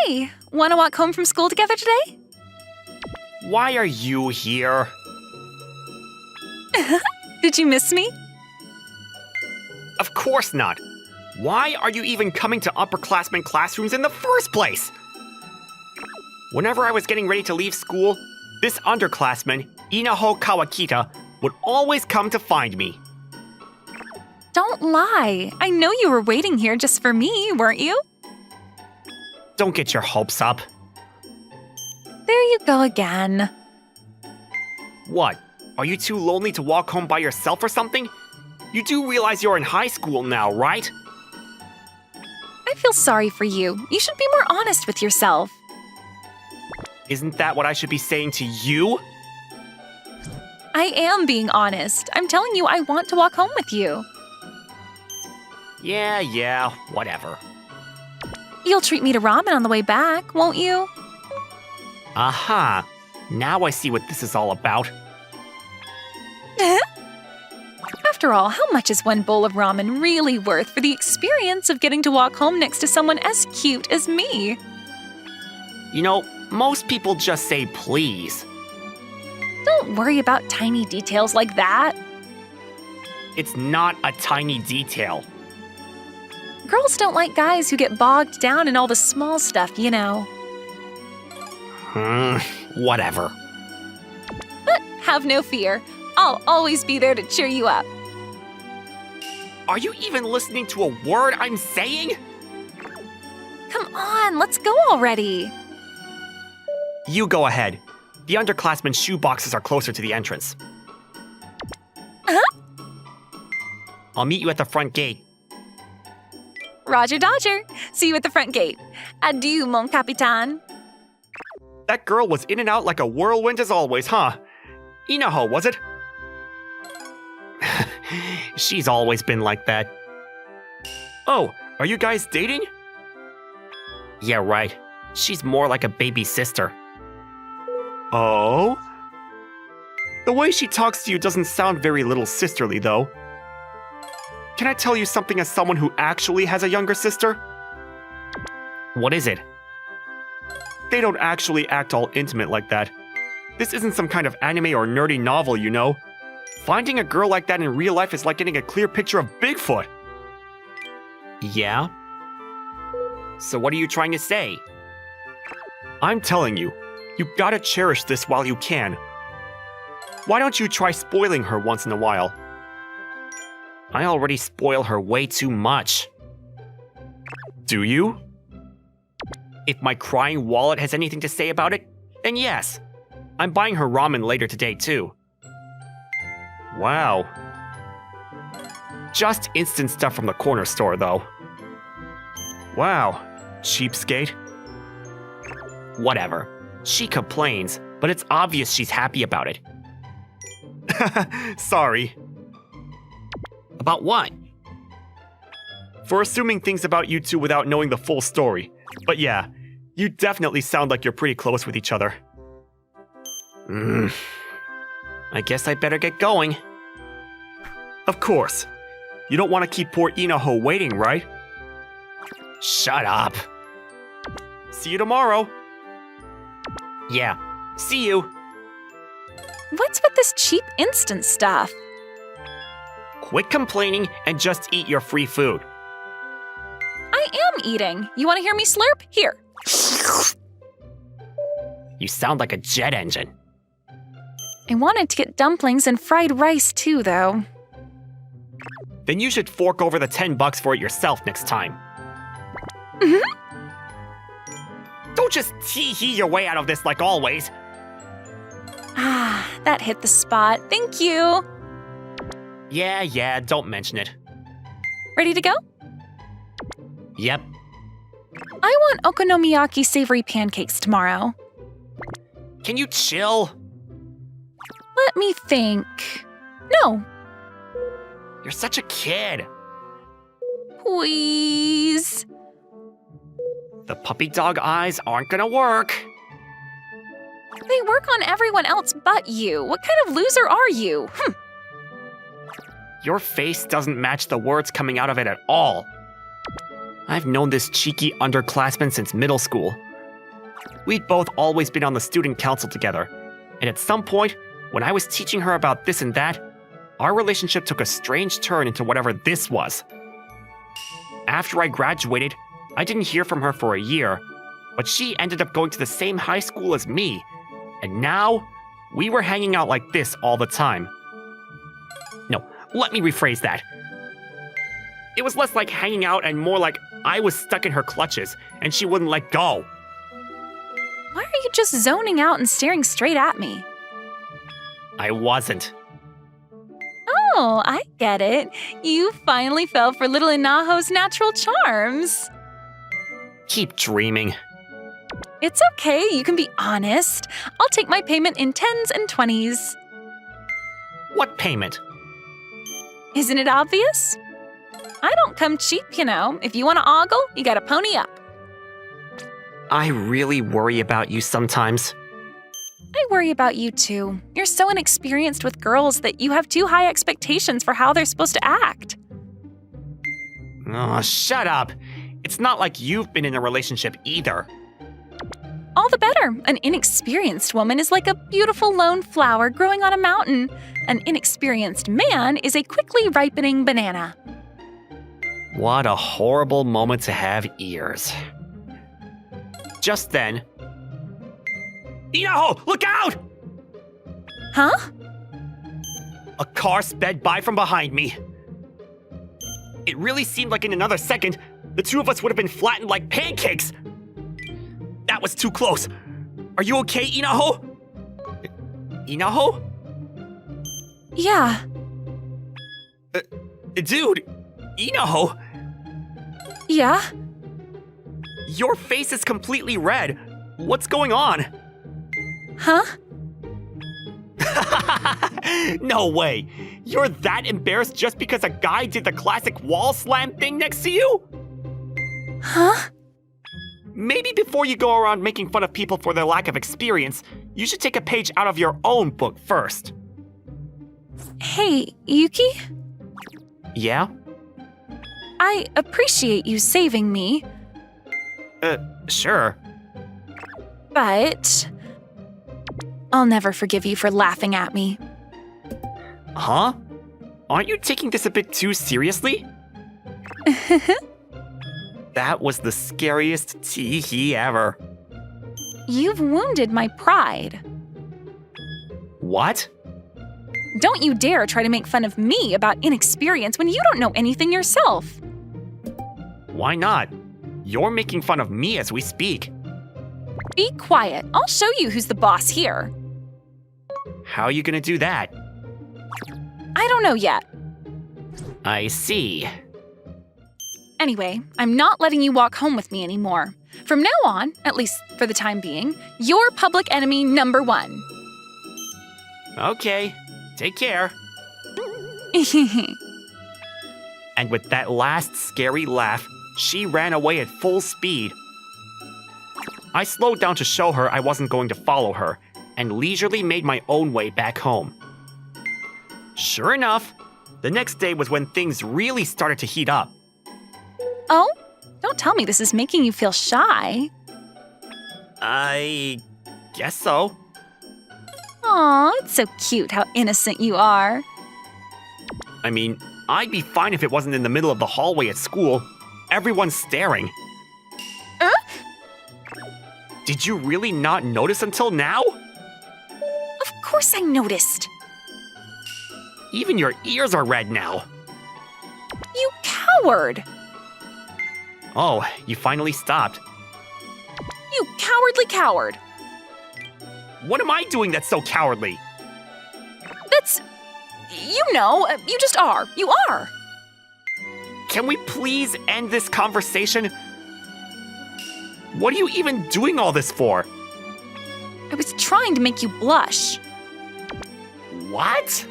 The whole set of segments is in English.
Hey, wanna walk home from school together today? Why are you here? Did you miss me? Of course not. Why are you even coming to upperclassmen classrooms in the first place? Whenever I was getting ready to leave school, this underclassman, Inaho Kawakita, would always come to find me. Don't lie. I know you were waiting here just for me, weren't you? Don't get your hopes up. There you go again. What? Are you too lonely to walk home by yourself or something? You do realize you're in high school now, right? I feel sorry for you. You should be more honest with yourself. Isn't that what I should be saying to you? I am being honest. I'm telling you I want to walk home with you. Yeah, whatever. You'll treat me to ramen on the way back, won't you? Aha! Now I see what this is all about. After all, how much is one bowl of ramen really worth for the experience of getting to walk home next to someone as cute as me? You know, most people just say please. Don't worry about tiny details like that. It's not a tiny detail. Girls don't like guys who get bogged down in all the small stuff, you know. Whatever. But have no fear. I'll always be there to cheer you up. Are you even listening to a word I'm saying? Come on, let's go already. You go ahead. The underclassmen's shoe boxes are closer to the entrance. I'll meet you at the front gate. Roger Dodger. See you at the front gate. Adieu, mon capitaine. That girl was in and out like a whirlwind as always, huh? Inaho, was it? She's always been like that. Oh, are you guys dating? Yeah, right. She's more like a baby sister. Oh? The way she talks to you doesn't sound very little sisterly, though. Can I tell you something as someone who actually has a younger sister? What is it? They don't actually act all intimate like that. This isn't some kind of anime or nerdy novel, you know. Finding a girl like that in real life is like getting a clear picture of Bigfoot. Yeah? So what are you trying to say? I'm telling you, you gotta cherish this while you can. Why don't you try spoiling her once in a while? I already spoil her way too much. Do you? If my crying wallet has anything to say about it, then yes. I'm buying her ramen later today too. Wow. Just instant stuff from the corner store though. Wow, cheapskate. Whatever. She complains, but it's obvious she's happy about it. Sorry. About what? For assuming things about you two without knowing the full story. But yeah, you definitely sound like you're pretty close with each other. I guess I better get going. Of course. You don't want to keep poor Inaho waiting, right? Shut up. See you tomorrow. Yeah, see you. What's with this cheap instant stuff? Quit complaining and just eat your free food. I am eating. You want to hear me slurp? Here. You sound like a jet engine. I wanted to get dumplings and fried rice too, though. Then you should fork over the $10 for it yourself next time. Don't just tee-hee your way out of this like always. Ah, that hit the spot. Thank you. Yeah, don't mention it. Ready to go? Yep. I want okonomiyaki savory pancakes tomorrow. Can you chill? Let me think. No. You're such a kid. Please. The puppy dog eyes aren't gonna work. They work on everyone else but you. What kind of loser are you? Your face doesn't match the words coming out of it at all. I've known this cheeky underclassman since middle school. We'd both always been on the student council together, and at some point, when I was teaching her about this and that, our relationship took a strange turn into whatever this was. After I graduated, I didn't hear from her for a year, but she ended up going to the same high school as me, and now we were hanging out like this all the time. No, let me rephrase that. It was less like hanging out and more like I was stuck in her clutches and she wouldn't let go. Why are you just zoning out and staring straight at me? I wasn't. Oh, I get it. You finally fell for little Inaho's natural charms. Keep dreaming. It's okay, you can be honest. I'll take my payment in 10s and 20s. What payment? Isn't it obvious? I don't come cheap, you know. If you want to ogle, you gotta pony up. I really worry about you sometimes. I worry about you too. You're so inexperienced with girls that you have too high expectations for how they're supposed to act. Oh, shut up. It's not like you've been in a relationship either. All the better. An inexperienced woman is like a beautiful lone flower growing on a mountain. An inexperienced man is a quickly ripening banana. What a horrible moment to have ears. Just then, Inaho, look out! Huh? A car sped by from behind me. It really seemed like in another second, the two of us would have been flattened like pancakes. That was too close. Are you okay, Inaho? Inaho? Yeah. Dude, Inaho, Yeah? your face is completely red. What's going on? Huh? No way. You're that embarrassed just because a guy did the classic wall slam thing next to you? Huh? Maybe before you go around making fun of people for their lack of experience, you should take a page out of your own book first. Hey, Yuki? Yeah? I appreciate you saving me, Sure. but I'll never forgive you for laughing at me. Huh? Aren't you taking this a bit too seriously? That was the scariest tee-hee ever. You've wounded my pride. What? Don't you dare try to make fun of me about inexperience when you don't know anything yourself. Why not? You're making fun of me as we speak. Be quiet. I'll show you who's the boss here. How are you gonna do that? I don't know yet. I see. Anyway, I'm not letting you walk home with me anymore. From now on, at least for the time being, you're public enemy number 1. Okay, take care. And with that last scary laugh, she ran away at full speed. I slowed down to show her I wasn't going to follow her, and leisurely made my own way back home. Sure enough, the next day was when things really started to heat up. Oh? Don't tell me this is making you feel shy. I guess so. Aw, it's so cute how innocent you are. I mean, I'd be fine if it wasn't in the middle of the hallway at school. Everyone's staring. Did you really not notice until now? Of course I noticed. Even your ears are red now. You coward! Oh, you finally stopped. You cowardly coward! What am I doing that's so cowardly? That's... you know, you just are. You are. Can we please end this conversation? What are you even doing all this for? I was trying to make you blush. What?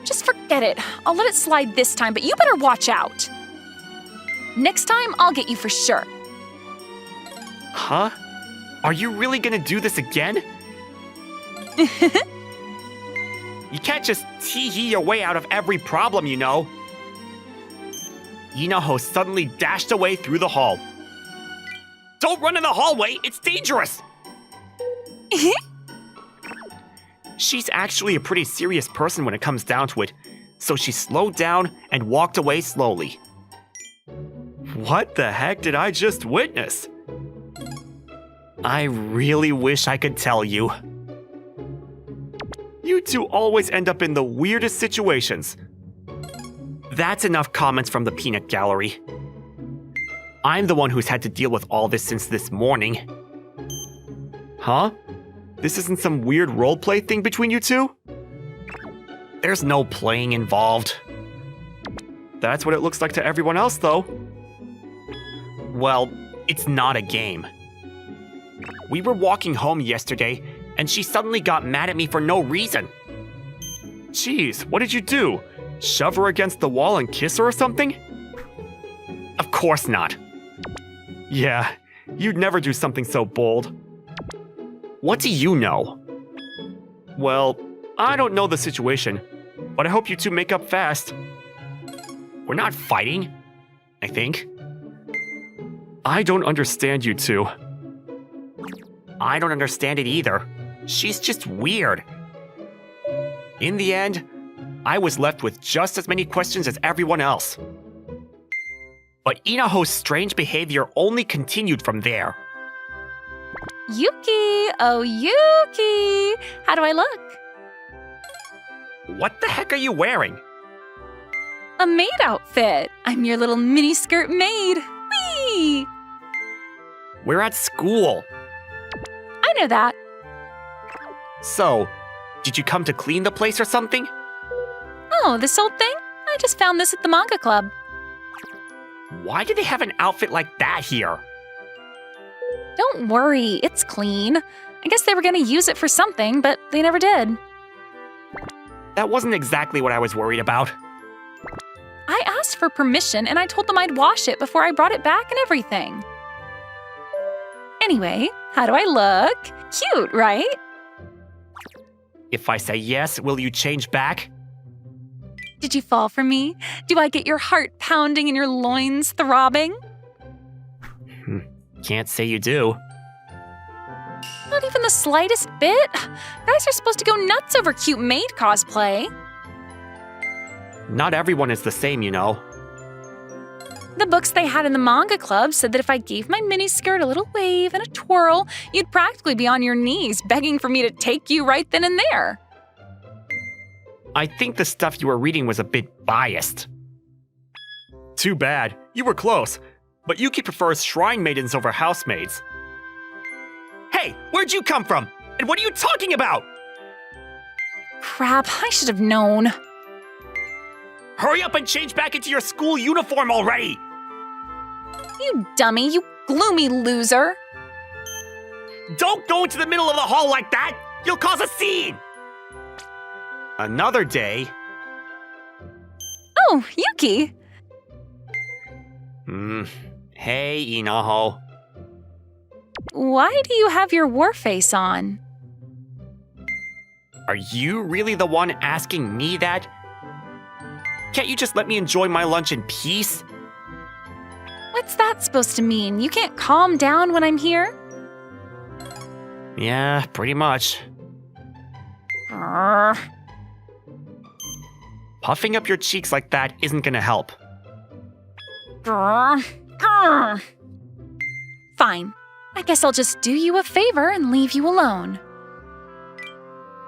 Just forget it. I'll let it slide this time, but you better watch out. Next time, I'll get you for sure. Huh? Are you really gonna do this again? You can't just tee-hee your way out of every problem, you know. Inaho suddenly dashed away through the hall. Don't run in the hallway, it's dangerous! She's actually a pretty serious person when it comes down to it, so she slowed down and walked away slowly. What the heck did I just witness? I really wish I could tell you. You two always end up in the weirdest situations. That's enough comments from the peanut gallery. I'm the one who's had to deal with all this since this morning. Huh? This isn't some weird roleplay thing between you two? There's no playing involved. That's what it looks like to everyone else, though. Well, it's not a game. We were walking home yesterday, and she suddenly got mad at me for no reason. Jeez, what did you do? Shove her against the wall and kiss her or something? Of course not. Yeah, you'd never do something so bold. What do you know? Well, I don't know the situation, but I hope you two make up fast. We're not fighting, I think. I don't understand you two. I don't understand it either. She's just weird. In the end, I was left with just as many questions as everyone else. But Inaho's strange behavior only continued from there. Yuki! Oh, Yuki! How do I look? What the heck are you wearing? A maid outfit. I'm your little miniskirt maid. Whee! We're at school. I know that. So, did you come to clean the place or something? Oh, this old thing? I just found this at the manga club. Why do they have an outfit like that here? Don't worry, it's clean. I guess they were gonna use it for something, but they never did. That wasn't exactly what I was worried about. I asked for permission and I told them I'd wash it before I brought it back and everything. Anyway, how do I look? Cute, right? If I say yes, will you change back? Did you fall for me? Do I get your heart pounding and your loins throbbing? Can't say you do. Not even the slightest bit? Guys are supposed to go nuts over cute maid cosplay. Not everyone is the same, you know. The books they had in the manga club said that if I gave my miniskirt a little wave and a twirl, you'd practically be on your knees begging for me to take you right then and there. I think the stuff you were reading was a bit biased. Too bad. You were close. But Yuki prefers shrine maidens over housemaids. Hey, where'd you come from? And what are you talking about? Crap, I should have known. Hurry up and change back into your school uniform already! You dummy, you gloomy loser. Don't go into the middle of the hall like that! You'll cause a scene! Another day. Oh, Yuki. Hey, Inaho. Why do you have your war face on? Are you really the one asking me that? Can't you just let me enjoy my lunch in peace? What's that supposed to mean? You can't calm down when I'm here? Yeah, pretty much. Grr. Puffing up your cheeks like that isn't gonna help. Grr. Grr. Fine. I guess I'll just do you a favor and leave you alone.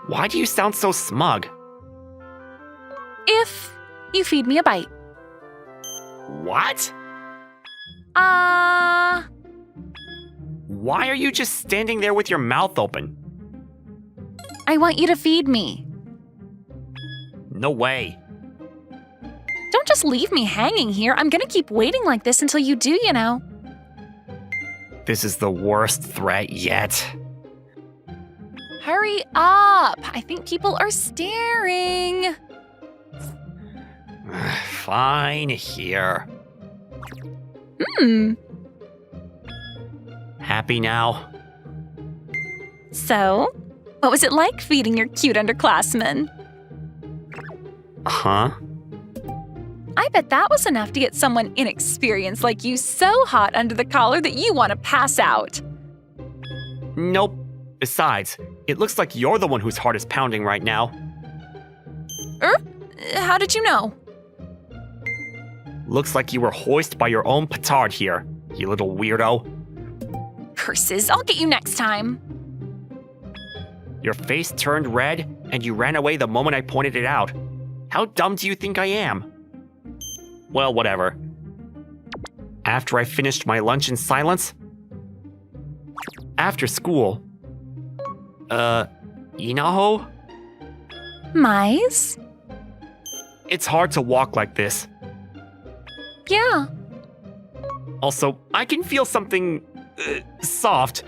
Why do you sound so smug? If you feed me a bite. What? Why are you just standing there with your mouth open? I want you to feed me. No way. Don't just leave me hanging here. I'm gonna keep waiting like this until you do, you know. This is the worst threat yet. Hurry up! I think people are staring. Fine, here. Happy now? So, what was it like feeding your cute underclassmen? Huh? I bet that was enough to get someone inexperienced like you so hot under the collar that you want to pass out. Nope. Besides, it looks like you're the one whose heart is pounding right now. How did you know? Looks like you were hoisted by your own petard here, you little weirdo. Curses, I'll get you next time. Your face turned red, and you ran away the moment I pointed it out. How dumb do you think I am? Well, whatever. After I finished my lunch in silence, after school, Inaho? Mais? It's hard to walk like this. Yeah. Also, I can feel something soft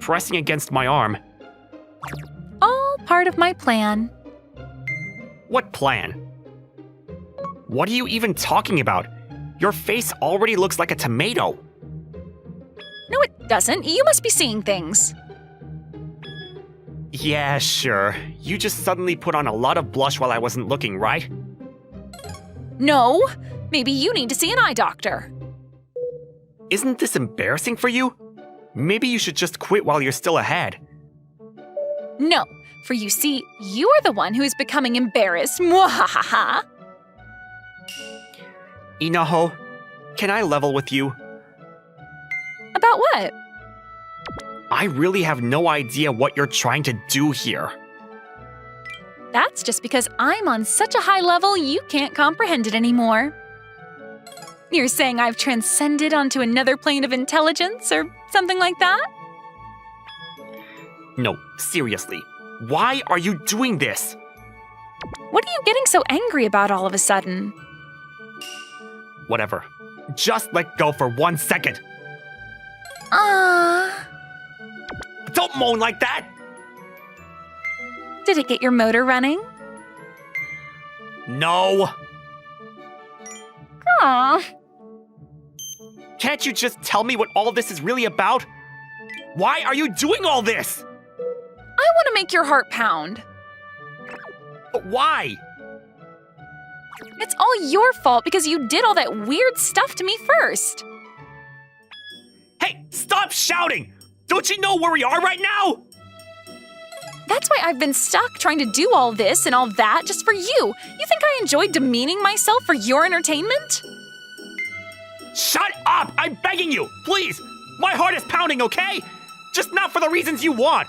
pressing against my arm. All part of my plan. What plan? What are you even talking about? Your face already looks like a tomato. No, it doesn't. You must be seeing things. Yeah, sure. You just suddenly put on a lot of blush while I wasn't looking, right? No. Maybe you need to see an eye doctor. Isn't this embarrassing for you? Maybe you should just quit while you're still ahead. No, for you see, you're the one who is becoming embarrassed. Mwahaha. Inaho, can I level with you? About what? I really have no idea what you're trying to do here. That's just because I'm on such a high level you can't comprehend it anymore. You're saying I've transcended onto another plane of intelligence or something like that? No, seriously. Why are you doing this? What are you getting so angry about all of a sudden? Whatever. Just let go for 1 second. Don't moan like that! Did it get your motor running? No! Aw. Can't you just tell me what all this is really about? Why are you doing all this? I want to make your heart pound. But why? It's all your fault because you did all that weird stuff to me first. Hey, stop shouting! Don't you know where we are right now? That's why I've been stuck trying to do all this and all that just for you. You think I enjoy demeaning myself for your entertainment? Shut up! I'm begging you! Please! My heart is pounding, okay? Just not for the reasons you want.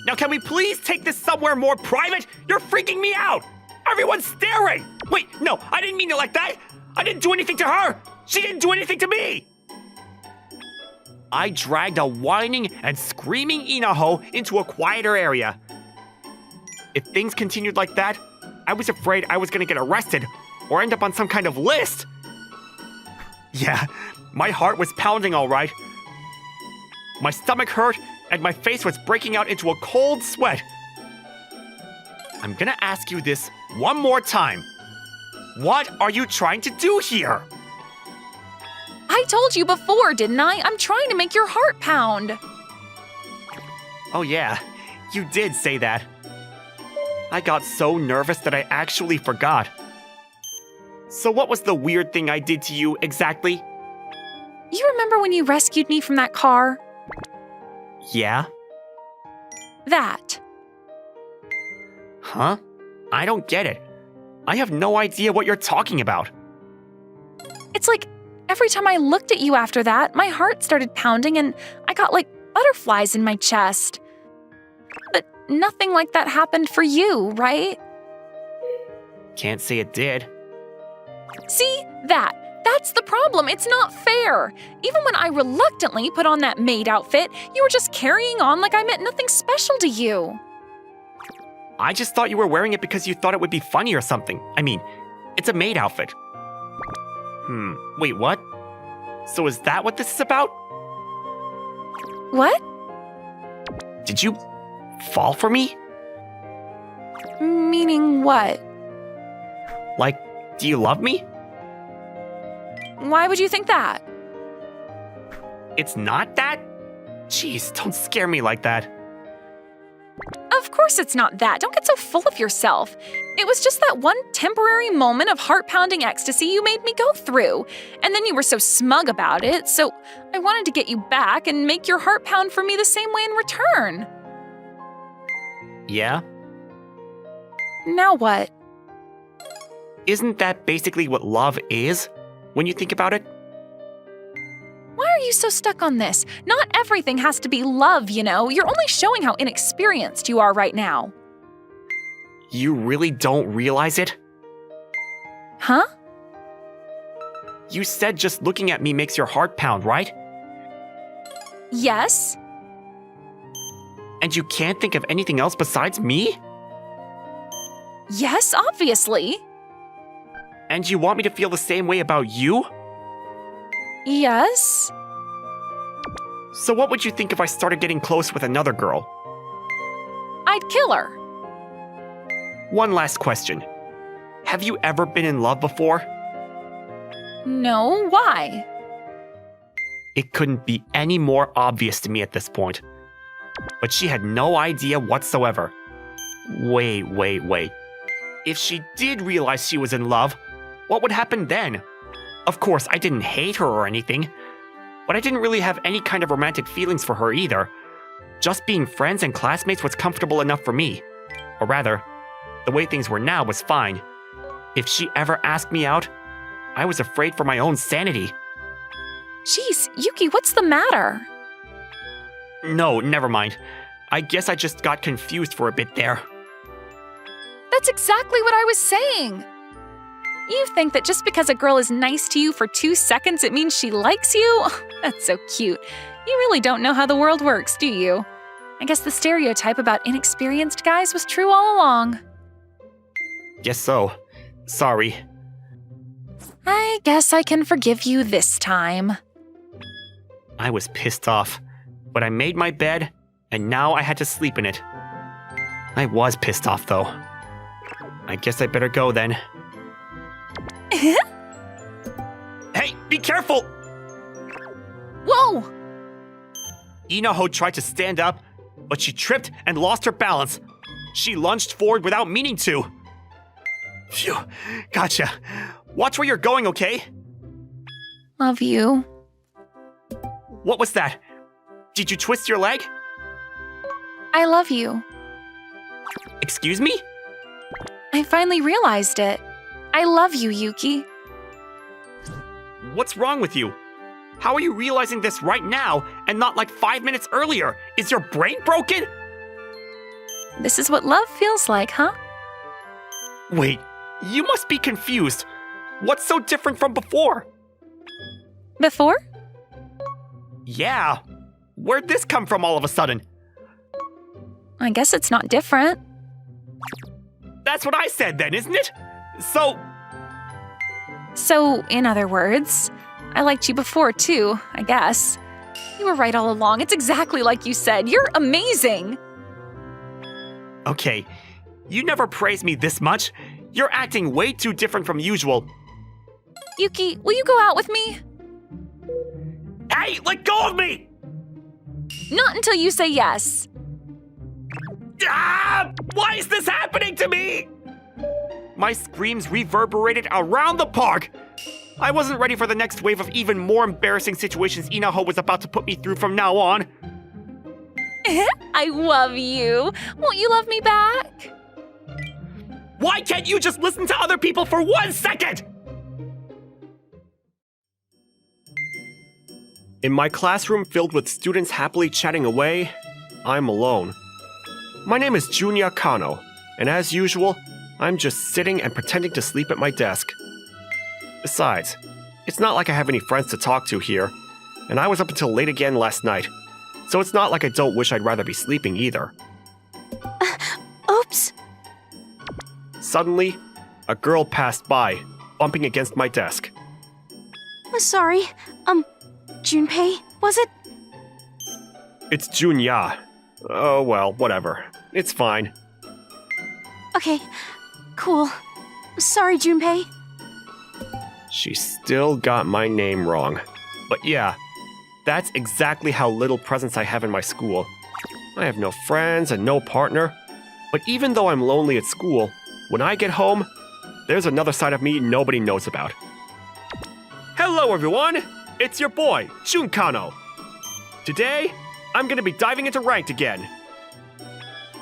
Now can we please take this somewhere more private? You're freaking me out! Everyone's staring! Wait, no, I didn't mean it like that! I didn't do anything to her! She didn't do anything to me! I dragged a whining and screaming Inaho into a quieter area. If things continued like that, I was afraid I was gonna get arrested or end up on some kind of list. Yeah, my heart was pounding all right. My stomach hurt and my face was breaking out into a cold sweat. I'm gonna ask you this one more time. What are you trying to do here? I told you before, didn't I? I'm trying to make your heart pound. Oh yeah, you did say that. I got so nervous that I actually forgot. So what was the weird thing I did to you exactly? You remember when you rescued me from that car? Yeah? That. Huh? I don't get it. I have no idea what you're talking about. It's like every time I looked at you after that, my heart started pounding and I got like butterflies in my chest. But nothing like that happened for you, right? Can't say it did. See? That's the problem. It's not fair. Even when I reluctantly put on that maid outfit, you were just carrying on like I meant nothing special to you. I just thought you were wearing it because you thought it would be funny or something. I mean, it's a maid outfit. Wait, what? So is that what this is about? What? Did you fall for me? Meaning what? Like, do you love me? Why would you think that? It's not that? Jeez, don't scare me like that. Of course it's not that. Don't get so full of yourself. It was just that one temporary moment of heart-pounding ecstasy you made me go through. And then you were so smug about it, so I wanted to get you back and make your heart pound for me the same way in return. Yeah? Now what? Isn't that basically what love is, when you think about it? Why are you so stuck on this? Not everything has to be love, you know. You're only showing how inexperienced you are right now. You really don't realize it? Huh? You said just looking at me makes your heart pound, right? Yes. And you can't think of anything else besides me? Yes, obviously. And you want me to feel the same way about you? Yes. So what would you think if I started getting close with another girl? I'd kill her. One last question. Have you ever been in love before? No, why? It couldn't be any more obvious to me at this point. But she had no idea whatsoever. Wait. If she did realize she was in love, what would happen then? Of course, I didn't hate her or anything, but I didn't really have any kind of romantic feelings for her either. Just being friends and classmates was comfortable enough for me. Or rather, the way things were now was fine. If she ever asked me out, I was afraid for my own sanity. Jeez, Yuki, what's the matter? No, never mind. I guess I just got confused for a bit there. That's exactly what I was saying. You think that just because a girl is nice to you for 2 seconds, it means she likes you? That's so cute. You really don't know how the world works, do you? I guess the stereotype about inexperienced guys was true all along. Guess so. Sorry. I guess I can forgive you this time. I was pissed off, but I made my bed, and now I had to sleep in it. I was pissed off, though. I guess I better go then. Hey, be careful! Whoa! Inaho tried to stand up, but she tripped and lost her balance. She lunged forward without meaning to. Phew, gotcha. Watch where you're going, okay? Love you. What was that? Did you twist your leg? I love you. Excuse me? I finally realized it. I love you, Yuki. What's wrong with you? How are you realizing this right now and not like 5 minutes earlier? Is your brain broken? This is what love feels like, huh? Wait, you must be confused. What's so different from before? Before? Yeah. Where'd this come from all of a sudden? I guess it's not different. That's what I said then, isn't it? So, in other words, I liked you before too, I guess. You were right all along. It's exactly like you said. You're amazing. Okay, you never praised me this much. You're acting way too different from usual. Yuki, will you go out with me? Hey, let go of me! Not until you say yes. Ah! Why is this happening to me? My screams reverberated around the park. I wasn't ready for the next wave of even more embarrassing situations Inaho was about to put me through from now on. I love you. Won't you love me back? Why can't you just listen to other people for 1 second? In my classroom filled with students happily chatting away, I'm alone. My name is Junya Kano, and as usual, I'm just sitting and pretending to sleep at my desk. Besides, it's not like I have any friends to talk to here, and I was up until late again last night, so it's not like I don't wish I'd rather be sleeping either. Oops. Suddenly, a girl passed by, bumping against my desk. Sorry. Junpei, was it? It's Junya. Oh well, whatever. It's fine. Okay, cool. Sorry, Junpei. She still got my name wrong. But yeah, that's exactly how little presence I have in my school. I have no friends and no partner. But even though I'm lonely at school, when I get home, there's another side of me nobody knows about. Hello everyone! It's your boy, Kanon. Today, I'm gonna be diving into Ranked again.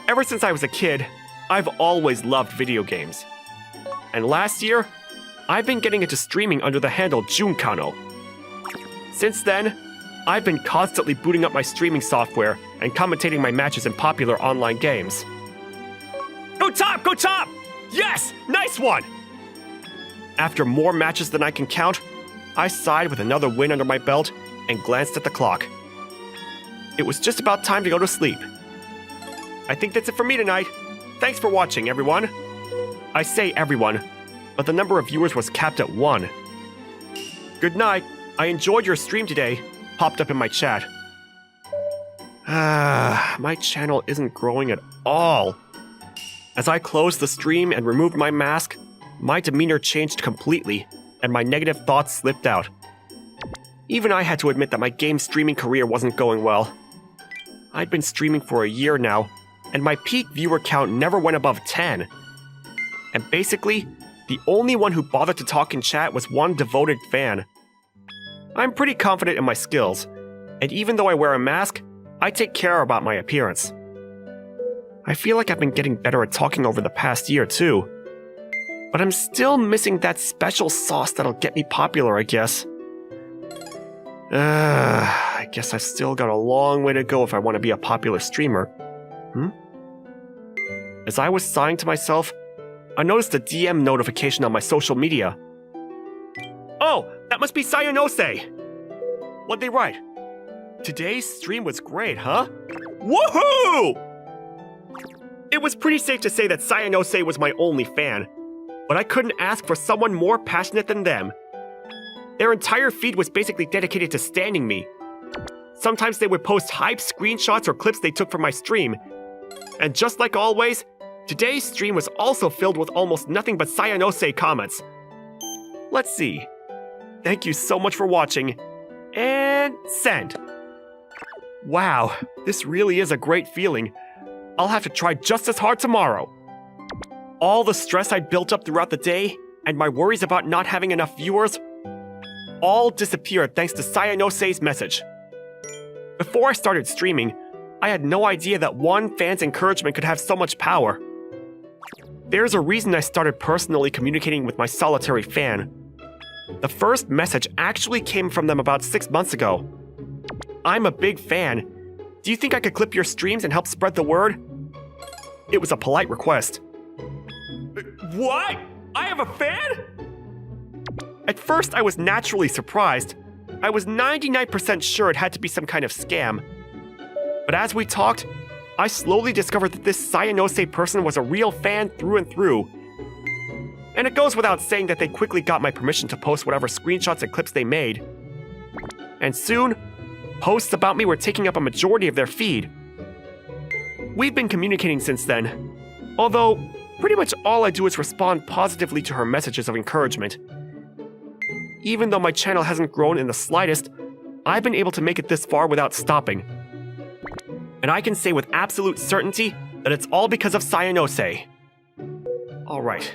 Ever since I was a kid, I've always loved video games. And last year, I've been getting into streaming under the handle Kanon. Since then, I've been constantly booting up my streaming software and commentating my matches in popular online games. Go top! Go top! Yes! Nice one! After more matches than I can count, I sighed with another win under my belt and glanced at the clock. It was just about time to go to sleep. I think that's it for me tonight. Thanks for watching, everyone. I say everyone, but the number of viewers was capped at 1. Good night. I enjoyed your stream today. Popped up in my chat. My channel isn't growing at all. As I closed the stream and removed my mask, my demeanor changed completely, and my negative thoughts slipped out. Even I had to admit that my game streaming career wasn't going well. I'd been streaming for a year now, and my peak viewer count never went above 10. And basically, the only one who bothered to talk in chat was one devoted fan. I'm pretty confident in my skills, and even though I wear a mask, I take care about my appearance. I feel like I've been getting better at talking over the past year too. But I'm still missing that special sauce that'll get me popular, I guess. I guess I've still got a long way to go if I want to be a popular streamer. As I was sighing to myself, I noticed a DM notification on my social media. Oh, that must be Sayanose! What'd they write? Today's stream was great, huh? Woohoo! It was pretty safe to say that Sayanose was my only fan, but I couldn't ask for someone more passionate than them. Their entire feed was basically dedicated to standing me. Sometimes they would post hype screenshots or clips they took from my stream. And just like always, today's stream was also filled with almost nothing but Sayanose comments. Let's see. Thank you so much for watching. And send. Wow, this really is a great feeling. I'll have to try just as hard tomorrow. All the stress I'd built up throughout the day, and my worries about not having enough viewers, all disappeared thanks to Sayanose's message. Before I started streaming, I had no idea that one fan's encouragement could have so much power. There's a reason I started personally communicating with my solitary fan. The first message actually came from them about 6 months ago. I'm a big fan. Do you think I could clip your streams and help spread the word? It was a polite request. What? I have a fan? At first, I was naturally surprised. I was 99% sure it had to be some kind of scam. But as we talked, I slowly discovered that this Sayanose person was a real fan through and through. And it goes without saying that they quickly got my permission to post whatever screenshots and clips they made. And soon, posts about me were taking up a majority of their feed. We've been communicating since then, although pretty much all I do is respond positively to her messages of encouragement. Even though my channel hasn't grown in the slightest, I've been able to make it this far without stopping. And I can say with absolute certainty that it's all because of Sayanose. Alright,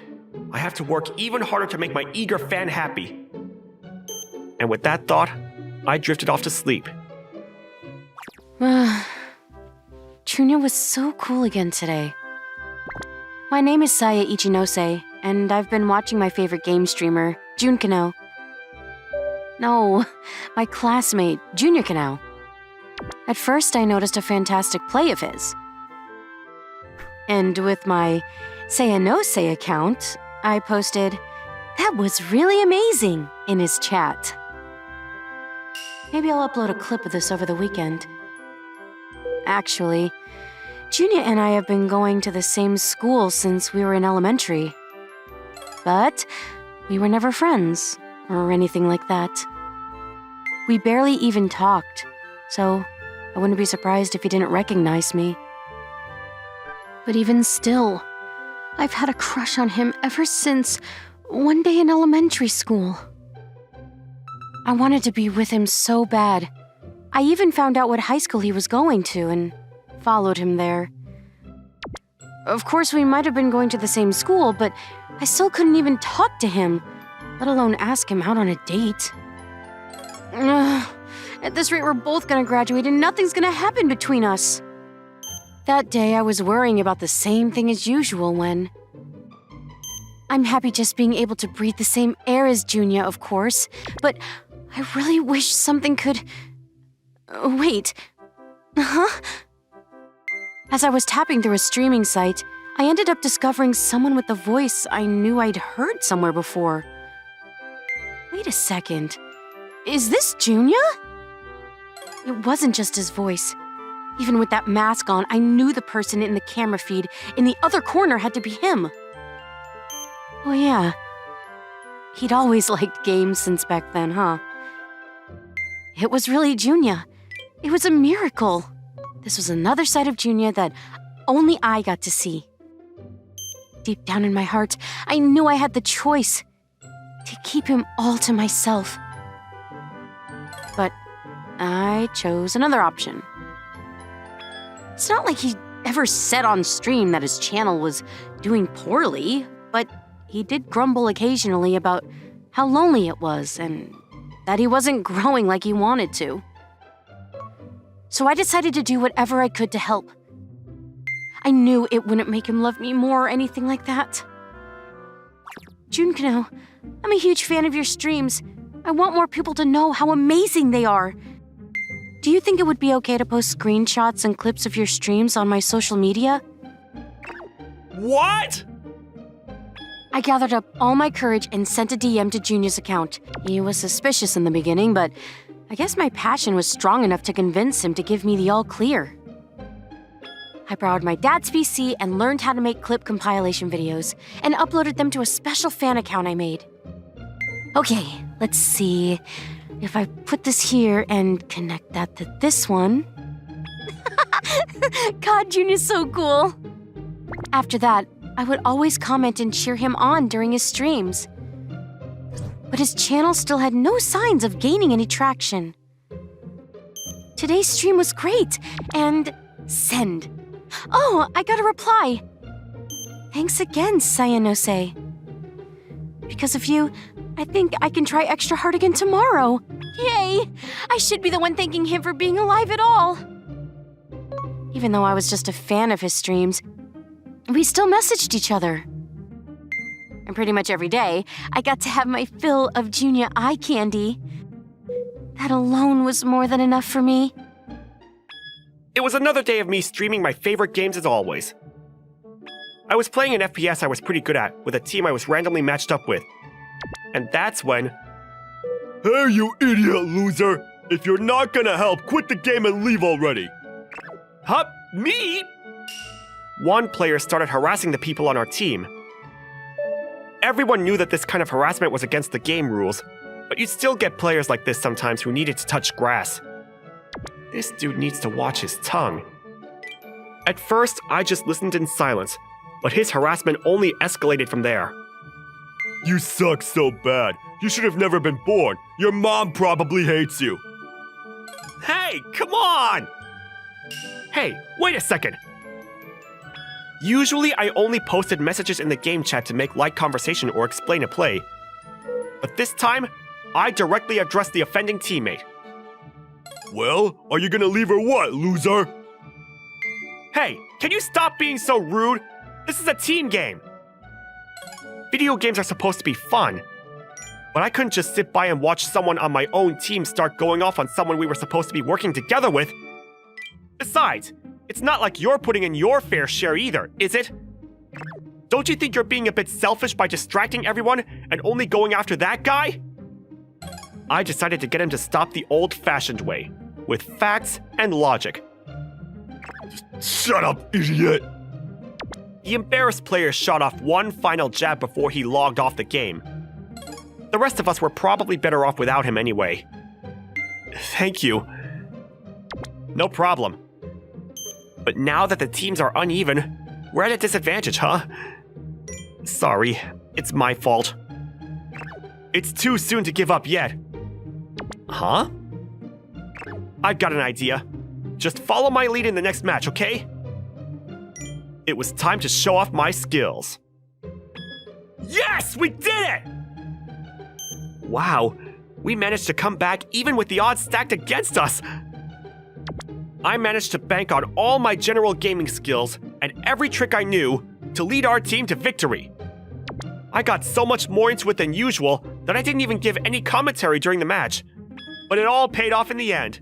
I have to work even harder to make my eager fan happy. And with that thought, I drifted off to sleep. Chunya was so cool again today. My name is Saya Ichinose, and I've been watching my favorite game streamer, Junkano. No, my classmate, Junior Kanao. At first, I noticed a fantastic play of his. And with my Sayanose account, I posted, "That was really amazing," in his chat. Maybe I'll upload a clip of this over the weekend. Actually, Junya and I have been going to the same school since we were in elementary. But we were never friends, or anything like that. We barely even talked, so I wouldn't be surprised if he didn't recognize me. But even still, I've had a crush on him ever since one day in elementary school. I wanted to be with him so bad. I even found out what high school he was going to and followed him there. Of course, we might have been going to the same school, but I still couldn't even talk to him, let alone ask him out on a date. Ugh. At this rate, we're both gonna graduate and nothing's gonna happen between us. That day, I was worrying about the same thing as usual when... I'm happy just being able to breathe the same air as Junya, of course, but I really wish something could... Wait. Huh? As I was tapping through a streaming site, I ended up discovering someone with a voice I knew I'd heard somewhere before. Wait a second. Is this Junya? It wasn't just his voice. Even with that mask on, I knew the person in the camera feed in the other corner had to be him. Oh yeah. He'd always liked games since back then, huh? It was really Junya. It was a miracle. This was another side of Junya that only I got to see. Deep down in my heart, I knew I had the choice to keep him all to myself. But I chose another option. It's not like he ever said on stream that his channel was doing poorly, but he did grumble occasionally about how lonely it was and that he wasn't growing like he wanted to. So I decided to do whatever I could to help. I knew it wouldn't make him love me more or anything like that. Junkano, I'm a huge fan of your streams. I want more people to know how amazing they are. Do you think it would be okay to post screenshots and clips of your streams on my social media? What? I gathered up all my courage and sent a DM to Junior's account. He was suspicious in the beginning, but I guess my passion was strong enough to convince him to give me the all clear. I borrowed my dad's PC and learned how to make clip compilation videos and uploaded them to a special fan account I made. Okay, let's see. If I put this here and connect that to this one... God, Junior's so cool! After that, I would always comment and cheer him on during his streams. But his channel still had no signs of gaining any traction. Today's stream was great, and send. Oh, I got a reply. Thanks again, Sayanose. Because of you, I think I can try extra hard again tomorrow. Yay! I should be the one thanking him for being alive at all. Even though I was just a fan of his streams, we still messaged each other. And pretty much every day, I got to have my fill of Junya eye candy. That alone was more than enough for me. It was another day of me streaming my favorite games as always. I was playing an FPS I was pretty good at with a team I was randomly matched up with. And that's when... Hey, you idiot loser! If you're not gonna help, quit the game and leave already! Huh? Me? One player started harassing the people on our team. Everyone knew that this kind of harassment was against the game rules, but you'd still get players like this sometimes who needed to touch grass. This dude needs to watch his tongue. At first, I just listened in silence, but his harassment only escalated from there. You suck so bad. You should have never been born. Your mom probably hates you. Hey, come on! Hey, wait a second. Usually, I only posted messages in the game chat to make light conversation or explain a play. But this time, I directly addressed the offending teammate. Well, are you gonna leave or what, loser? Hey, can you stop being so rude? This is a team game. Video games are supposed to be fun. But I couldn't just sit by and watch someone on my own team start going off on someone we were supposed to be working together with. Besides, it's not like you're putting in your fair share either, is it? Don't you think you're being a bit selfish by distracting everyone and only going after that guy? I decided to get him to stop the old-fashioned way, with facts and logic. Shut up, idiot! The embarrassed player shot off one final jab before he logged off the game. The rest of us were probably better off without him anyway. Thank you. No problem. But now that the teams are uneven, we're at a disadvantage, huh? Sorry, it's my fault. It's too soon to give up yet. Huh? I've got an idea. Just follow my lead in the next match, okay? It was time to show off my skills. Yes, we did it! Wow, we managed to come back even with the odds stacked against us. I managed to bank on all my general gaming skills and every trick I knew to lead our team to victory. I got so much more into it than usual that I didn't even give any commentary during the match, but it all paid off in the end.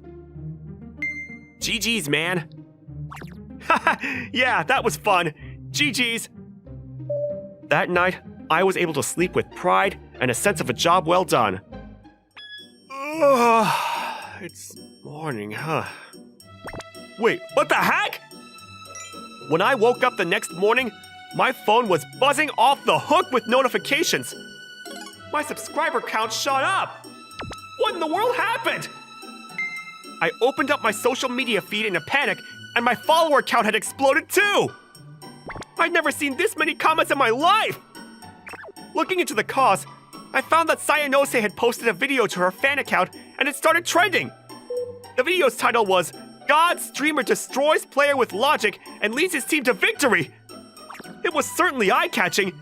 GG's, man. Yeah, that was fun. GG's. That night, I was able to sleep with pride and a sense of a job well done. It's morning, huh? Wait, what the heck? When I woke up the next morning, my phone was buzzing off the hook with notifications. My subscriber count shot up. What in the world happened? I opened up my social media feed in a panic, and my follower count had exploded too. I'd never seen this many comments in my life. Looking into the cause, I found that Sayanose had posted a video to her fan account and it started trending. The video's title was, "God Streamer Destroys Player with Logic and Leads His Team to Victory." It was certainly eye-catching.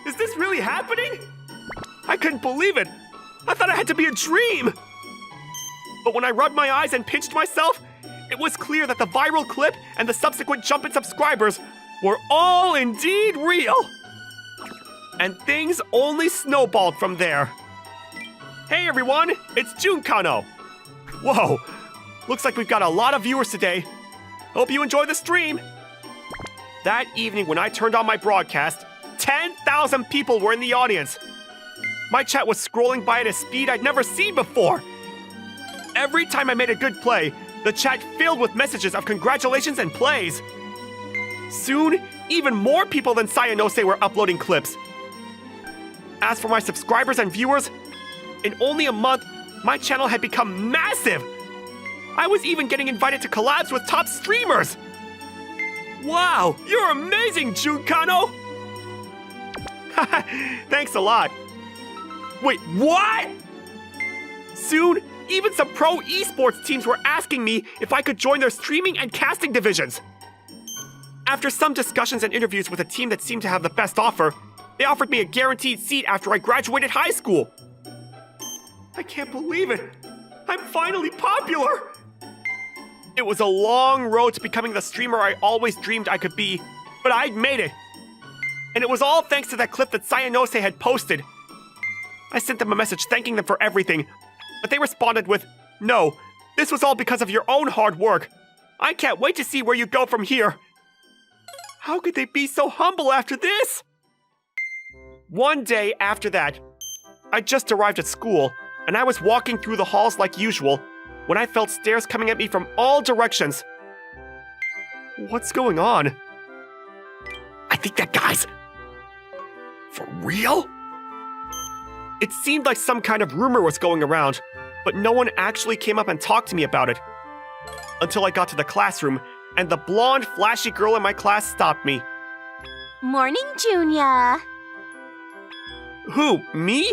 Is this really happening? I couldn't believe it. I thought it had to be a dream. But when I rubbed my eyes and pinched myself, it was clear that the viral clip and the subsequent jump in subscribers were all indeed real. And things only snowballed from there. Hey everyone, it's Junkano. Whoa, looks like we've got a lot of viewers today. Hope you enjoy the stream. That evening when I turned on my broadcast, 10,000 people were in the audience. My chat was scrolling by at a speed I'd never seen before. Every time I made a good play, the chat filled with messages of congratulations and plays. Soon, even more people than Sayanose were uploading clips. As for my subscribers and viewers, in only a month, my channel had become massive. I was even getting invited to collabs with top streamers. Wow, you're amazing, Junkano! Thanks a lot. Wait, what? Soon, even some pro esports teams were asking me if I could join their streaming and casting divisions. After some discussions and interviews with a team that seemed to have the best offer, they offered me a guaranteed seat after I graduated high school. I can't believe it. I'm finally popular. It was a long road to becoming the streamer I always dreamed I could be, but I'd made it. And it was all thanks to that clip that Sayanose had posted. I sent them a message thanking them for everything, but they responded with, "No, this was all because of your own hard work. I can't wait to see where you go from here." How could they be so humble after this? One day after that, I just arrived at school, and I was walking through the halls like usual when I felt stares coming at me from all directions. What's going on? I think that guy's... for real? It seemed like some kind of rumor was going around, but no one actually came up and talked to me about it. Until I got to the classroom, and the blonde, flashy girl in my class stopped me. Morning, Junya. Who, me?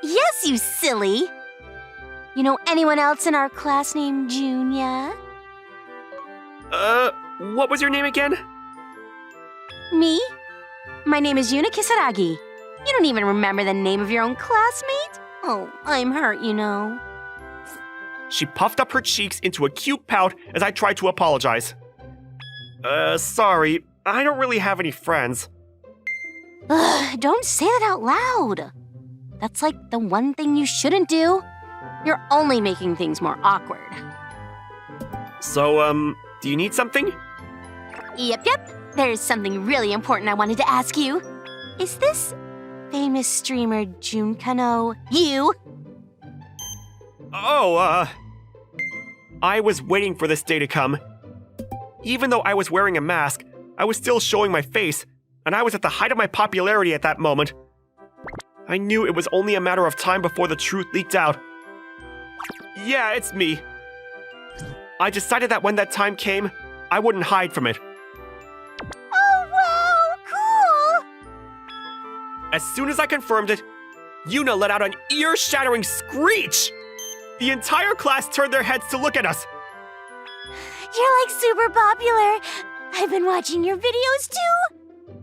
Yes, you silly. You know anyone else in our class named Junya? What was your name again? Me? My name is Yuna Kisaragi. You don't even remember the name of your own classmate? Oh, I'm hurt, you know. She puffed up her cheeks into a cute pout as I tried to apologize. Sorry, I don't really have any friends. Ugh, don't say that out loud. That's like the one thing you shouldn't do. You're only making things more awkward. So, do you need something? Yep. There's something really important I wanted to ask you. Is this famous streamer Junkano you? Oh, I was waiting for this day to come. Even though I was wearing a mask, I was still showing my face, and I was at the height of my popularity at that moment. I knew it was only a matter of time before the truth leaked out. Yeah, it's me. I decided that when that time came, I wouldn't hide from it. Oh, wow, cool! As soon as I confirmed it, Yuna let out an ear-shattering screech! The entire class turned their heads to look at us. You're like super popular. I've been watching your videos too.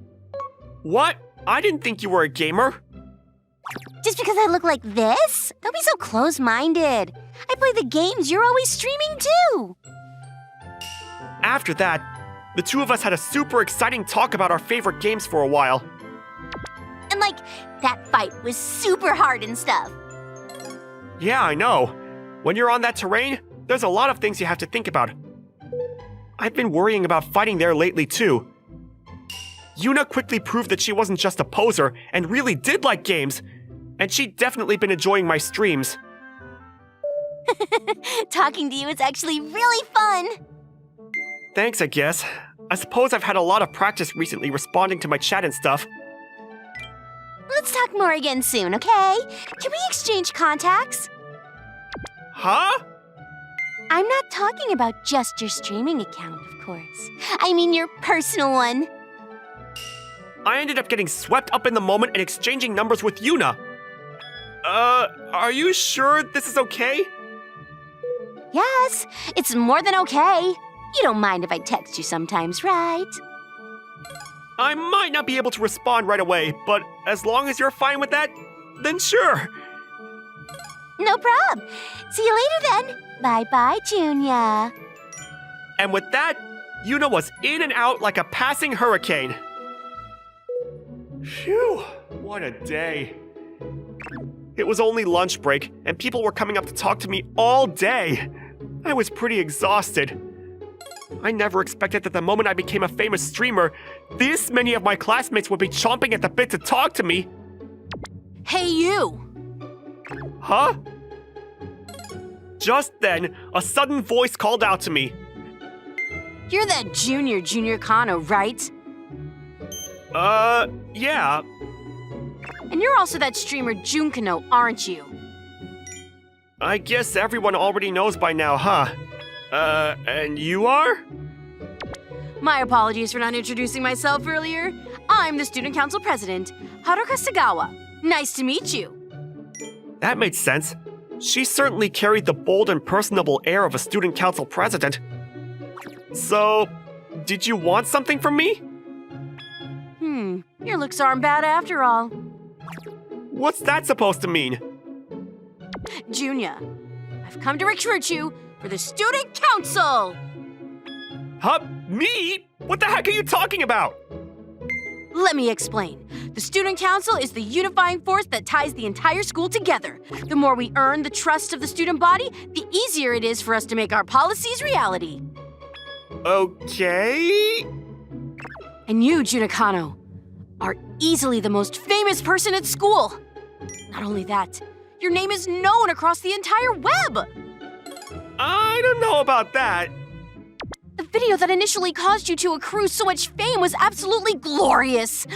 What? I didn't think you were a gamer. Just because I look like this? Don't be so close-minded. I play the games you're always streaming too. After that, the two of us had a super exciting talk about our favorite games for a while. And like, that fight was super hard and stuff. Yeah, I know. When you're on that terrain, there's a lot of things you have to think about. I've been worrying about fighting there lately too. Yuna quickly proved that she wasn't just a poser and really did like games, and she'd definitely been enjoying my streams. Talking to you is actually really fun. Thanks, I guess. I suppose I've had a lot of practice recently responding to my chat and stuff. Let's talk more again soon, okay? Can we exchange contacts? Huh? I'm not talking about just your streaming account, of course. I mean your personal one. I ended up getting swept up in the moment and exchanging numbers with Yuna. Are you sure this is okay? Yes, it's more than okay. You don't mind if I text you sometimes, right? I might not be able to respond right away, but as long as you're fine with that, then sure. No prob. See you later then. Bye-bye, Junya. And with that, Yuna was in and out like a passing hurricane. Phew, what a day. It was only lunch break, and people were coming up to talk to me all day. I was pretty exhausted. I never expected that the moment I became a famous streamer, this many of my classmates would be chomping at the bit to talk to me. Hey, you! Huh? Just then, a sudden voice called out to me. You're that Junior Kanon, right? Yeah. And you're also that streamer Junkano, aren't you? I guess everyone already knows by now, huh? And you are? My apologies for not introducing myself earlier. I'm the student council president, Haruka Sagawa. Nice to meet you. That made sense. She certainly carried the bold and personable air of a student council president. So, did you want something from me? Your looks aren't bad after all. What's that supposed to mean? Junya, I've come to recruit you for the student council! Huh? Me? What the heck are you talking about? Let me explain. The student council is the unifying force that ties the entire school together. The more we earn the trust of the student body, the easier it is for us to make our policies reality. Okay. And you, Junakano, are easily the most famous person at school. Not only that, your name is known across the entire web. I don't know about that. The video that initially caused you to accrue so much fame was absolutely glorious.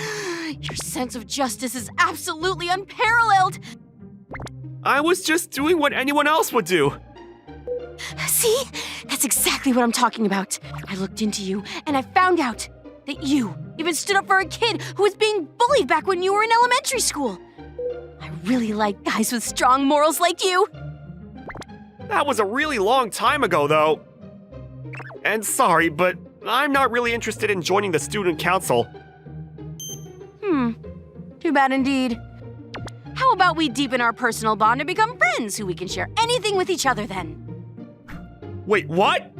Your sense of justice is absolutely unparalleled. I was just doing what anyone else would do. See? That's exactly what I'm talking about. I looked into you and I found out that you even stood up for a kid who was being bullied back when you were in elementary school. I really like guys with strong morals like you. That was a really long time ago, though. And sorry, but I'm not really interested in joining the student council. Too bad indeed. How about we deepen our personal bond and become friends who we can share anything with each other then? Wait, what?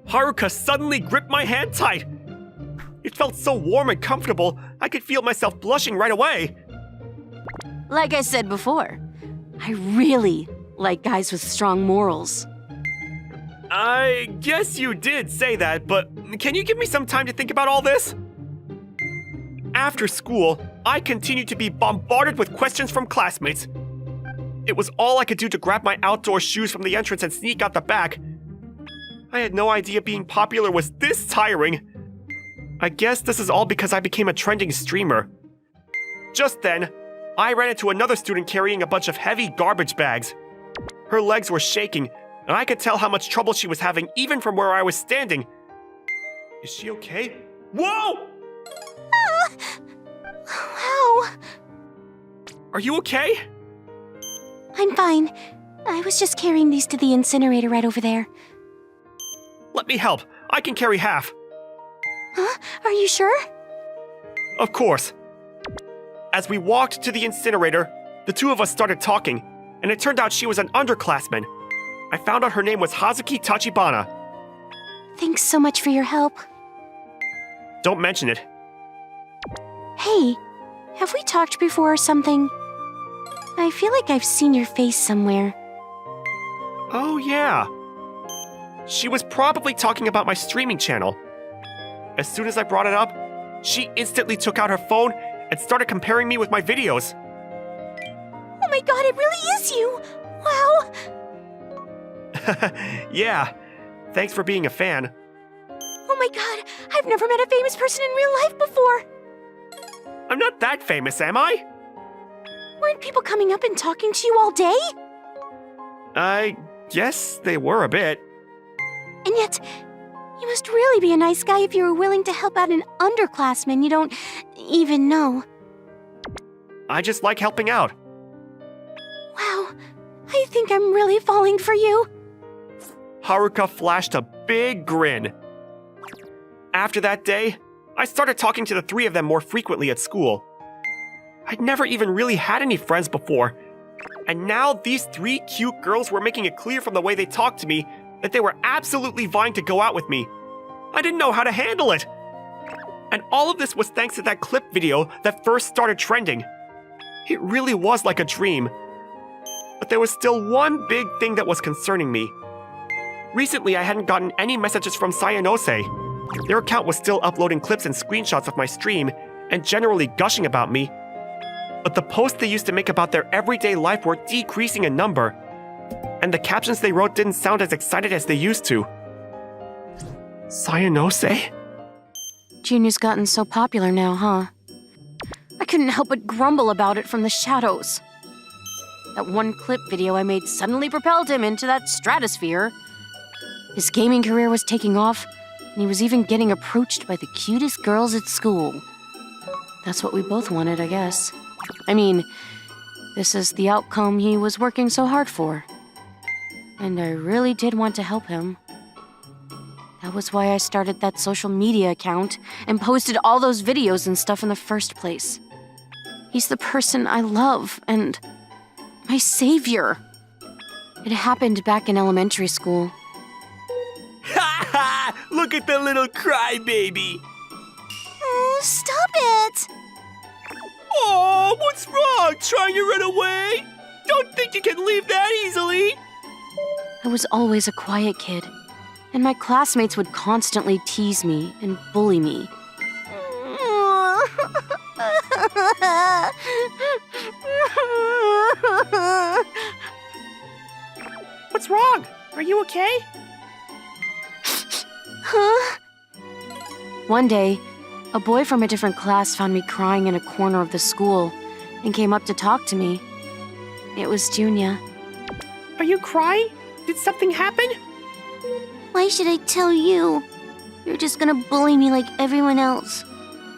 Haruka suddenly gripped my hand tight. It felt so warm and comfortable, I could feel myself blushing right away. Like I said before, I really like guys with strong morals. I guess you did say that, but can you give me some time to think about all this? After school, I continued to be bombarded with questions from classmates. It was all I could do to grab my outdoor shoes from the entrance and sneak out the back. I had no idea being popular was this tiring. I guess this is all because I became a trending streamer. Just then, I ran into another student carrying a bunch of heavy garbage bags. Her legs were shaking, and I could tell how much trouble she was having even from where I was standing. Is she okay? Whoa! Wow. Are you okay? I'm fine. I was just carrying these to the incinerator right over there. Let me help. I can carry half. Huh? Are you sure? Of course. As we walked to the incinerator, the two of us started talking, and it turned out she was an underclassman. I found out her name was Hazuki Tachibana. Thanks so much for your help. Don't mention it. Hey, have we talked before or something? I feel like I've seen your face somewhere. Oh, yeah. She was probably talking about my streaming channel. As soon as I brought it up, she instantly took out her phone and started comparing me with my videos. Oh my god, it really is you! Wow! Yeah, thanks for being a fan. Oh my god, I've never met a famous person in real life before! I'm not that famous, am I? Weren't people coming up and talking to you all day? I guess they were a bit. And yet, you must really be a nice guy if you were willing to help out an underclassman you don't even know. I just like helping out. Wow, I think I'm really falling for you. Haruka flashed a big grin. After that day, I started talking to the three of them more frequently at school. I'd never even really had any friends before, and now these three cute girls were making it clear from the way they talked to me that they were absolutely vying to go out with me. I didn't know how to handle it. And all of this was thanks to that clip video that first started trending. It really was like a dream. But there was still one big thing that was concerning me. Recently, I hadn't gotten any messages from Sayanose. Their account was still uploading clips and screenshots of my stream and generally gushing about me. But the posts they used to make about their everyday life were decreasing in number, and the captions they wrote didn't sound as excited as they used to. Sayanose? Junior's gotten so popular now, huh? I couldn't help but grumble about it from the shadows. That one clip video I made suddenly propelled him into that stratosphere. His gaming career was taking off, and he was even getting approached by the cutest girls at school. That's what we both wanted, I guess. I mean, this is the outcome he was working so hard for. And I really did want to help him. That was why I started that social media account and posted all those videos and stuff in the first place. He's the person I love and my savior. It happened back in elementary school. Ha ha! Look at the little crybaby! Oh, stop it! Oh, what's wrong? Trying to run away? Don't think you can leave that easily! I was always a quiet kid, and my classmates would constantly tease me and bully me. What's wrong? Are you okay? Huh? One day, a boy from a different class found me crying in a corner of the school and came up to talk to me. It was Junya. Are you crying? Did something happen? Why should I tell you? You're just gonna bully me like everyone else,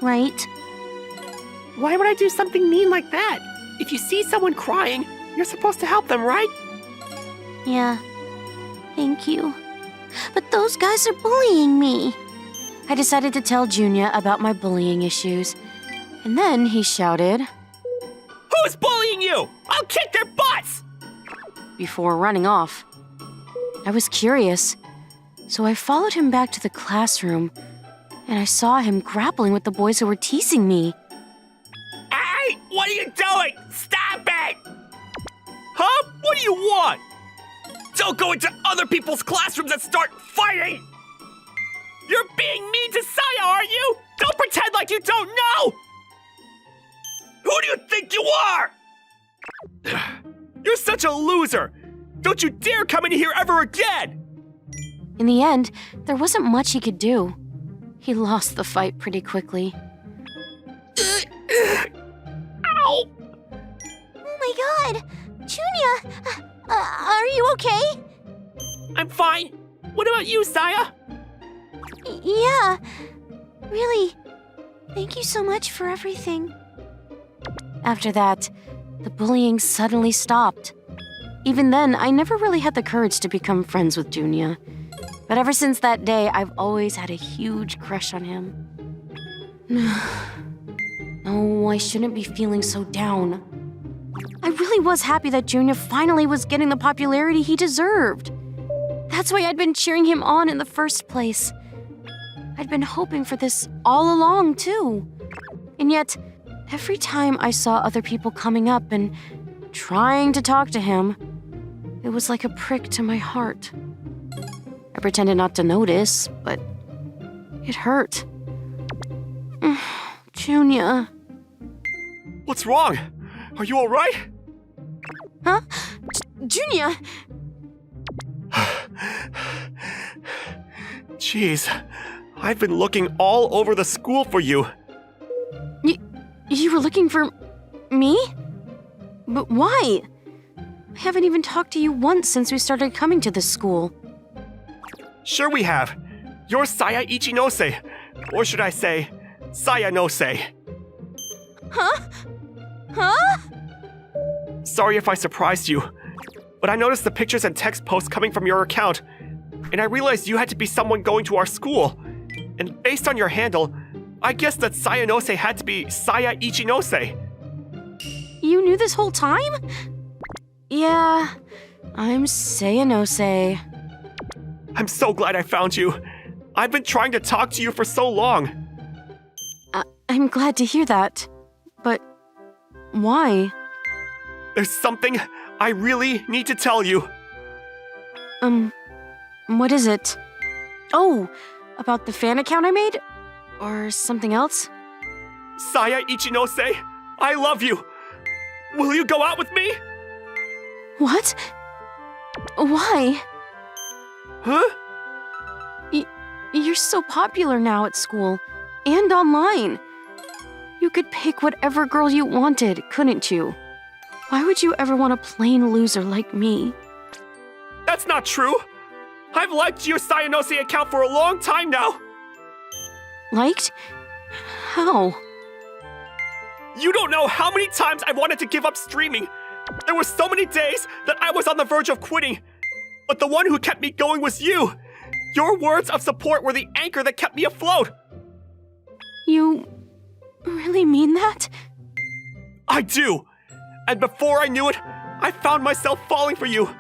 right? Why would I do something mean like that? If you see someone crying, you're supposed to help them, right? Yeah, thank you. But those guys are bullying me. I decided to tell Junya about my bullying issues, and then he shouted, Who's bullying you? I'll kick their butts! Before running off. I was curious, so I followed him back to the classroom, and I saw him grappling with the boys who were teasing me. Hey, what are you doing? Stop it! Huh? What do you want? Don't go into other people's classrooms and start fighting! You're being mean to Saya, are you? Don't pretend like you don't know! Who do you think you are? You're such a loser! Don't you dare come in here ever again! In the end, there wasn't much he could do. He lost the fight pretty quickly. Ow! Oh my god! Junya! Are you okay? I'm fine. What about you, Saya? Yeah. Really, thank you so much for everything. After that, the bullying suddenly stopped. Even then, I never really had the courage to become friends with Junya. But ever since that day, I've always had a huge crush on him. No, I shouldn't be feeling so down. I really was happy that Junior finally was getting the popularity he deserved. That's why I'd been cheering him on in the first place. I'd been hoping for this all along, too. And yet, every time I saw other people coming up and trying to talk to him, it was like a prick to my heart. I pretended not to notice, but it hurt. Junior. What's wrong? Are you alright? Huh? Junior! Jeez, I've been looking all over the school for you. You were looking for me? But why? I haven't even talked to you once since we started coming to this school. Sure we have. You're Saya Ichinose. Or should I say, Sayanose. Huh? Huh? Sorry if I surprised you, but I noticed the pictures and text posts coming from your account, and I realized you had to be someone going to our school. And based on your handle, I guess that Sayanose had to be Saya Ichinose. You knew this whole time? Yeah, I'm Sayanose. I'm so glad I found you. I've been trying to talk to you for so long. I'm glad to hear that. But why? There's something I really need to tell you. What is it? Oh, about the fan account I made? Or something else? Saya Ichinose, I love you. Will you go out with me? What? Why? Huh? You're so popular now at school and online. You could pick whatever girl you wanted, couldn't you? Why would you ever want a plain loser like me? That's not true. I've liked your Sayanose account for a long time now. Liked? How? You don't know how many times I wanted to give up streaming. There were so many days that I was on the verge of quitting. But the one who kept me going was you. Your words of support were the anchor that kept me afloat. You really mean that? I do. And before I knew it, I found myself falling for you.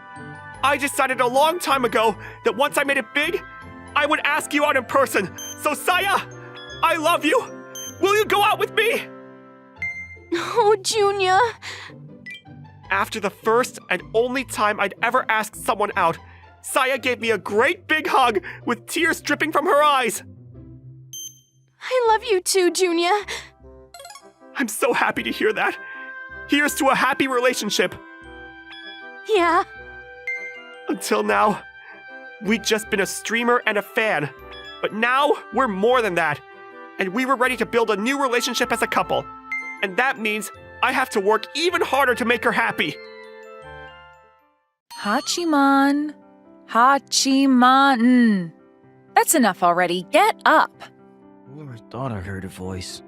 I decided a long time ago that once I made it big, I would ask you out in person. So Saya, I love you. Will you go out with me? Oh, Junior. After the first and only time I'd ever asked someone out, Saya gave me a great big hug with tears dripping from her eyes. I love you too, Junior. I'm so happy to hear that. Here's to a happy relationship. Yeah. Until now, we'd just been a streamer and a fan. But now, we're more than that. And we were ready to build a new relationship as a couple. And that means I have to work even harder to make her happy. Hachiman. Hachiman. That's enough already. Get up. I never thought I heard a voice.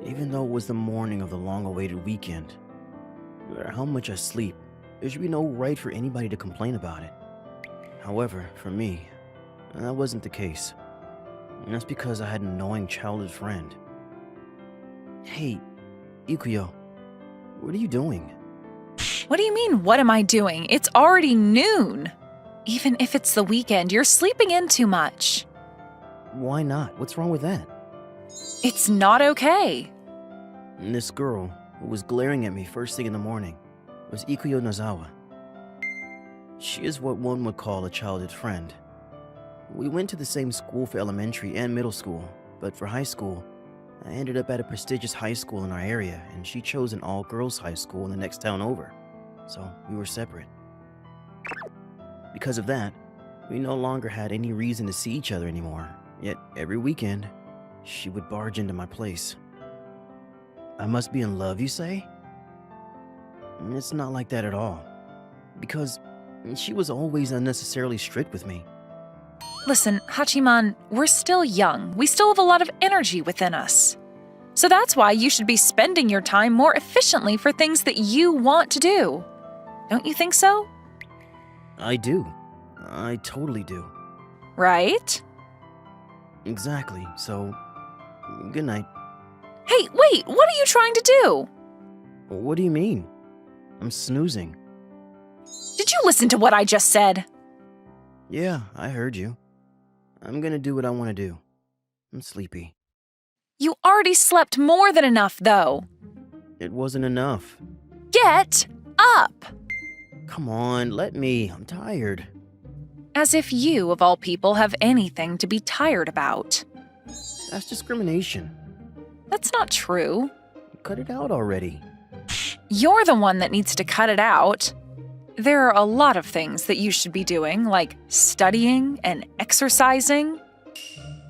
Even though it was the morning of the long-awaited weekend. No matter how much I sleep, there should be no right for anybody to complain about it. However, for me, that wasn't the case. And that's because I had an annoying childhood friend. Hey, Ikuyo, what are you doing? What do you mean, what am I doing? It's already noon. Even if it's the weekend, you're sleeping in too much. Why not? What's wrong with that? It's not okay. And this girl, who was glaring at me first thing in the morning, was Ikuyo Nozawa. She is what one would call a childhood friend. We went to the same school for elementary and middle school, but for high school, I ended up at a prestigious high school in our area, and she chose an all-girls high school in the next town over, so we were separate. Because of that, we no longer had any reason to see each other anymore, yet every weekend, she would barge into my place. I must be in love, you say? It's not like that at all, because she was always unnecessarily strict with me. Listen, Hachiman, we're still young. We still have a lot of energy within us. So that's why you should be spending your time more efficiently for things that you want to do. Don't you think so? I do. I totally do. right? Exactly, so good night. Hey, wait, what are you trying to do? What do you mean? I'm snoozing. Did you listen to what I just said? Yeah, I heard you. I'm gonna do what I want to do. I'm sleepy. You already slept more than enough, though. It wasn't enough. Get up! Come on, let me. I'm tired. As if you, of all people, have anything to be tired about. That's discrimination. That's not true. Cut it out already. You're the one that needs to cut it out. There are a lot of things that you should be doing, like studying and exercising.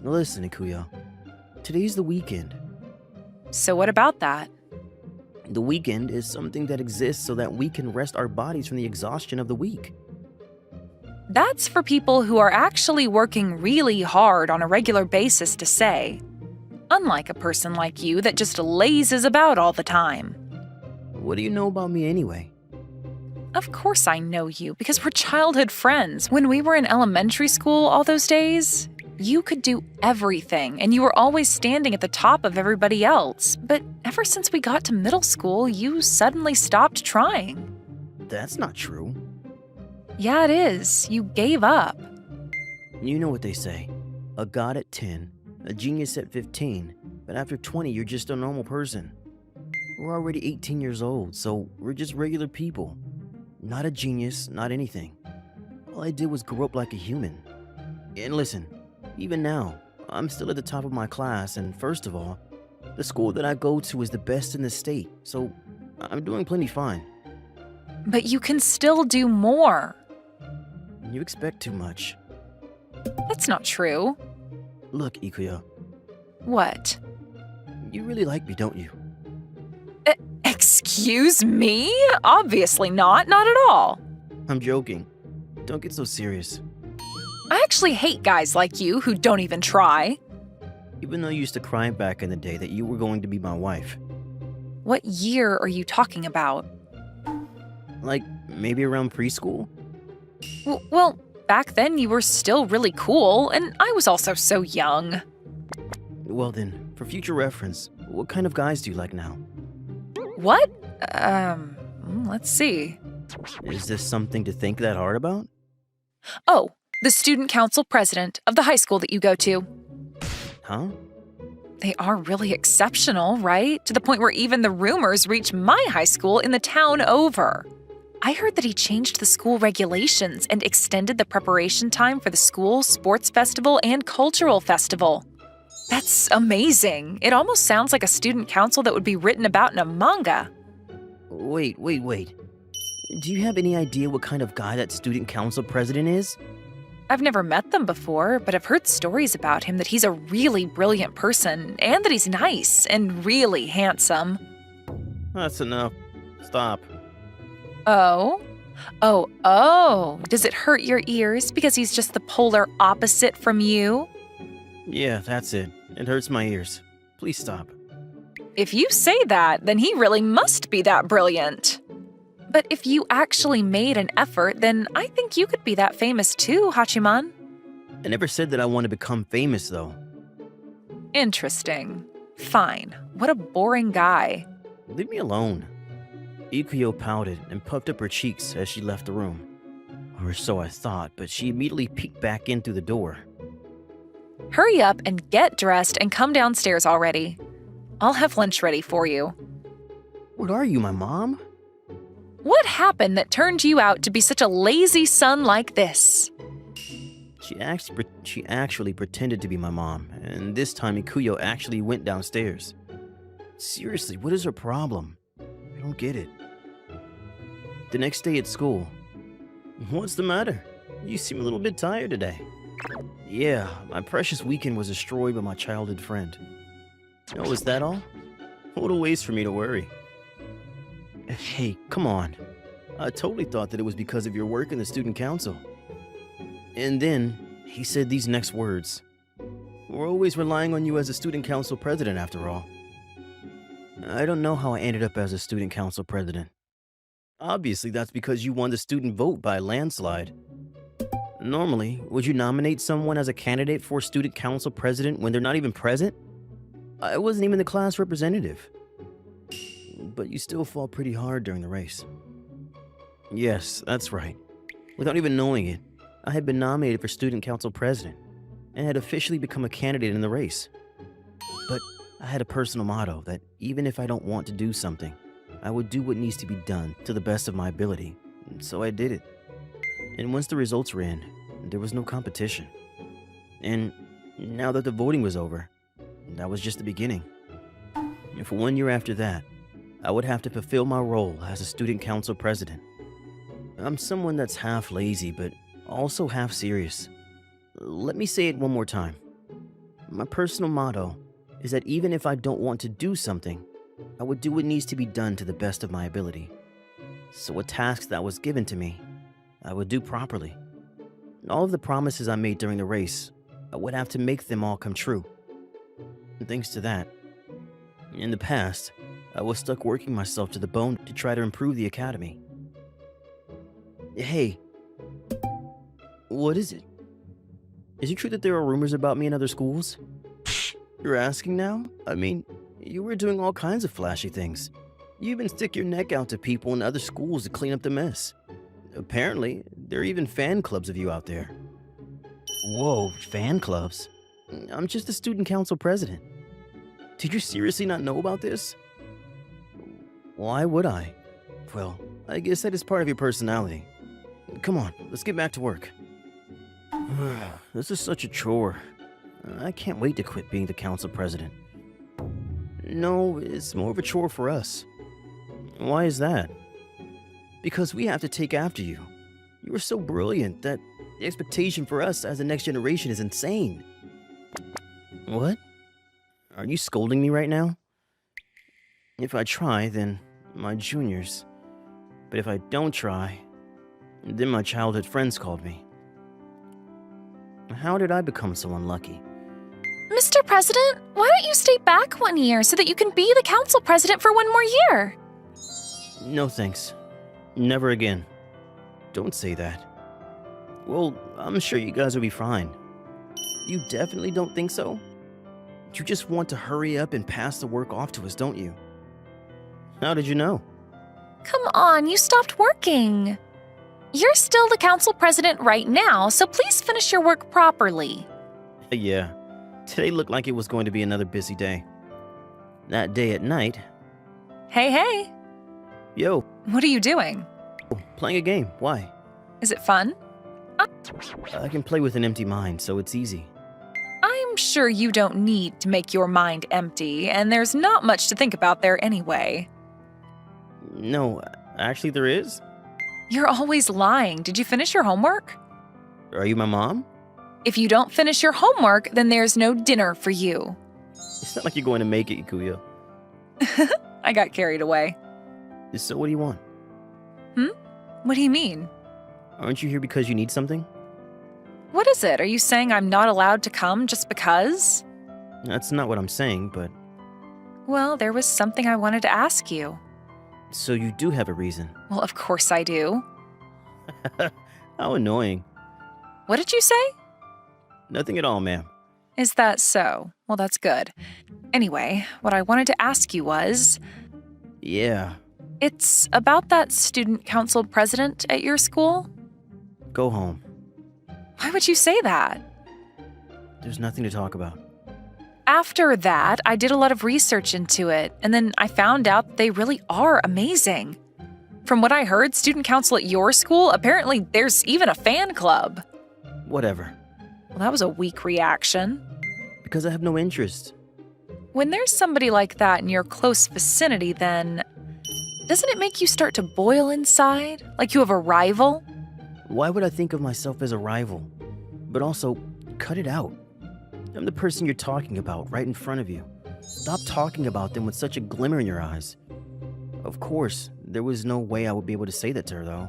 Now listen, Ikuya. Today's the weekend. So what about that? The weekend is something that exists so that we can rest our bodies from the exhaustion of the week. That's for people who are actually working really hard on a regular basis to say. Unlike a person like you that just lazes about all the time. What do you know about me anyway? Of course I know you, because we're childhood friends. When we were in elementary school all those days, you could do everything, and you were always standing at the top of everybody else. But ever since we got to middle school, you suddenly stopped trying. That's not true. Yeah, it is. You gave up. You know what they say. A god at 10, a genius at 15, but after 20 you're just a normal person. We're already 18 years old, so we're just regular people. Not a genius, not anything. All I did was grow up like a human. And listen, even now, I'm still at the top of my class, and first of all, the school that I go to is the best in the state, so I'm doing plenty fine. But you can still do more. You expect too much. That's not true. Look, Ikuya, What? you really like me, don't you? Excuse me? Obviously not. Not at all. I'm joking. Don't get so serious. I actually hate guys like you who don't even try. Even though you used to cry back in the day that you were going to be my wife. What year are you talking about? Like, maybe around preschool? Well, back then you were still really cool, and I was also so young. Well then, for future reference, what kind of guys do you like now? What? Let's see. Is this something to think that hard about? Oh, the student council president of the high school that you go to. Huh? They are really exceptional, right? To the point where even the rumors reach my high school in the town over. I heard that he changed the school regulations and extended the preparation time for the school sports festival and cultural festival. That's amazing. It almost sounds like a student council that would be written about in a manga. Wait. Do you have any idea what kind of guy that student council president is? I've never met them before, but I've heard stories about him that he's a really brilliant person and that he's nice and really handsome. That's enough. Stop. Oh? Does it hurt your ears because he's just the polar opposite from you? Yeah, that's it. It hurts my ears. Please stop. If you say that, then he really must be that brilliant. But if you actually made an effort, then I think you could be that famous too, Hachiman. I never said that I want to become famous, though. Interesting. Fine. What a boring guy. Leave me alone. Ikuyo pouted and puffed up her cheeks as she left the room. Or so I thought, but she immediately peeked back in through the door. Hurry up and get dressed and come downstairs already. I'll have lunch ready for you. What are you, my mom? What happened that turned you out to be such a lazy son like this? She actually pretended to be my mom, and this time Ikuyo actually went downstairs. Seriously, what is her problem? I don't get it. The next day at school. What's the matter? You seem a little bit tired today. Yeah, my precious weekend was destroyed by my childhood friend. Oh, is that all? What a waste for me to worry. Hey, come on. I totally thought that it was because of your work in the student council. And then, he said these next words. We're always relying on you as a student council president, after all. I don't know how I ended up as a student council president. Obviously, that's because you won the student vote by a landslide. Normally, would you nominate someone as a candidate for student council president when they're not even present? I wasn't even the class representative. But you still fought pretty hard during the race. Yes, that's right. Without even knowing it, I had been nominated for student council president and had officially become a candidate in the race. But I had a personal motto that even if I don't want to do something, I would do what needs to be done to the best of my ability. So I did it. And once the results were in, there was no competition. And now that the voting was over, that was just the beginning. And for 1 year after that, I would have to fulfill my role as a student council president. I'm someone that's half lazy, but also half serious. Let me say it one more time. My personal motto is that even if I don't want to do something, I would do what needs to be done to the best of my ability. So a task that was given to me, I would do properly. All of the promises I made during the race, I would have to make them all come true. And thanks to that, in the past, I was stuck working myself to the bone to try to improve the academy. Hey, what is it? Is it true that there are rumors about me in other schools? You're asking now? I mean, you were doing all kinds of flashy things. You even stick your neck out to people in other schools to clean up the mess. Apparently, there are even fan clubs of you out there. Whoa, fan clubs? I'm just the student council president. Did you seriously not know about this? Why would I? Well, I guess that is part of your personality. Come on, let's get back to work. This is such a chore. I can't wait to quit being the council president. No, it's more of a chore for us. Why is that? Because we have to take after you. You are so brilliant that the expectation for us as the next generation is insane. What? Are you scolding me right now? If I try, then my juniors. But if I don't try, then my childhood friends called me. How did I become so unlucky? Mr. President, why don't you stay back 1 year so that you can be the council president for 1 more year? No thanks. Never again. Don't say that. Well, I'm sure you guys will be fine. You definitely don't think so? You just want to hurry up and pass the work off to us, don't you? How did you know? Come on, you stopped working. You're still the council president right now, so please finish your work properly. Yeah, today looked like it was going to be another busy day. That day at night... Hey. Yo, What are you doing? playing a game. Why? Is it fun? I can play with an empty mind, so it's easy. I'm sure you don't need to make your mind empty, and there's not much to think about there anyway. No, actually there is. You're always lying. Did you finish your homework? Are you my mom? If you don't finish your homework, then there's no dinner for you. It's not like you're going to make it, Ikuya. I got carried away. So what do you want? What do you mean? Aren't you here because you need something? What is it? Are you saying I'm not allowed to come just because? That's not what I'm saying, but... Well, there was something I wanted to ask you. So you do have a reason. Well, of course I do. How annoying. What did you say? Nothing at all, ma'am. Is that so? Well, that's good. Anyway, what I wanted to ask you was, Yeah, it's about that student council president at your school? go home. Why would you say that? There's nothing to talk about. After that, I did a lot of research into it, and then I found out they really are amazing. From what I heard, student council at your school, apparently there's even a fan club. Whatever. Well, that was a weak reaction. Because I have no interest. When there's somebody like that in your close vicinity, then doesn't it make you start to boil inside? Like you have a rival? Why would I think of myself as a rival? But also, cut it out. I'm the person you're talking about right in front of you. Stop talking about them with such a glimmer in your eyes. Of course, there was no way I would be able to say that to her, though.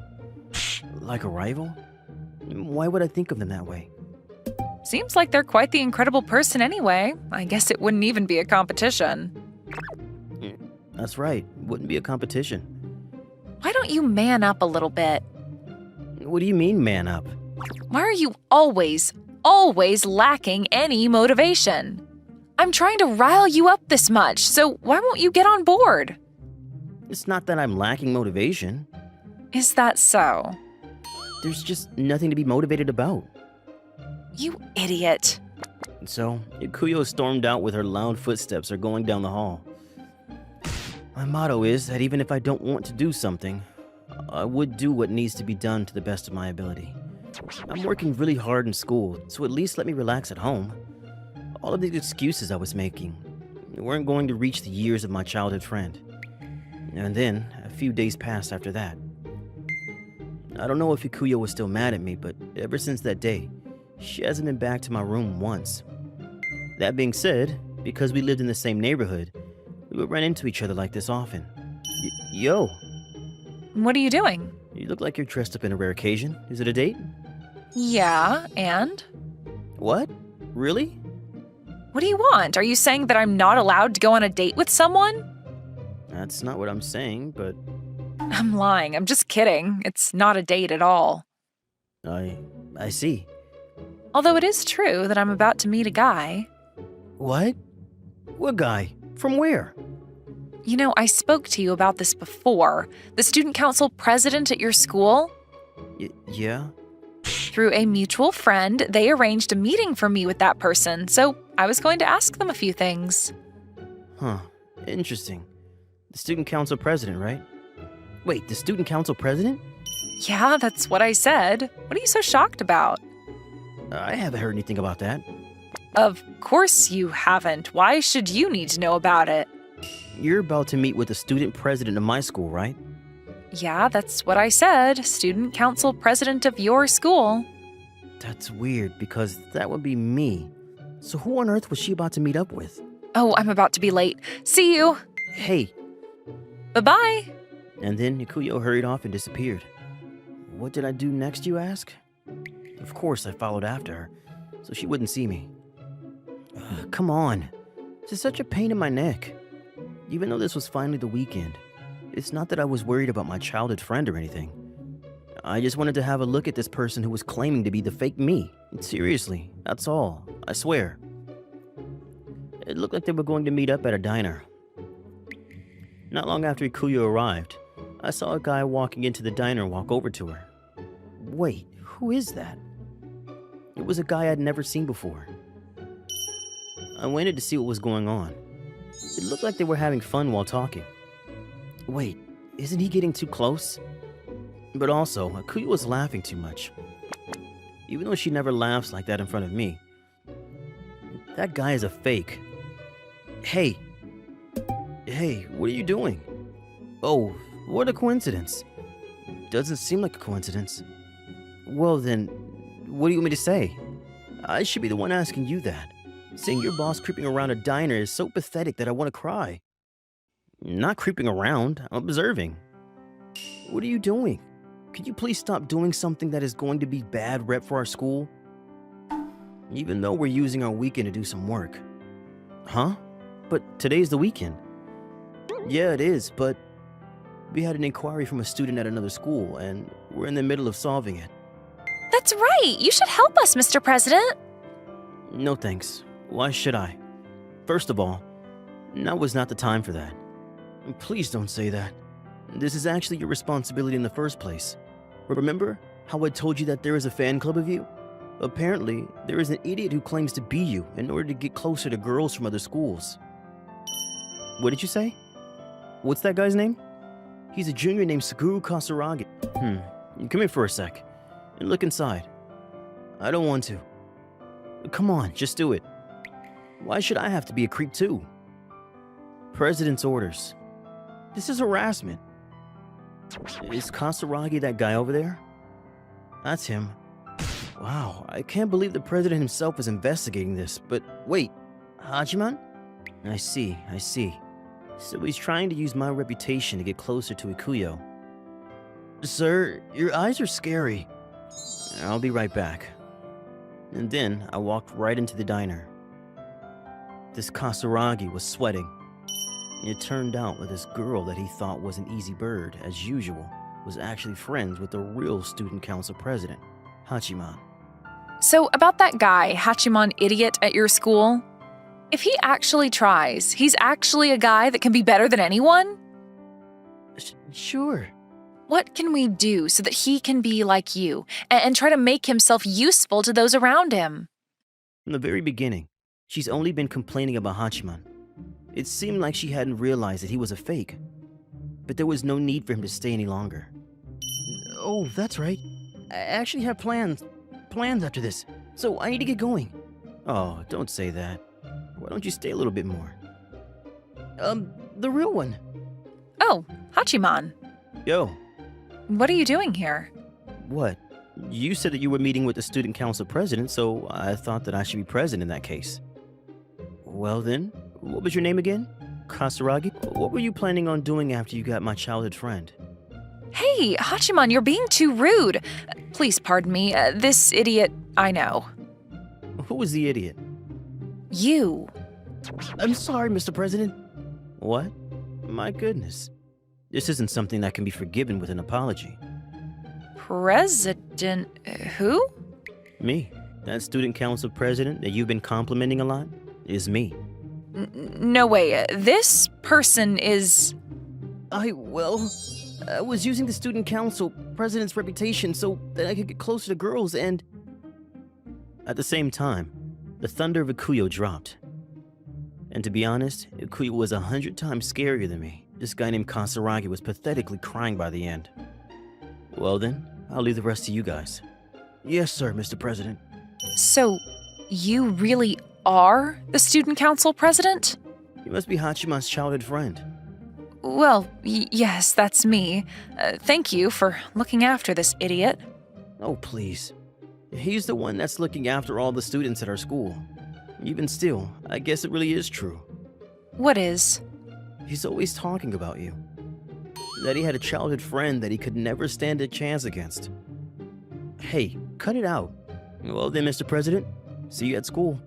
Like a rival? Why would I think of them that way? Seems like they're quite the incredible person anyway. I guess it wouldn't even be a competition. That's right, wouldn't be a competition. Why don't you man up a little bit? What do you mean, man up? Why are you always lacking any motivation? I'm trying to rile you up this much, so why won't you get on board? It's not that I'm lacking motivation. Is that so? There's just nothing to be motivated about. You idiot. So, Ikuyo stormed out with her loud footsteps are going down the hall. My motto is that even if I don't want to do something, I would do what needs to be done to the best of my ability. I'm working really hard in school, so at least let me relax at home. All of these excuses I was making weren't going to reach the years of my childhood friend. And then, a few days passed after that. I don't know if Ikuyo was still mad at me, but ever since that day, she hasn't been back to my room once. That being said, because we lived in the same neighborhood, we would run into each other like this often. Yo, What are you doing? you look like you're dressed up in a rare occasion. Is it a date? Yeah, and? What? Really? What do you want? Are you saying that I'm not allowed to go on a date with someone? That's not what I'm saying, but I'm lying. I'm just kidding. It's not a date at all. I see. Although it is true that I'm about to meet a guy. What? What guy? From where? You know, I spoke to you about this before. The student council president at your school? Yeah? Through a mutual friend, they arranged a meeting for me with that person, so I was going to ask them a few things. Huh. Interesting. The student council president, right? Wait, the student council president? Yeah, that's what I said. What are you so shocked about? I haven't heard anything about that. Of course you haven't. Why should you need to know about it? You're about to meet with the student president of my school, right? Yeah, that's what I said. Student council president of your school. That's weird, because that would be me. So who on earth was she about to meet up with? Oh, I'm about to be late. See you. Hey! Bye-bye. And then Ikuyo hurried off and disappeared. What did I do next, you ask? Of course I followed after her, so she wouldn't see me. Come on. This is such a pain in my neck. Even though this was finally the weekend, it's not that I was worried about my childhood friend or anything. I just wanted to have a look at this person who was claiming to be the fake me. Seriously, that's all. I swear. It looked like they were going to meet up at a diner. Not long after Ikuyo arrived, I saw a guy walking into the diner walk over to her. Wait, who is that? It was a guy I'd never seen before. I waited to see what was going on. It looked like they were having fun while talking. Wait, isn't he getting too close? But also, Akuya was laughing too much. Even though she never laughs like that in front of me. That guy is a fake. Hey, what are you doing? Oh, what a coincidence. Doesn't seem like a coincidence. Well then, what do you want me to say? I should be the one asking you that. Seeing your boss creeping around a diner is so pathetic that I want to cry. Not creeping around, I'm observing. What are you doing? Could you please stop doing something that is going to be bad rep for our school? Even though we're using our weekend to do some work. Huh? But today's the weekend. Yeah, it is, but we had an inquiry from a student at another school, and we're in the middle of solving it. That's right. You should help us, Mr. President. No thanks. Why should I? First of all, now was not the time for that. Please don't say that. This is actually your responsibility in the first place. Remember how I told you that there is a fan club of you? Apparently, there is an idiot who claims to be you in order to get closer to girls from other schools. What did you say? What's that guy's name? He's a junior named Suguru Kasaragi. Come here for a sec. And look inside. I don't want to. Come on, just do it. Why should I have to be a creep too? President's orders. This is harassment. Is Kasaragi that guy over there? That's him. Wow, I can't believe the president himself is investigating this, but wait, Hajiman? I see. So he's trying to use my reputation to get closer to Ikuyo. Sir, your eyes are scary. I'll be right back. And then I walked right into the diner. This Kasaragi was sweating. It turned out that this girl that he thought was an easy bird, as usual, was actually friends with the real student council president. Hachiman. So, about that guy, Hachiman idiot at your school, if he actually tries, he's actually a guy that can be better than anyone? Sure. What can we do so that he can be like you and try to make himself useful to those around him? From the very beginning, she's only been complaining about Hachiman. It seemed like she hadn't realized that he was a fake. But there was no need for him to stay any longer. Oh, that's right. I actually have plans after this, so I need to get going. Oh, don't say that. Why don't you stay a little bit more? The real one. Oh, Hachiman, Yo, what are you doing here? what? You said that you were meeting with the student council president, so I thought that I should be present in that case. Well then, what was your name again? Kasaragi? What were you planning on doing after you got my childhood friend? Hey, Hachiman, you're being too rude. Please pardon me. This idiot, I know. Who was the idiot? You. I'm sorry, Mr. President. What? My goodness. This isn't something that can be forgiven with an apology. President who? Me, that student council president that you've been complimenting a lot, is me. No way. This person is... I was using the student council president's reputation so that I could get closer to girls and... At the same time, the thunder of Ikuyo dropped. And to be honest, Ikuyo was 100 times scarier than me. This guy named Kasaragi was pathetically crying by the end. Well then, I'll leave the rest to you guys. Yes, sir, Mr. President. So, you really are the student council president? You must be Hachiman's childhood friend. Well, yes, that's me. Thank you for looking after this idiot. Oh, please. He's the one that's looking after all the students at our school. Even still, I guess it really is true. What is? He's always talking about you. That he had a childhood friend that he could never stand a chance against. Hey, cut it out. Well then, Mr. President, see you at school.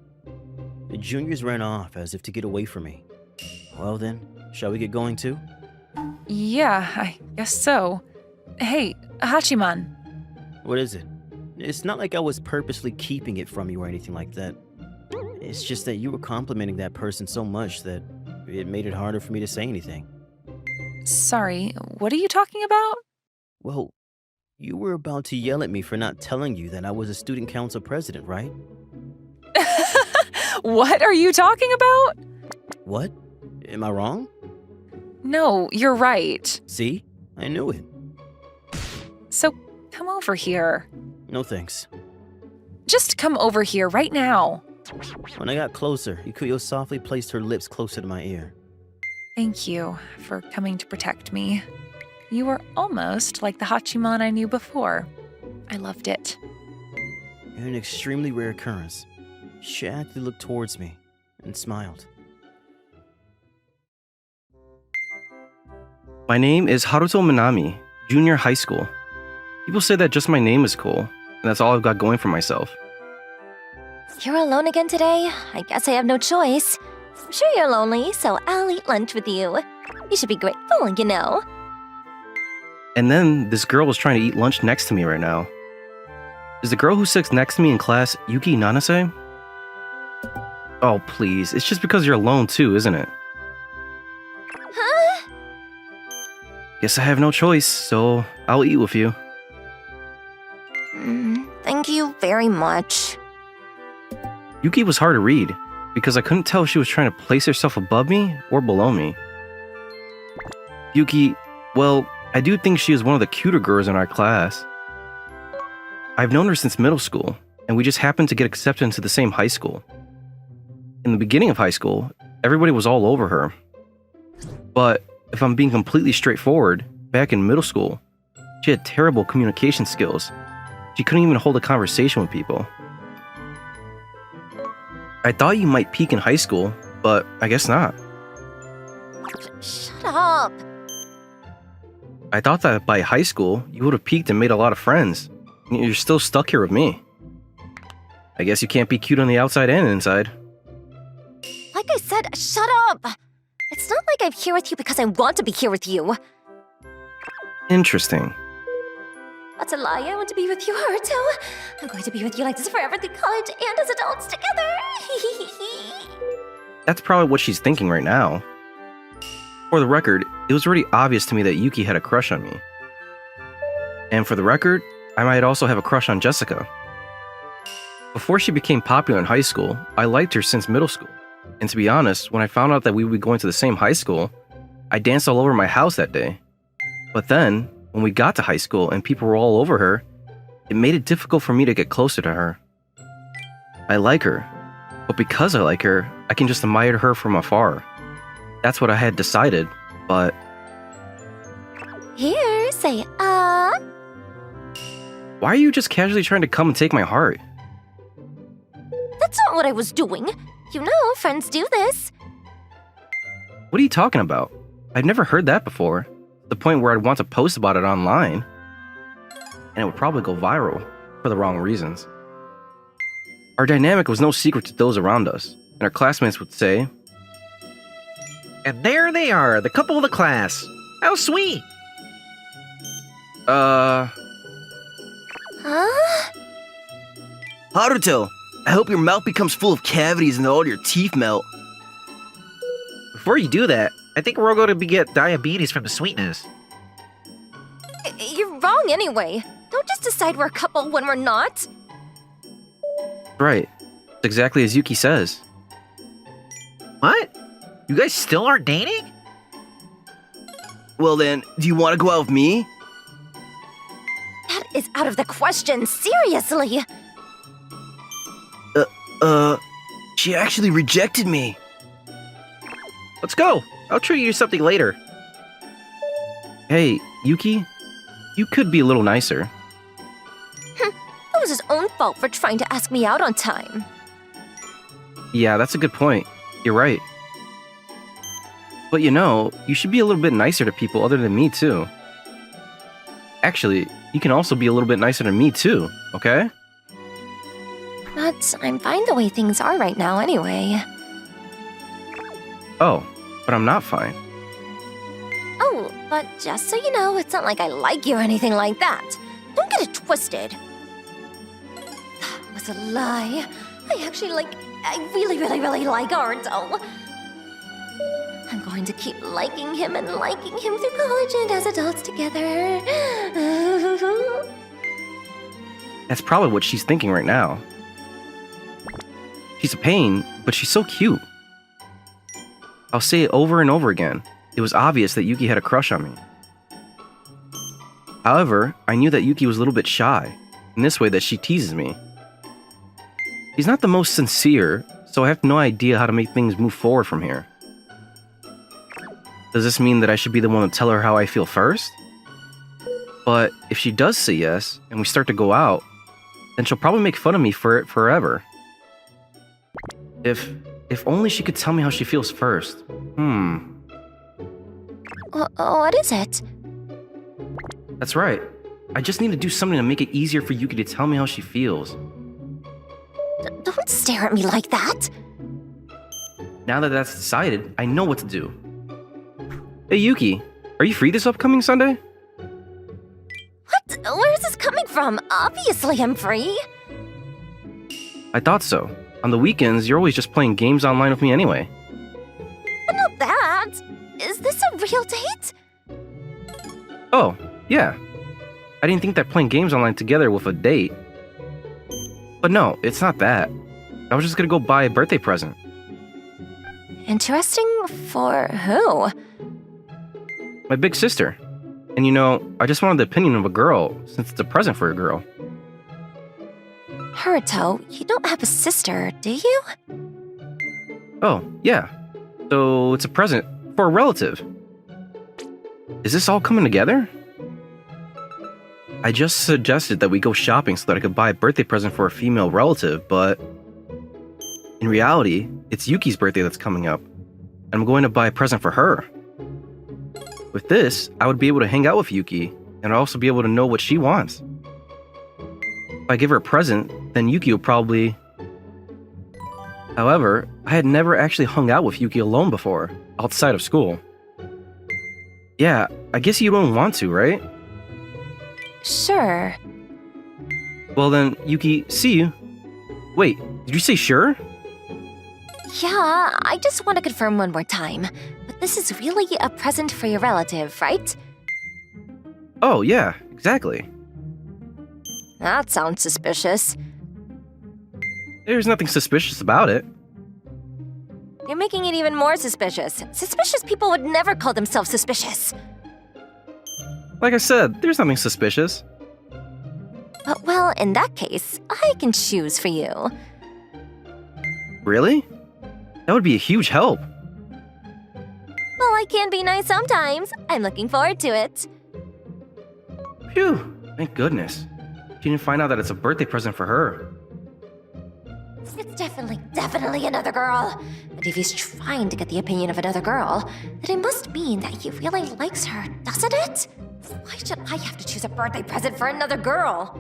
The juniors ran off as if to get away from me. Well then, shall we get going too? Yeah, I guess so. Hey, Hachiman. What is it? It's not like I was purposely keeping it from you or anything like that. It's just that you were complimenting that person so much that it made it harder for me to say anything. Sorry, what are you talking about? Well, you were about to yell at me for not telling you that I was a student council president, right? What are you talking about? What? Am I wrong? No, you're right. See? I knew it. So, come over here. No thanks. Just come over here right now. When I got closer, Ikuyo softly placed her lips closer to my ear. Thank you for coming to protect me. You were almost like the Hachiman I knew before. I loved it. You're an extremely rare occurrence. She actually looked towards me and smiled. My name is Haruto Minami, junior high school. People say that just my name is cool, and that's all I've got going for myself. You're alone again today? I guess I have no choice. I'm sure you're lonely, so I'll eat lunch with you. You should be grateful, you know. And then this girl was trying to eat lunch next to me right now. Is the girl who sits next to me in class Yuki Nanase? Oh, please, it's just because you're alone too, isn't it? Huh? Guess I have no choice, so I'll eat with you. Thank you very much. Yuki was hard to read, because I couldn't tell if she was trying to place herself above me or below me. Yuki, well, I do think she is one of the cuter girls in our class. I've known her since middle school, and we just happened to get accepted into the same high school. In the beginning of high school, everybody was all over her. But if I'm being completely straightforward, back in middle school, she had terrible communication skills. She couldn't even hold a conversation with people. I thought you might peak in high school, but I guess not. Shut up. I thought that by high school, you would have peaked and made a lot of friends. You're still stuck here with me. I guess you can't be cute on the outside and inside. Like I said, shut up. It's not like I'm here with you because I want to be here with you. Interesting. That's a lie. I want to be with you, Haruto. I'm going to be with you like this forever through college and as adults together. That's probably what she's thinking right now. For the record, it was already obvious to me that Yuki had a crush on me. And for the record, I might also have a crush on Jessica. Before she became popular in high school, I liked her since middle school. And to be honest, when I found out that we would be going to the same high school, I danced all over my house that day. But then, when we got to high school and people were all over her, it made it difficult for me to get closer to her. I like her, but because I like her, I can just admire her from afar. That's what I had decided, but... Here, say Why are you just casually trying to come and take my heart? That's not what I was doing. You know, friends do this. What are you talking about? I've never heard that before. To the point where I'd want to post about it online. And it would probably go viral, for the wrong reasons. Our dynamic was no secret to those around us, and our classmates would say, And there they are, the couple of the class. How sweet. Huh? Haruto, I hope your mouth becomes full of cavities and all your teeth melt. Before you do that, I think we're all going to get diabetes from the sweetness. You're wrong anyway. Don't just decide we're a couple when we're not. right, it's exactly as Yuki says. What? You guys still aren't dating? Well then, do you want to go out with me? That is out of the question, seriously. She actually rejected me. Let's go. I'll treat you to something later. Hey, Yuki, you could be a little nicer. It was his own fault for trying to ask me out on time. Yeah, that's a good point. You're right. But you know, you should be a little bit nicer to people other than me too. Actually, you can also be a little bit nicer to me too, okay? But I'm fine the way things are right now anyway. Oh, but I'm not fine. Oh, but just so you know, it's not like I like you or anything like that. Don't get it twisted. That was a lie. I really like Ardo. I'm going to keep liking him and liking him through college and as adults together. That's probably what she's thinking right now. She's a pain, but she's so cute. I'll say it over and over again. It was obvious that Yuki had a crush on me. However, I knew that Yuki was a little bit shy, in this way that she teases me. He's not the most sincere, so I have no idea how to make things move forward from here. Does this mean that I should be the one to tell her how I feel first? But if she does say yes, and we start to go out, then she'll probably make fun of me for it forever. If only she could tell me how she feels first. What is it? That's right. I just need to do something to make it easier for Yuki to tell me how she feels. Don't stare at me like that. Now that that's decided, I know what to do. Hey Yuki, are you free this upcoming Sunday? What? Where is this coming from? Obviously I'm free. I thought so. On the weekends, you're always just playing games online with me anyway. But not that. Is this a real date? Oh, yeah. I didn't think that playing games online together with a date. But no, it's not that. I was just gonna go buy a birthday present. Interesting for who? My big sister. And you know, I just wanted the opinion of a girl, since it's a present for a girl. Haruto, you don't have a sister, do you? Oh, yeah. So it's a present for a relative. Is this all coming together? I just suggested that we go shopping so that I could buy a birthday present for a female relative, but in reality, it's Yuki's birthday that's coming up, and I'm going to buy a present for her. With this, I would be able to hang out with Yuki, and I'd also be able to know what she wants. If I give her a present, then Yuki will probably... However, I had never actually hung out with Yuki alone before, outside of school. Yeah, I guess you don't want to, right? Sure. Well then, Yuki, see you. Wait, did you say sure? Yeah, I just want to confirm one more time. But this is really a present for your relative, right? Oh, yeah, exactly. That sounds suspicious. There's nothing suspicious about it. You're making it even more suspicious. Suspicious people would never call themselves suspicious. Like I said, there's nothing suspicious. Well, in that case, I can choose for you. Really? That would be a huge help. Well, I can be nice sometimes. I'm looking forward to it. Phew, thank goodness. She didn't find out that it's a birthday present for her. It's definitely another girl. But if he's trying to get the opinion of another girl, then it must mean that he really likes her, doesn't it? Why should I have to choose a birthday present for another girl?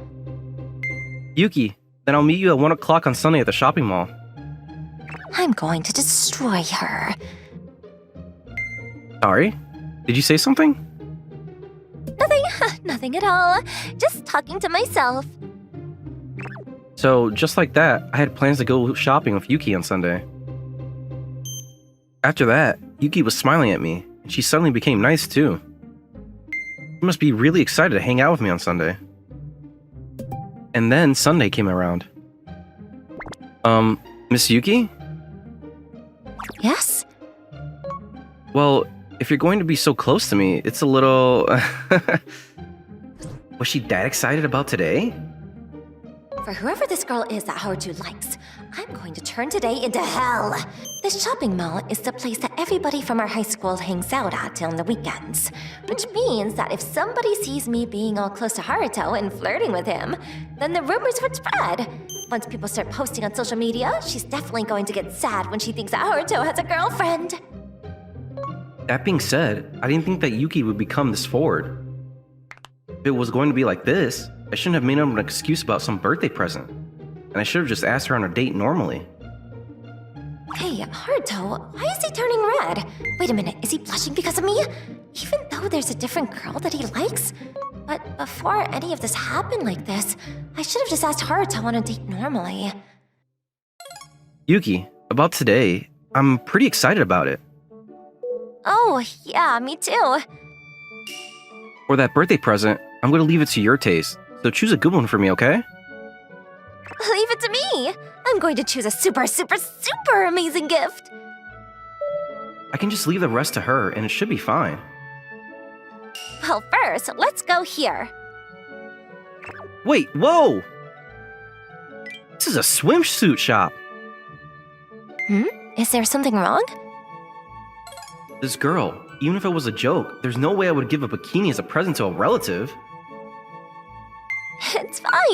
Yuki, then I'll meet you at 1 o'clock on Sunday at the shopping mall. I'm going to destroy her. Sorry? Did you say something? Nothing at all. Just talking to myself. So, just like that, I had plans to go shopping with Yuki on Sunday. After that, Yuki was smiling at me, and she suddenly became nice too. She must be really excited to hang out with me on Sunday. And then Sunday came around. Miss Yuki? Yes? Well, if you're going to be so close to me, it's a little... Was she that excited about today? For whoever this girl is that Haruto likes, I'm going to turn today into hell. This shopping mall is the place that everybody from our high school hangs out at on the weekends. Which means that if somebody sees me being all close to Haruto and flirting with him, then the rumors would spread. Once people start posting on social media, she's definitely going to get sad when she thinks that Haruto has a girlfriend. That being said, I didn't think that Yuki would become this forward. If it was going to be like this, I shouldn't have made up an excuse about some birthday present. And I should have just asked her on a date normally. Hey, Haruto, why is he turning red? Wait a minute, is he blushing because of me? Even though there's a different girl that he likes? But before any of this happened like this, I should have just asked Haruto on a date normally. Yuki, about today, I'm pretty excited about it. Oh, yeah, me too. For that birthday present, I'm going to leave it to your taste. So choose a good one for me, okay? Leave it to me. I'm going to choose a super amazing gift. I can just leave the rest to her and it should be fine. Well, first, let's go here. Wait, whoa! This is a swimsuit shop. Is there something wrong? This girl, even if it was a joke, there's no way I would give a bikini as a present to a relative.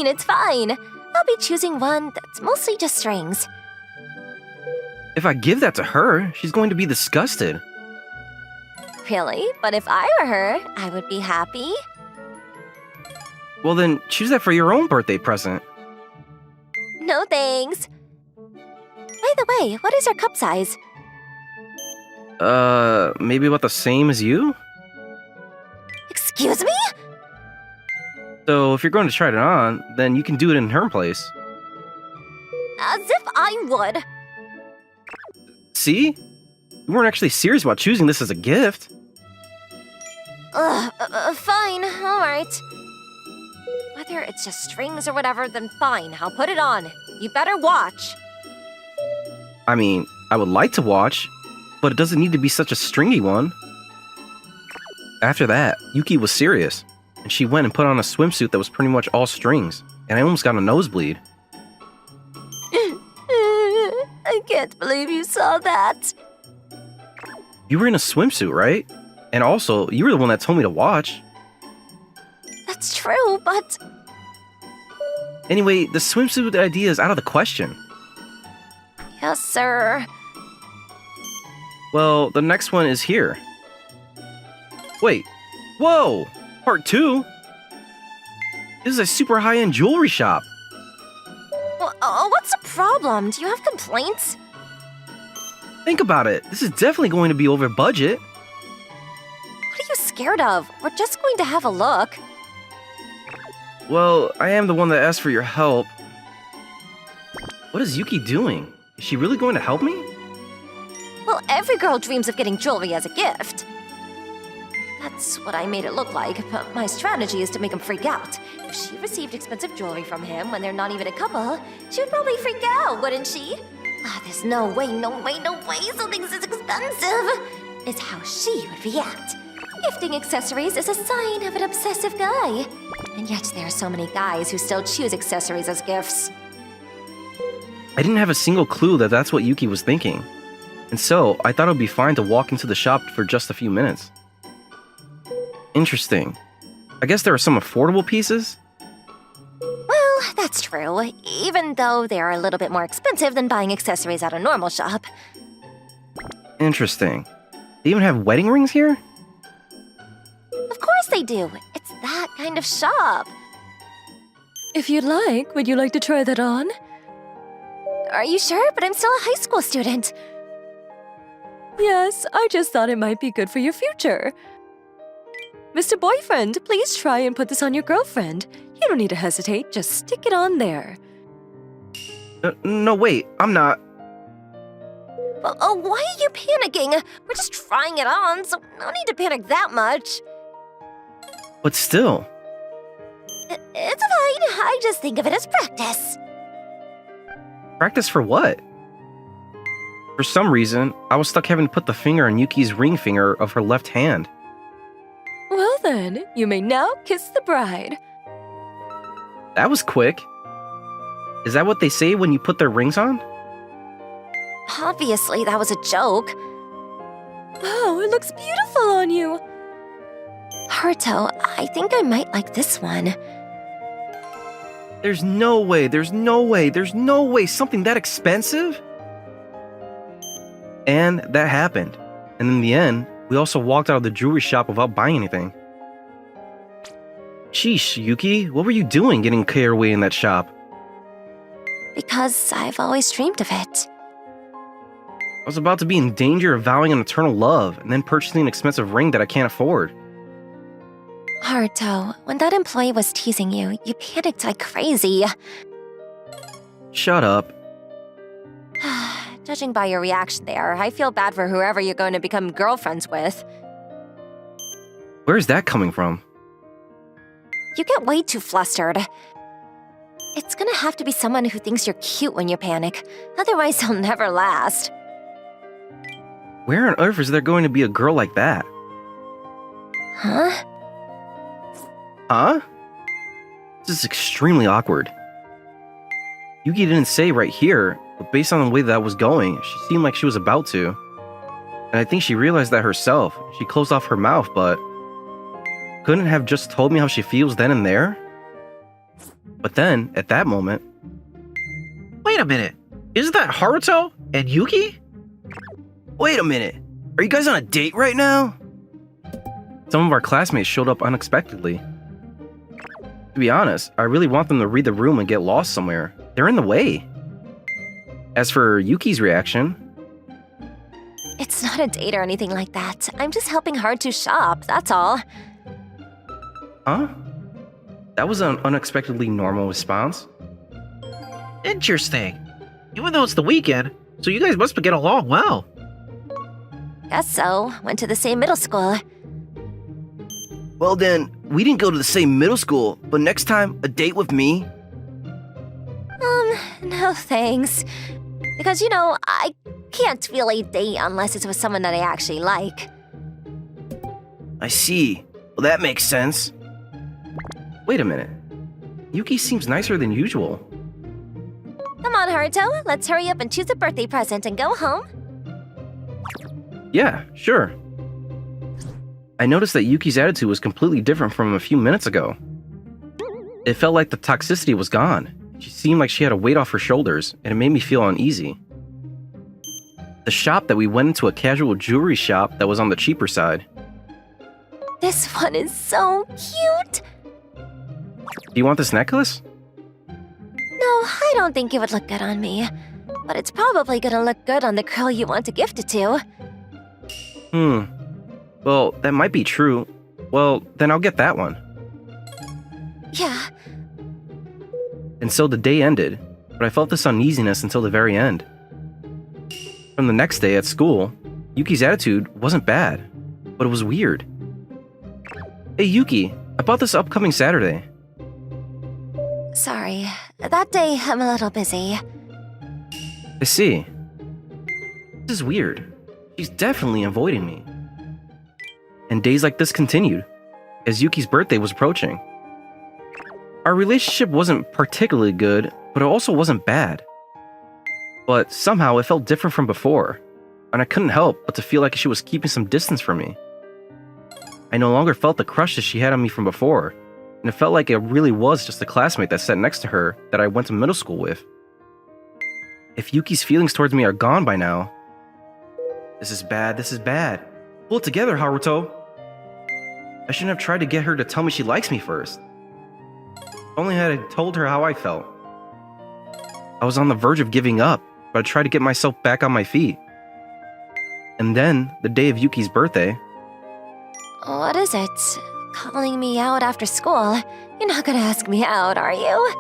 It's fine. I'll be choosing one that's mostly just strings. If I give that to her, she's going to be disgusted. Really? But if I were her, I would be happy. Well then, choose that for your own birthday present. No thanks. By the way, what is your cup size? Maybe about the same as you? Excuse me? So if you're going to try it on, then you can do it in her place. As if I would. See? You weren't actually serious about choosing this as a gift. Fine, alright. Whether it's just strings or whatever, then fine, I'll put it on. You better watch. I mean, I would like to watch, but it doesn't need to be such a stringy one. After that, Yuki was serious, and she went and put on a swimsuit that was pretty much all strings, and I almost got a nosebleed. I can't believe you saw that. You were in a swimsuit, right? And also, you were the one that told me to watch. That's true, but... Anyway, the swimsuit idea is out of the question. Yes, sir. Well, the next one is here. Wait, whoa! Part 2? This is a super high-end jewelry shop. What's the problem? Do you have complaints? Think about it. This is definitely going to be over budget. What are you scared of? We're just going to have a look. Well, I am the one that asked for your help. What is Yuki doing? Is she really going to help me? Well, every girl dreams of getting jewelry as a gift. That's what I made it look like, but my strategy is to make him freak out. If she received expensive jewelry from him when they're not even a couple, she would probably freak out, wouldn't she? There's no way something this expensive is how she would react. Gifting accessories is a sign of an obsessive guy. And yet there are so many guys who still choose accessories as gifts. I didn't have a single clue that that's what Yuki was thinking. And so, I thought it would be fine to walk into the shop for just a few minutes. Interesting. I guess there are some affordable pieces? Well, that's true, even though they are a little bit more expensive than buying accessories at a normal shop. Interesting. They even have wedding rings here? Of course they do. It's that kind of shop. If you'd like, would you like to try that on? Are you sure? But I'm still a high school student. Yes, I just thought it might be good for your future. Mr. Boyfriend, please try and put this on your girlfriend. You don't need to hesitate, just stick it on there. No, wait, I'm not. Oh, why are you panicking? We're just trying it on, so no need to panic that much. But still. It's fine. I just think of it as practice. Practice for what? For some reason, I was stuck having to put the finger on Yuki's ring finger of her left hand. Well then, you may now kiss the bride. That was quick. Is that what they say when you put their rings on? Obviously, that was a joke. Wow, it looks beautiful on you. Haruto, I think I might like this one. There's no way something that expensive? And that happened. And in the end, we also walked out of the jewelry shop without buying anything. Sheesh, Yuki, what were you doing getting carried away in that shop? Because I've always dreamed of it. I was about to be in danger of vowing an eternal love and then purchasing an expensive ring that I can't afford. Haruto, when that employee was teasing you, you panicked like crazy. Shut up. Judging by your reaction there, I feel bad for whoever you're going to become girlfriends with. Where's that coming from? You get way too flustered. It's gonna have to be someone who thinks you're cute when you panic. Otherwise, you'll never last. Where on earth is there going to be a girl like that? Huh? Huh? This is extremely awkward. Yuki didn't say right here, but based on the way that was going, she seemed like she was about to. And I think she realized that herself. She closed off her mouth, but couldn't have just told me how she feels then and there? But then, at that moment... Wait a minute. Isn't that Haruto and Yuki? Wait a minute. Are you guys on a date right now? Some of our classmates showed up unexpectedly. To be honest, I really want them to read the room and get lost somewhere. They're in the way. As for Yuki's reaction... It's not a date or anything like that. I'm just helping Haruto shop, that's all. Huh? That was an unexpectedly normal response. Interesting. Even though it's the weekend, so you guys must get along well. Guess so. Went to the same middle school. Well then, we didn't go to the same middle school, but next time, a date with me? No thanks. Because, I can't really date unless it's with someone that I actually like. I see. Well, that makes sense. Wait a minute. Yuki seems nicer than usual. Come on, Haruto. Let's hurry up and choose a birthday present and go home. Yeah, sure. I noticed that Yuki's attitude was completely different from a few minutes ago. It felt like the toxicity was gone. She seemed like she had a weight off her shoulders, and it made me feel uneasy. The shop that we went into a casual jewelry shop that was on the cheaper side. This one is so cute. Do you want this necklace? No, I don't think it would look good on me. But it's probably gonna look good on the girl you want to gift it to. Well, that might be true. Well, then I'll get that one. Yeah, And so the day ended, but I felt this uneasiness until the very end. From the next day at school, Yuki's attitude wasn't bad, but it was weird. Hey Yuki, about this upcoming Saturday. Sorry, that day I'm a little busy. I see. This is weird. She's definitely avoiding me. And days like this continued, as Yuki's birthday was approaching. Our relationship wasn't particularly good, but it also wasn't bad. But somehow it felt different from before, and I couldn't help but to feel like she was keeping some distance from me. I no longer felt the crush that she had on me from before, and it felt like it really was just a classmate that sat next to her that I went to middle school with. If Yuki's feelings towards me are gone by now, this is bad. Pull it together, Haruto. I shouldn't have tried to get her to tell me she likes me first. If only had I told her how I felt. I was on the verge of giving up, but I tried to get myself back on my feet. And then, the day of Yuki's birthday... What is it? Calling me out after school? You're not gonna ask me out, are you?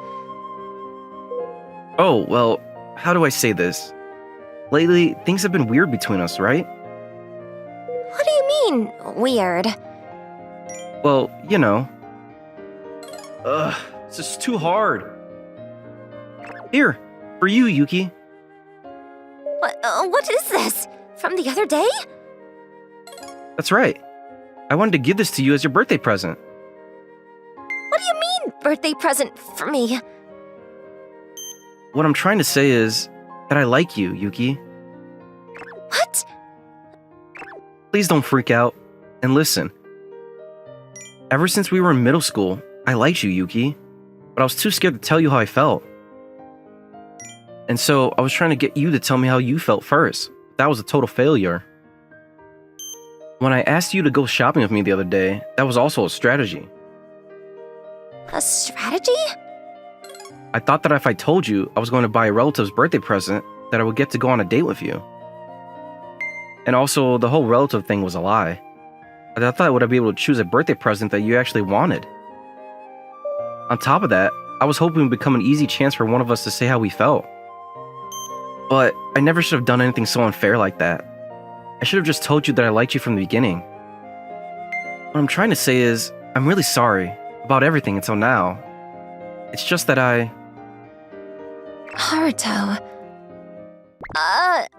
Oh, well, how do I say this? Lately, things have been weird between us, right? What do you mean, weird? Well, you know. Ugh, it's just too hard. Here, for you, Yuki. What is this? From the other day? That's right. I wanted to give this to you as your birthday present. What do you mean, birthday present for me? What I'm trying to say is that I like you, Yuki. What? Please don't freak out. And listen. Ever since we were in middle school, I liked you, Yuki. But I was too scared to tell you how I felt. And so I was trying to get you to tell me how you felt first. That was a total failure. When I asked you to go shopping with me the other day, that was also a strategy. A strategy? I thought that if I told you I was going to buy a relative's birthday present, that I would get to go on a date with you. And also, the whole relative thing was a lie. I thought I would be able to choose a birthday present that you actually wanted. On top of that, I was hoping it would become an easy chance for one of us to say how we felt. But I never should have done anything so unfair like that. I should have just told you that I liked you from the beginning. What I'm trying to say is, I'm really sorry about everything until now. It's just that Haruto.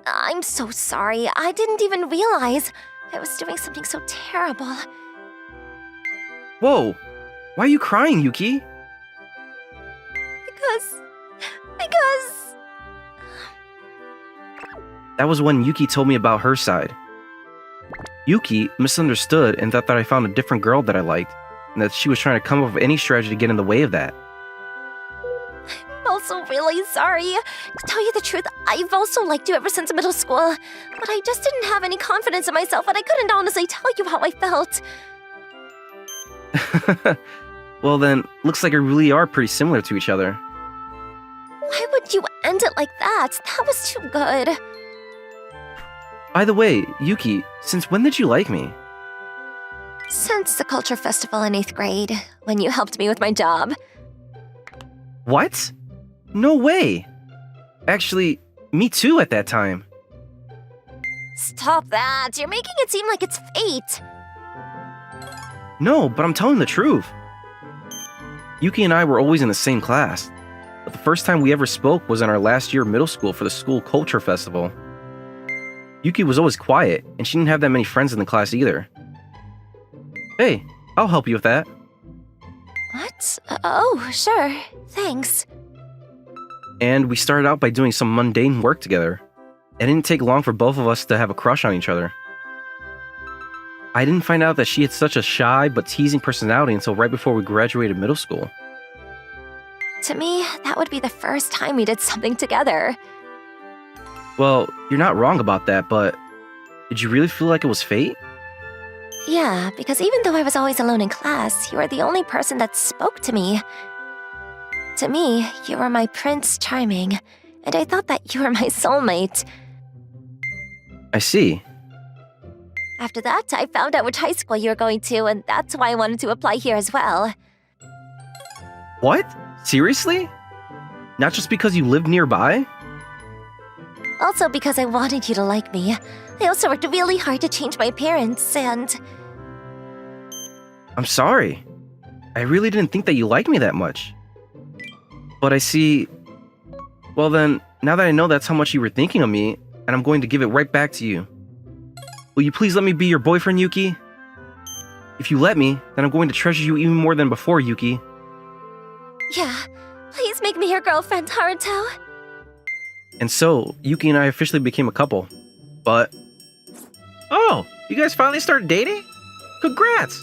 I'm so sorry. I didn't even realize I was doing something so terrible. Whoa! Why are you crying, Yuki? Because... That was when Yuki told me about her side. Yuki misunderstood and thought that I found a different girl that I liked, and that she was trying to come up with any strategy to get in the way of that. I'm also really sorry. To tell you the truth, I've also liked you ever since middle school, but I just didn't have any confidence in myself and I couldn't honestly tell you how I felt. Well then, looks like we really are pretty similar to each other. Why would you end it like that? That was too good. By the way, Yuki, since when did you like me? Since the culture festival in 8th grade, when you helped me with my job. What? No way! Actually, me too at that time. Stop that! You're making it seem like it's fate! No, but I'm telling the truth. Yuki and I were always in the same class, but the first time we ever spoke was in our last year of middle school for the school culture festival. Yuki was always quiet, and she didn't have that many friends in the class either. Hey, I'll help you with that. What? Oh, sure. Thanks. And we started out by doing some mundane work together. It didn't take long for both of us to have a crush on each other. I didn't find out that she had such a shy but teasing personality until right before we graduated middle school. To me, that would be the first time we did something together. Well, you're not wrong about that, but did you really feel like it was fate? Yeah, because even though I was always alone in class, you were the only person that spoke to me. To me, you were my Prince Charming, and I thought that you were my soulmate. I see. After that, I found out which high school you were going to, and that's why I wanted to apply here as well. What? Seriously? Not just because you lived nearby? Also because I wanted you to like me. I also worked really hard to change my appearance, and... I'm sorry. I really didn't think that you liked me that much. But I see... Well then, now that I know that's how much you were thinking of me, and I'm going to give it right back to you. Will you please let me be your boyfriend, Yuki? If you let me, then I'm going to treasure you even more than before, Yuki. Yeah, please make me your girlfriend, Haruto. And so, Yuki and I officially became a couple. But Oh, you guys finally started dating? Congrats!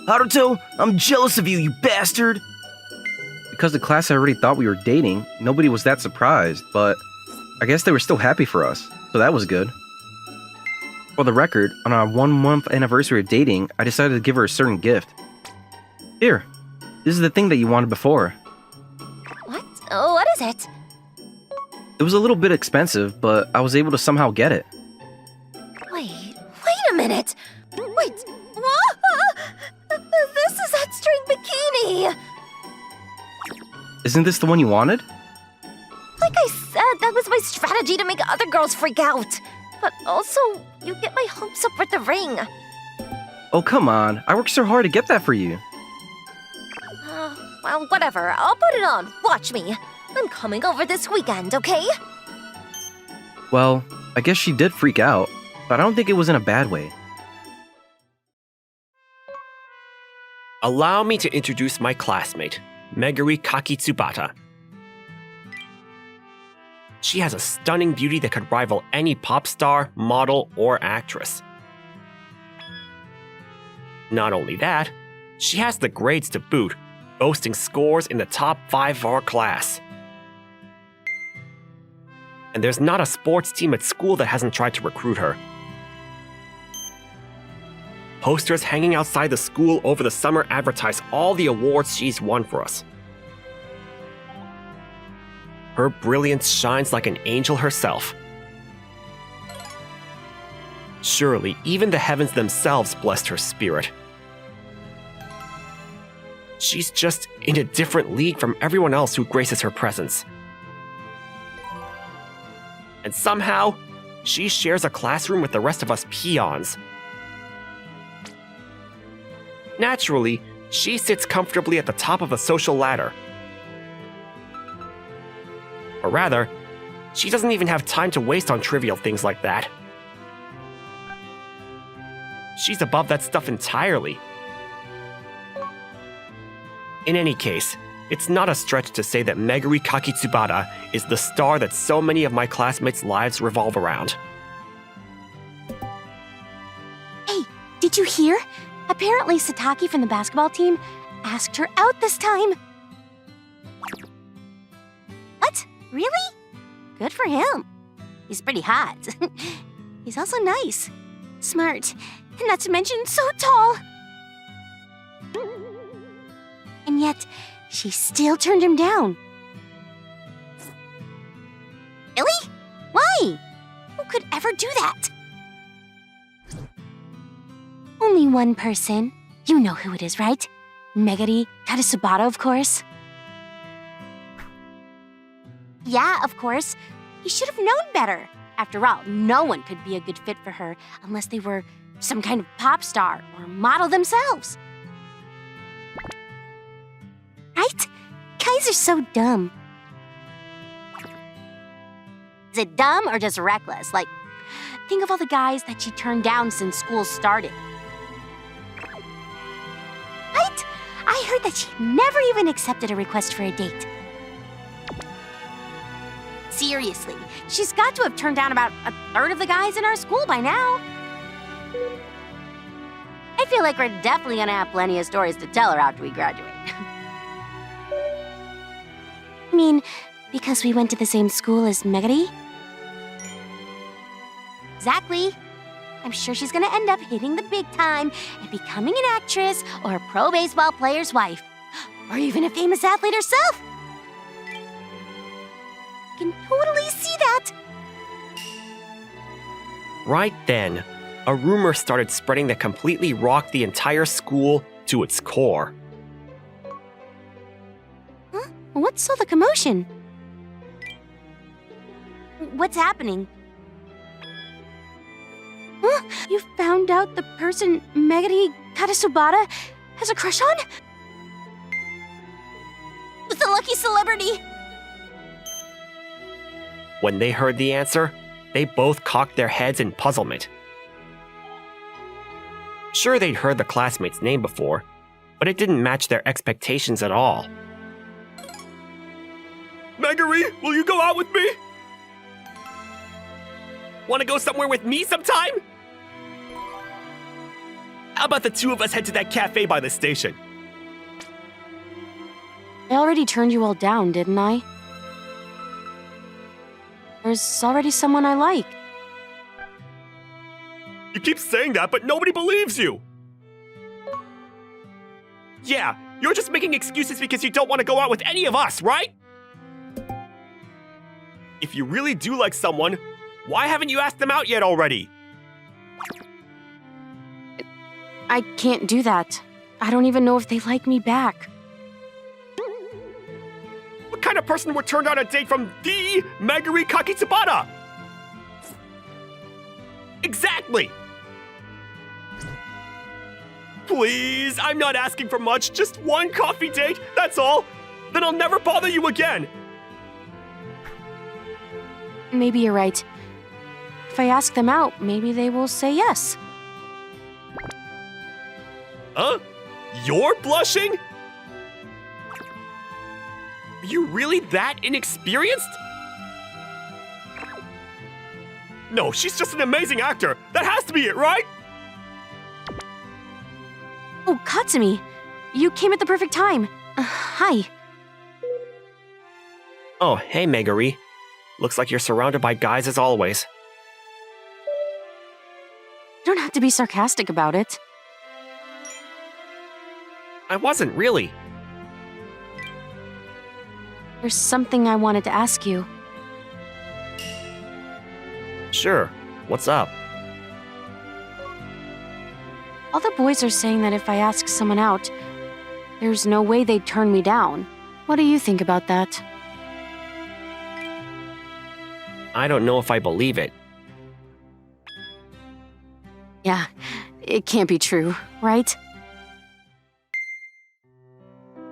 Haruto, I'm jealous of you, you bastard! because the class already thought we were dating, nobody was that surprised, but I guess they were still happy for us, so that was good. For the record, on our 1-month anniversary of dating, I decided to give her a certain gift. Here, this is the thing that you wanted before. What? Oh, what is it? It was a little bit expensive, but I was able to somehow get it. Wait a minute! Wait, what? This is that string bikini! Isn't this the one you wanted? Like I said, that was my strategy to make other girls freak out. But also, you get my hopes up with the ring. Oh, come on. I worked so hard to get that for you. Well, whatever. I'll put it on. Watch me. I'm coming over this weekend, okay? Well, I guess she did freak out, but I don't think it was in a bad way. Allow me to introduce my classmate, Meguri Kakitsubata. She has a stunning beauty that could rival any pop star, model, or actress. Not only that, she has the grades to boot, boasting scores in the top 5 of our class. And there's not a sports team at school that hasn't tried to recruit her. Posters hanging outside the school over the summer advertise all the awards she's won for us. Her brilliance shines like an angel herself. Surely, even the heavens themselves blessed her spirit. She's just in a different league from everyone else who graces her presence. And somehow, she shares a classroom with the rest of us peons. Naturally, she sits comfortably at the top of the social ladder. Or rather, she doesn't even have time to waste on trivial things like that. She's above that stuff entirely. In any case, it's not a stretch to say that Meguri Kakitsubata is the star that so many of my classmates' lives revolve around. Hey, did you hear? Apparently Sataki from the basketball team asked her out this time. What? Really? Good for him. He's pretty hot. He's also nice, smart, and not to mention so tall. And yet, she still turned him down. Really? Why? Who could ever do that? Only one person. You know who it is, right? Meguri Kakitsubata, of course. Yeah, of course. He should have known better. After all, no one could be a good fit for her unless they were some kind of pop star or model themselves. Right? Guys are so dumb. Is it dumb or just reckless? Like, think of all the guys that she turned down since school started. Right? I heard that she never even accepted a request for a date. Seriously, she's got to have turned down about a third of the guys in our school by now. I feel like we're definitely gonna have plenty of stories to tell her after we graduate. I mean, because we went to the same school as Meguri? Exactly. I'm sure she's gonna end up hitting the big time and becoming an actress or a pro baseball player's wife. Or even a famous athlete herself. I can totally see that. Right then, a rumor started spreading that completely rocked the entire school to its core. What's all the commotion? What's happening? Huh? You found out the person Megari Katasubara has a crush on? Who's the lucky celebrity? When they heard the answer, they both cocked their heads in puzzlement. Sure, they'd heard the classmate's name before, but it didn't match their expectations at all. Megari, will you go out with me? Want to go somewhere with me sometime? How about the two of us head to that cafe by the station? I already turned you all down, didn't I? There's already someone I like. You keep saying that, but nobody believes you! Yeah, you're just making excuses because you don't want to go out with any of us, right? If you really do like someone, why haven't you asked them out yet already? I can't do that. I don't even know if they like me back. What kind of person would turn down a date from the Megari Kakitsubara? Exactly! Please, I'm not asking for much, just one coffee date, that's all. Then I'll never bother you again. Maybe you're right. If I ask them out, maybe they will say yes. Huh? You're blushing? Are you really that inexperienced? No, she's just an amazing actor. That has to be it, right? Oh, Katsumi! You came at the perfect time. Hi. Oh, hey, Megari. Looks like you're surrounded by guys as always. You don't have to be sarcastic about it. I wasn't really. There's something I wanted to ask you. Sure. What's up? All the boys are saying that if I ask someone out, there's no way they'd turn me down. What do you think about that? I don't know if I believe it. Yeah, it can't be true, right?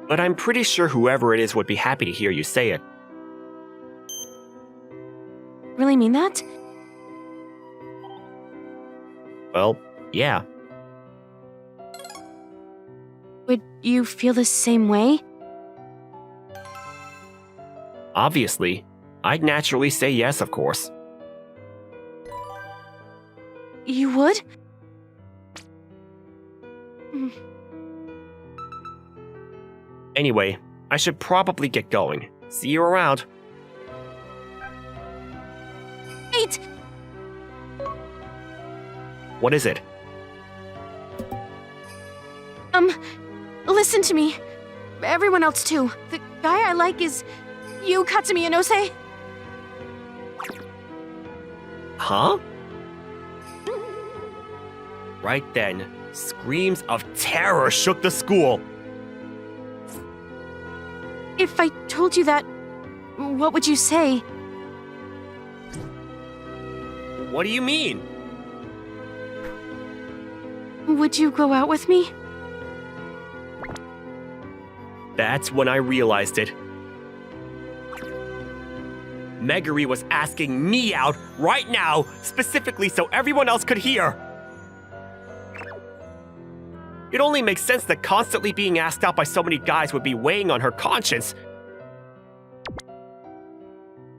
But I'm pretty sure whoever it is would be happy to hear you say it. Really mean that? Well, yeah. Would you feel the same way? Obviously. I'd naturally say yes, of course. You would? Anyway, I should probably get going. See you around. Wait! What is it? Listen to me. Everyone else too. The guy I like is you, Katsumi Inose. Huh? Right then, screams of terror shook the school. If I told you that, what would you say? What do you mean? Would you go out with me? That's when I realized it. Megari was asking me out right now, specifically so everyone else could hear. It only makes sense that constantly being asked out by so many guys would be weighing on her conscience.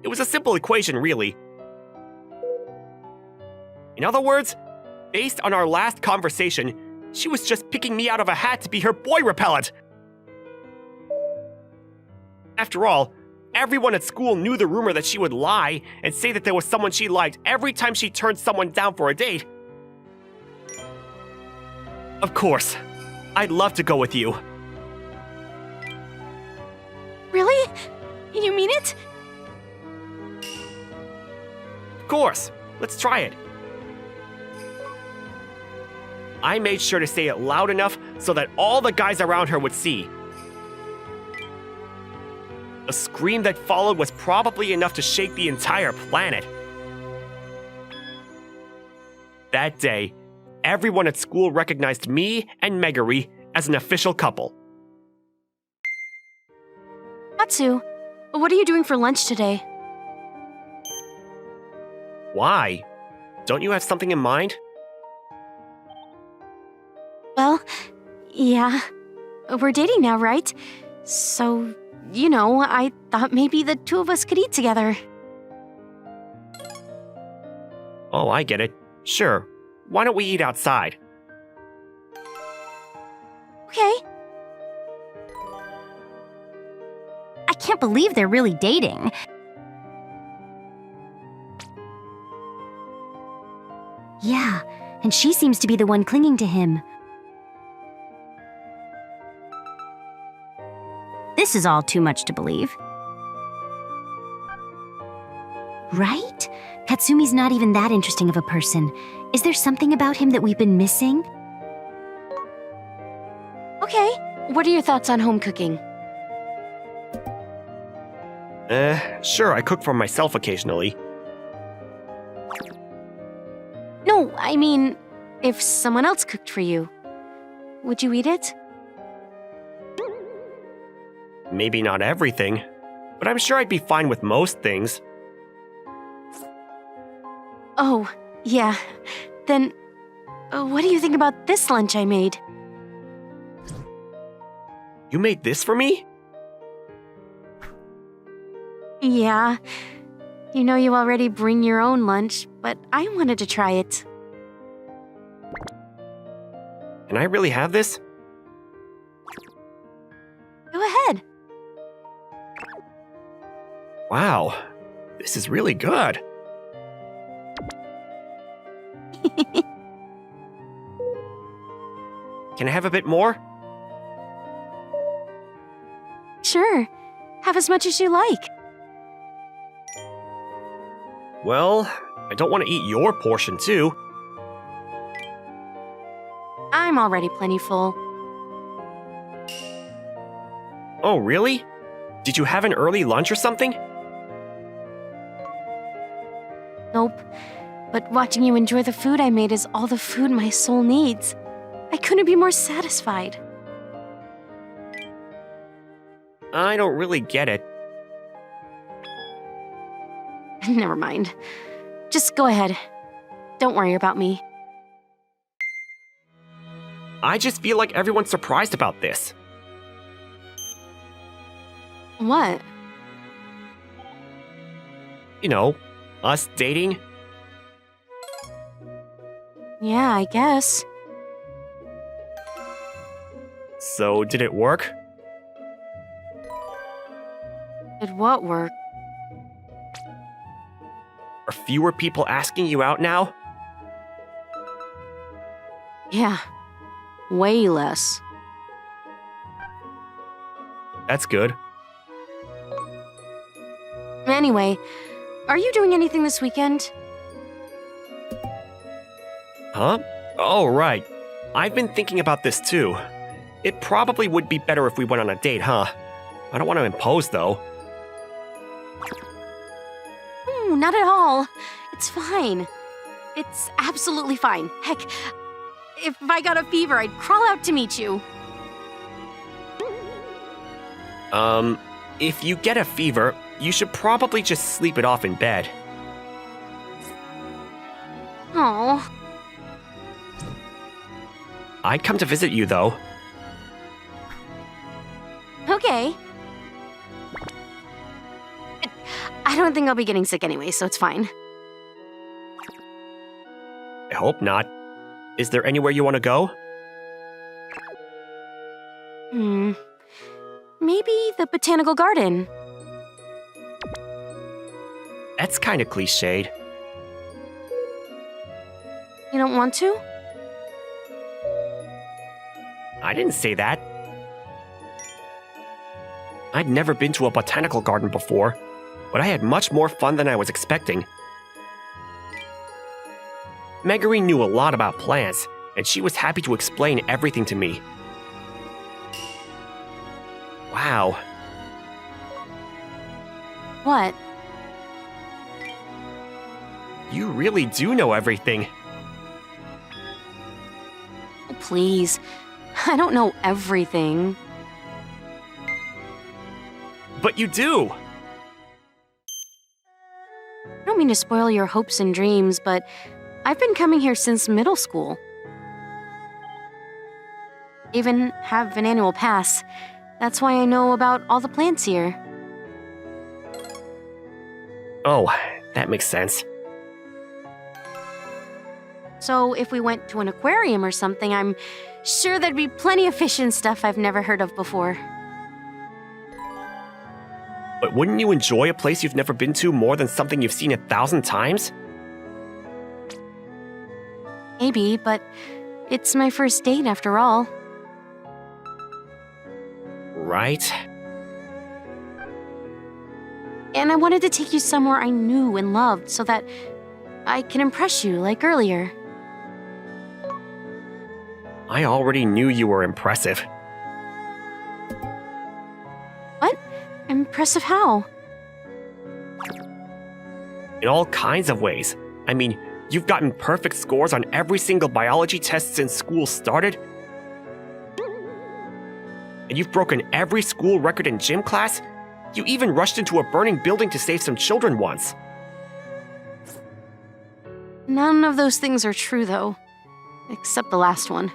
It was a simple equation, really. In other words, based on our last conversation, she was just picking me out of a hat to be her boy repellent. After all, everyone at school knew the rumor that she would lie and say that there was someone she liked every time she turned someone down for a date. Of course, I'd love to go with you. Really? You mean it? Of course, let's try it. I made sure to say it loud enough so that all the guys around her would see. The scream that followed was probably enough to shake the entire planet. That day, everyone at school recognized me and Meguri as an official couple. Katsu, what are you doing for lunch today? Why? Don't you have something in mind? Well, yeah. We're dating now, right? So, I thought maybe the two of us could eat together. Oh, I get it. Sure. Why don't we eat outside? Okay. I can't believe they're really dating. Yeah, and she seems to be the one clinging to him. This is all too much to believe. Right? Katsumi's not even that interesting of a person. Is there something about him that we've been missing? Okay. What are your thoughts on home cooking? Sure, I cook for myself occasionally. No, I mean, if someone else cooked for you, would you eat it? Maybe not everything, but I'm sure I'd be fine with most things. Oh, yeah. Then, what do you think about this lunch I made? You made this for me? Yeah. You already bring your own lunch, but I wanted to try it. Can I really have this? Go ahead. Wow, this is really good. Can I have a bit more? Sure. Have as much as you like. Well, I don't want to eat your portion too. I'm already plenty full. Oh, really? Did you have an early lunch or something? Nope. But watching you enjoy the food I made is all the food my soul needs. I couldn't be more satisfied. I don't really get it. Never mind. Just go ahead. Don't worry about me. I just feel like everyone's surprised about this. What? Us dating. Yeah, I guess. So, did it work? Did what work? Are fewer people asking you out now? Yeah. Way less. That's good. Anyway, are you doing anything this weekend? Huh? Oh, right. I've been thinking about this too. It probably would be better if we went on a date, huh? I don't want to impose, though. Not at all. It's fine. It's absolutely fine. Heck, if I got a fever, I'd crawl out to meet you. If you get a fever, you should probably just sleep it off in bed. Oh, I'd come to visit you, though. okay. I don't think I'll be getting sick anyway, so it's fine. I hope not. Is there anywhere you want to go? Maybe the botanical garden. That's kind of cliched. You don't want to? I didn't say that. I'd never been to a botanical garden before, but I had much more fun than I was expecting. Meguri knew a lot about plants, and she was happy to explain everything to me. Wow. What? You really do know everything. Oh, please. I don't know everything. But you do! I don't mean to spoil your hopes and dreams, but I've been coming here since middle school. Even have an annual pass. That's why I know about all the plants here. Oh, that makes sense. So if we went to an aquarium or something, I'm sure there'd be plenty of fish and stuff I've never heard of before. But wouldn't you enjoy a place you've never been to more than something you've seen 1,000 times? Maybe, but it's my first date after all. Right? And I wanted to take you somewhere I knew and loved so that I can impress you like earlier. I already knew you were impressive. What? Impressive how? In all kinds of ways. I mean, you've gotten perfect scores on every single biology test since school started. And you've broken every school record in gym class. You even rushed into a burning building to save some children once. None of those things are true, though. Except the last one.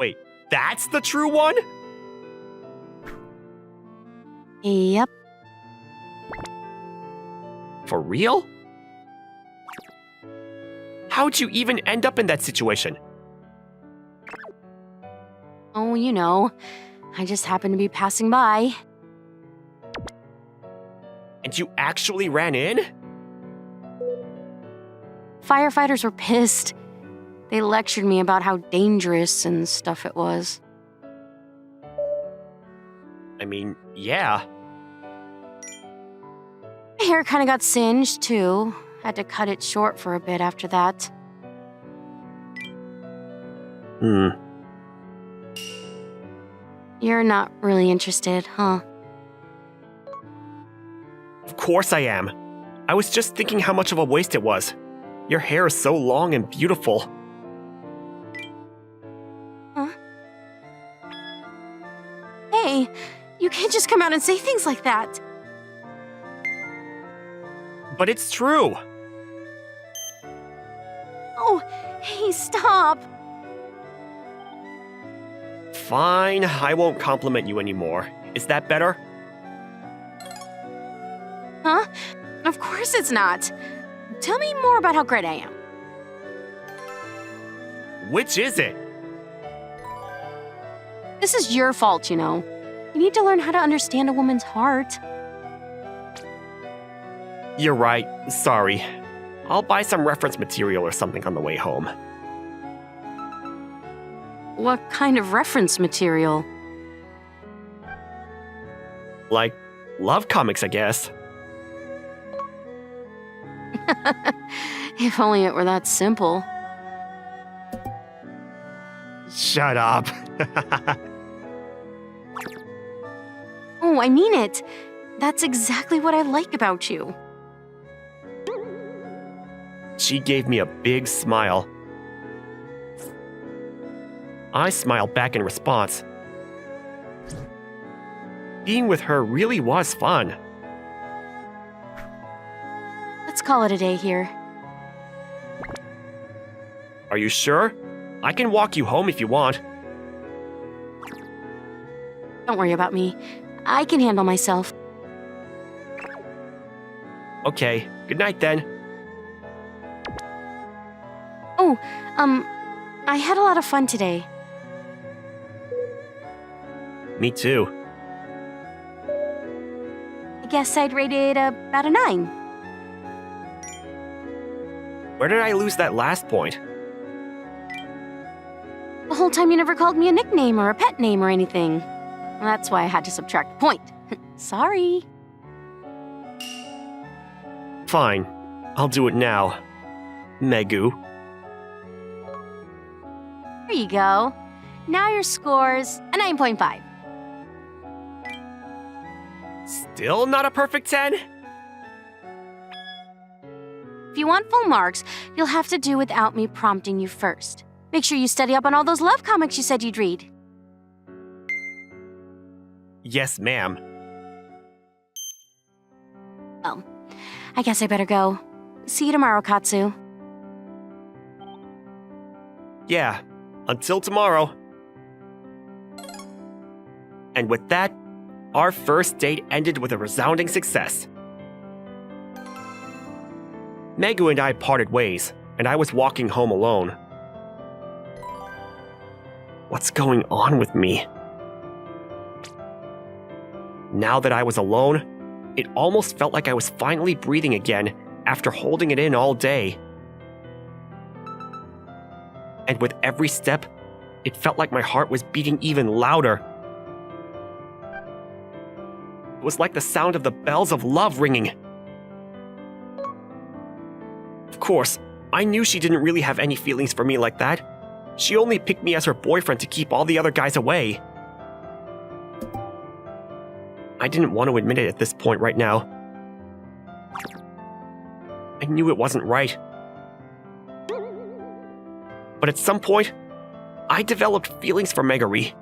Wait, that's the true one? Yep. For real? How'd you even end up in that situation? Oh, you know. I just happened to be passing by. And you actually ran in? Firefighters were pissed. They lectured me about how dangerous and stuff it was. I mean, yeah. My hair kind of got singed, too. Had to cut it short for a bit after that. You're not really interested, huh? Of course I am. I was just thinking how much of a waste it was. Your hair is so long and beautiful. Huh? Hey, you can't just come out and say things like that. But it's true. Oh, hey, stop. Fine, I won't compliment you anymore. Is that better? Huh? Of course it's not. Tell me more about how great I am. Which is it? This is your fault, you know. You need to learn how to understand a woman's heart. You're right, sorry. I'll buy some reference material or something on the way home. What kind of reference material? Like, love comics, I guess. If only it were that simple. Shut up. Oh, I mean it. That's exactly what I like about you. She gave me a big smile. I smiled back in response. Being with her really was fun. Let's call it a day here. Are you sure? I can walk you home if you want. Don't worry about me. I can handle myself. Okay, good night then. Oh, I had a lot of fun today. Me too. I guess I'd rate it about a 9. Where did I lose that last point? The whole time you never called me a nickname or a pet name or anything. That's why I had to subtract a point. Sorry. Fine. I'll do it now. Megu. There you go. Now your score's a 9.5. Still not a perfect 10? If you want full marks, you'll have to do without me prompting you first. Make sure you study up on all those love comics you said you'd read. Yes, ma'am. Well, I guess I better go. See you tomorrow, Katsu. Yeah, until tomorrow. And with that, our first date ended with a resounding success. Megu and I parted ways, and I was walking home alone. What's going on with me? Now that I was alone, it almost felt like I was finally breathing again after holding it in all day. And with every step, it felt like my heart was beating even louder. It was like the sound of the bells of love ringing. Of course, I knew she didn't really have any feelings for me like that. She only picked me as her boyfriend to keep all the other guys away. I didn't want to admit it at this point right now. I knew it wasn't right. But at some point, I developed feelings for Meguri.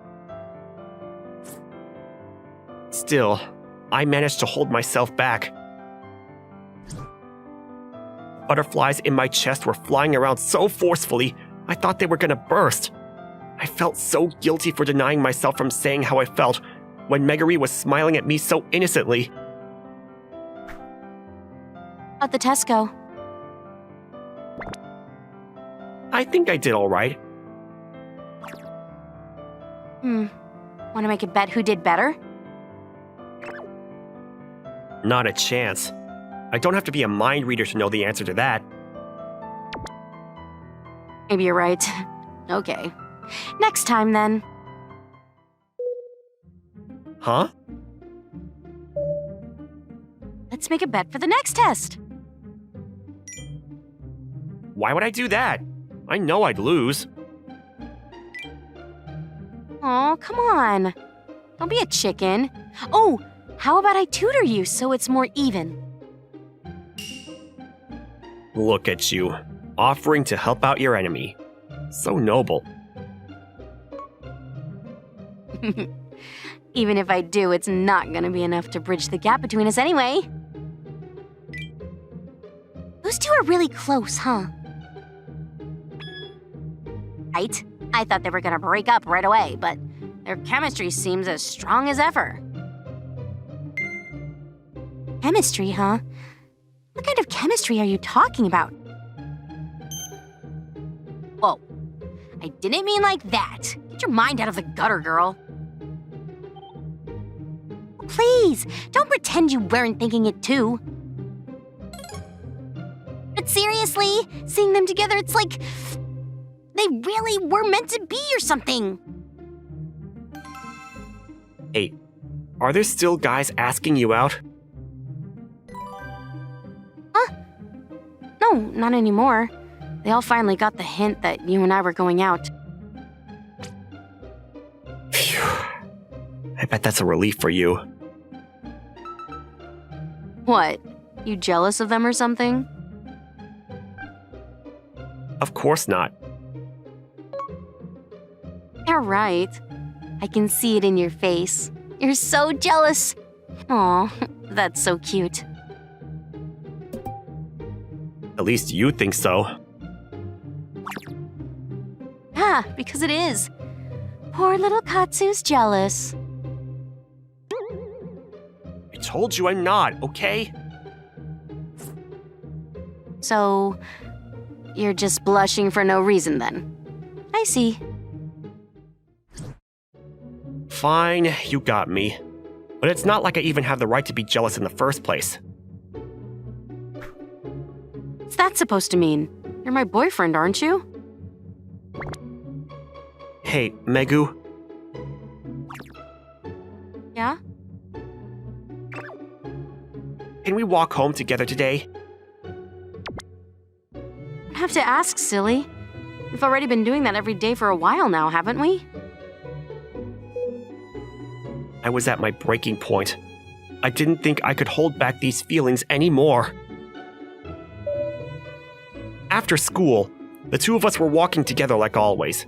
Still, I managed to hold myself back. Butterflies in my chest were flying around so forcefully, I thought they were gonna burst. I felt so guilty for denying myself from saying how I felt when Meguri was smiling at me so innocently. How'd the test go? I think I did all right. Want to make a bet who did better? Not a chance. I don't have to be a mind reader to know the answer to that. Maybe you're right. Okay. Next time, then. Huh? Let's make a bet for the next test. Why would I do that? I know I'd lose. Oh, come on. Don't be a chicken. Oh, how about I tutor you so it's more even? Look at you, offering to help out your enemy. So noble. Even if I do, it's not gonna be enough to bridge the gap between us anyway. Those two are really close, huh? Right? I thought they were gonna break up right away, but their chemistry seems as strong as ever. Chemistry, huh? What kind of chemistry are you talking about? Whoa. I didn't mean like that. Get your mind out of the gutter, girl. Please, don't pretend you weren't thinking it too. But seriously, seeing them together, it's like they really were meant to be or something. Hey, are there still guys asking you out? No, not anymore. They all finally got the hint that you and I were going out. Phew. I bet that's a relief for you. What? You jealous of them or something? Of course not. You're right. I can see it in your face. You're so jealous. Aw, that's so cute. At least you think so. Ah, because it is. Poor little Katsu's jealous. I told you I'm not, okay? So, you're just blushing for no reason then. I see. Fine, you got me. But it's not like I even have the right to be jealous in the first place. What's that supposed to mean? You're my boyfriend, aren't you? Hey, Megu, Yeah? can we walk home together today? Don't have to ask, silly. We've already been doing that every day for a while now, haven't we? I was at my breaking point. I didn't think I could hold back these feelings anymore. After school, the two of us were walking together like always,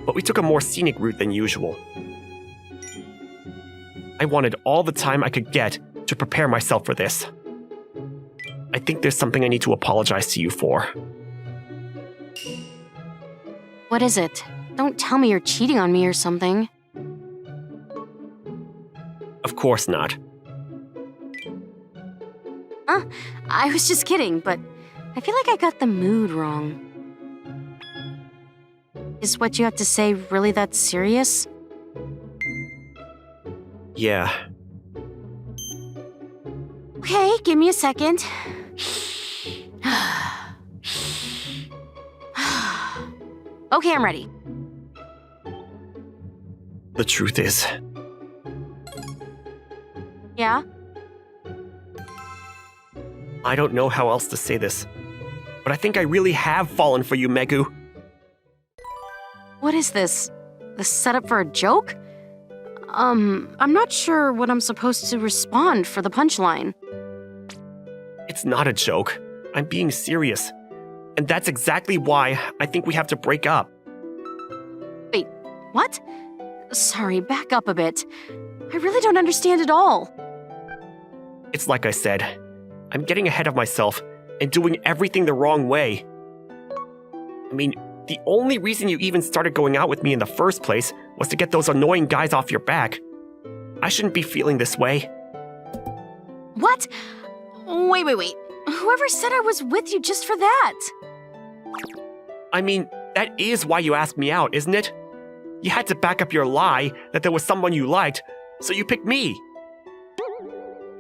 but we took a more scenic route than usual. I wanted all the time I could get to prepare myself for this. I think there's something I need to apologize to you for. What is it? Don't tell me you're cheating on me or something. Of course not. I was just kidding, but I feel like I got the mood wrong. Is what you have to say really that serious? Yeah. Okay, give me a second. Okay, I'm ready. The truth is, Yeah? I don't know how else to say this, but I think I really have fallen for you, Megu. What is this? The setup for a joke? I'm not sure what I'm supposed to respond for the punchline. It's not a joke. I'm being serious. And that's exactly why I think we have to break up. Wait, what? Sorry, back up a bit. I really don't understand at all. It's like I said, I'm getting ahead of myself and doing everything the wrong way. I mean, the only reason you even started going out with me in the first place was to get those annoying guys off your back. I shouldn't be feeling this way. What? Wait. Whoever said I was with you just for that? I mean, that is why you asked me out, isn't it? You had to back up your lie that there was someone you liked, so you picked me.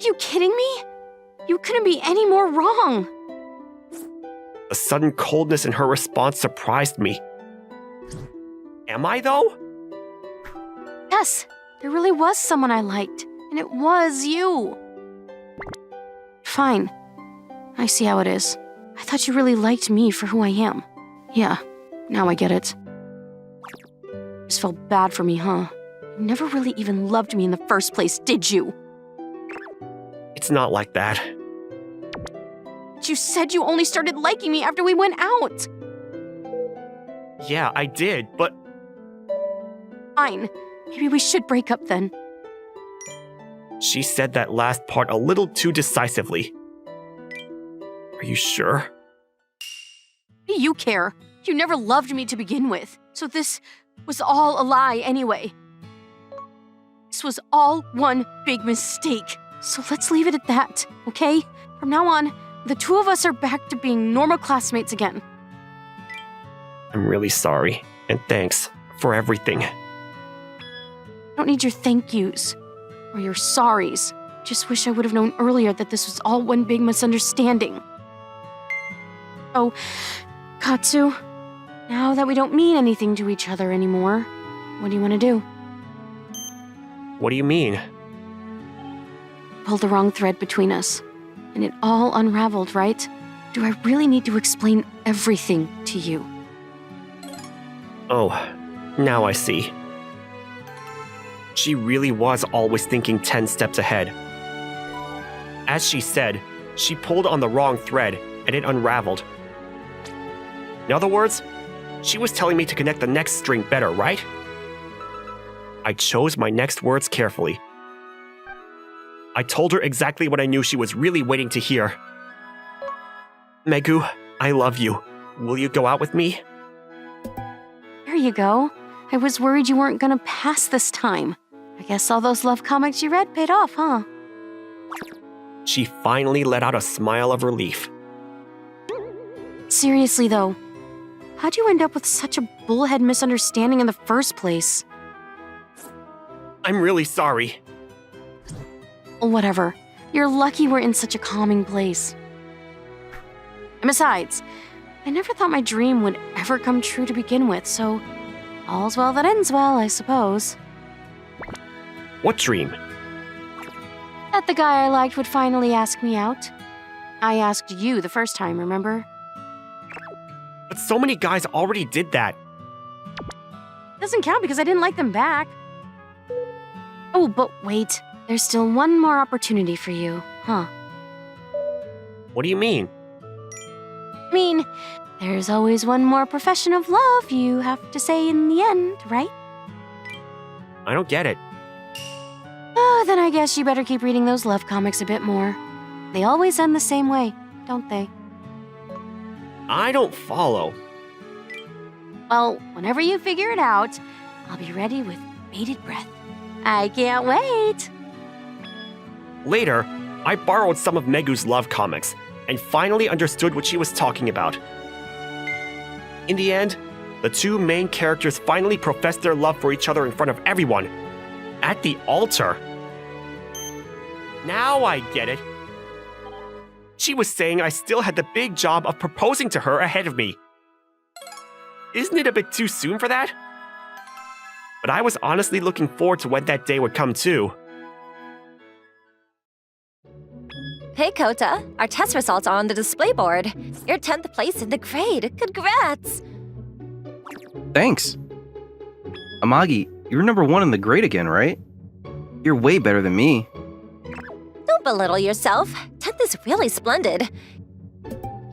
You kidding me? You couldn't be any more wrong. The sudden coldness in her response surprised me. Am I, though? Yes, there really was someone I liked, and it was you. Fine. I see how it is. I thought you really liked me for who I am. Yeah, now I get it. Just felt bad for me, huh? You never really even loved me in the first place, did you? It's not like that. But you said you only started liking me after we went out. Yeah, I did, but Fine. Maybe we should break up then. she said that last part a little too decisively. Are you sure? What do you care? You never loved me to begin with, so this was all a lie anyway. This was all one big mistake. So let's leave it at that, okay? From now on, the two of us are back to being normal classmates again. I'm really sorry, and thanks for everything. I don't need your thank yous or your sorries. Just wish I would have known earlier that this was all one big misunderstanding. Oh, Katsu, now that we don't mean anything to each other anymore, what do you want to do? What do you mean? Pulled the wrong thread between us, and it all unraveled, right? Do I really need to explain everything to you? Oh, now I see. She really was always thinking 10 steps ahead. As she said, she pulled on the wrong thread, and it unraveled. In other words, she was telling me to connect the next string better, right? I chose my next words carefully. I told her exactly what I knew she was really waiting to hear. Megu, I love you. Will you go out with me? There you go. I was worried you weren't gonna pass this time. I guess all those love comics you read paid off, huh? She finally let out a smile of relief. Seriously though, how'd you end up with such a bullhead misunderstanding in the first place? I'm really sorry. Whatever. You're lucky we're in such a calming place. And besides, I never thought my dream would ever come true to begin with, so all's well that ends well, I suppose. What dream? That the guy I liked would finally ask me out. I asked you the first time, remember? But so many guys already did that. Doesn't count because I didn't like them back. Oh, but wait. There's still one more opportunity for you, huh? What do you mean? I mean, there's always one more profession of love you have to say in the end, right? I don't get it. Oh, then I guess you better keep reading those love comics a bit more. They always end the same way, don't they? I don't follow. Well, whenever you figure it out, I'll be ready with bated breath. I can't wait! Later, I borrowed some of Megu's love comics and finally understood what she was talking about. In the end, the two main characters finally professed their love for each other in front of everyone. At the altar. Now I get it. She was saying I still had the big job of proposing to her ahead of me. Isn't it a bit too soon for that? But I was honestly looking forward to when that day would come too. Hey, Kota. Our test results are on the display board. You're 10th place in the grade. Congrats! Thanks. Amagi, you're number 1 in the grade again, right? You're way better than me. Don't belittle yourself. 10th is really splendid.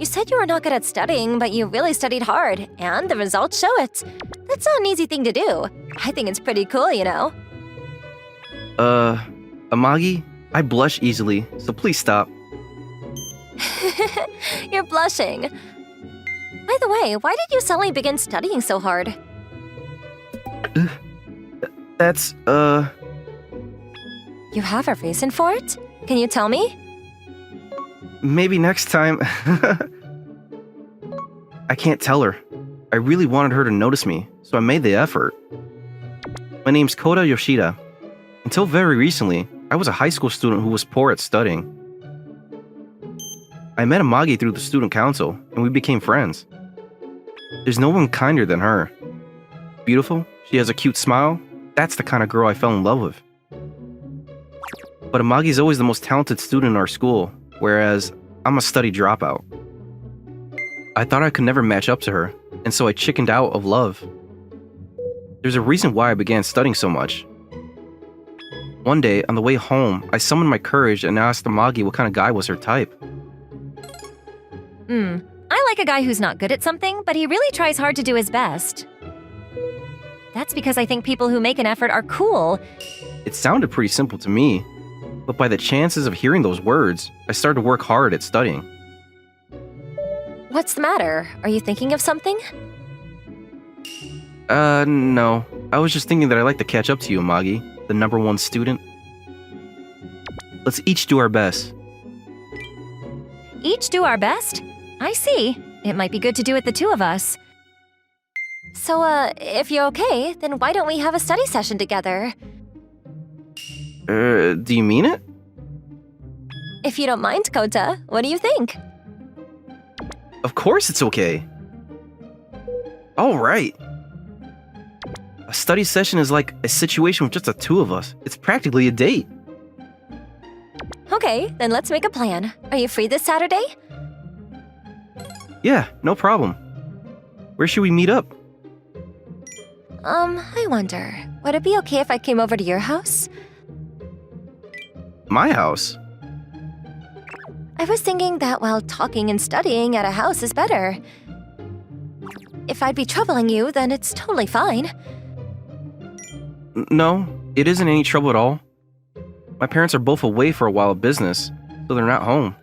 You said you were not good at studying, but you really studied hard, and the results show it. That's not an easy thing to do. I think it's pretty cool, you know? Amagi, I blush easily, so please stop. You're blushing. By the way, why did you suddenly begin studying so hard? That's, You have a reason for it? Can you tell me? maybe next time. I can't tell her. I really wanted her to notice me, so I made the effort. My name's Kota Yoshida. Until very recently, I was a high school student who was poor at studying. I met Amagi through the student council, and we became friends. There's no one kinder than her. Beautiful, she has a cute smile. That's the kind of girl I fell in love with. But Amagi's always the most talented student in our school, whereas I'm a study dropout. I thought I could never match up to her, and so I chickened out of love. There's a reason why I began studying so much. One day, on the way home, I summoned my courage and asked Amagi what kind of guy was her type. I like a guy who's not good at something, but he really tries hard to do his best. That's because I think people who make an effort are cool. It sounded pretty simple to me, but by the chances of hearing those words, I started to work hard at studying. What's the matter? Are you thinking of something? No. I was just thinking that I'd like to catch up to you, Amagi, the number 1 student. Let's each do our best. Each do our best? I see. It might be good to do it the two of us. So, if you're okay, then why don't we have a study session together? Do you mean it? If you don't mind, Kota, what do you think? Of course it's okay. All right. A study session is like a situation with just the two of us. It's practically a date. Okay, then let's make a plan. Are you free this Saturday? Yeah, no problem. Where should we meet up? I wonder, would it be okay if I came over to your house? My house? I was thinking that while talking and studying at a house is better. If I'd be troubling you, then it's totally fine. No, it isn't any trouble at all. My parents are both away for a while of business, so they're not home.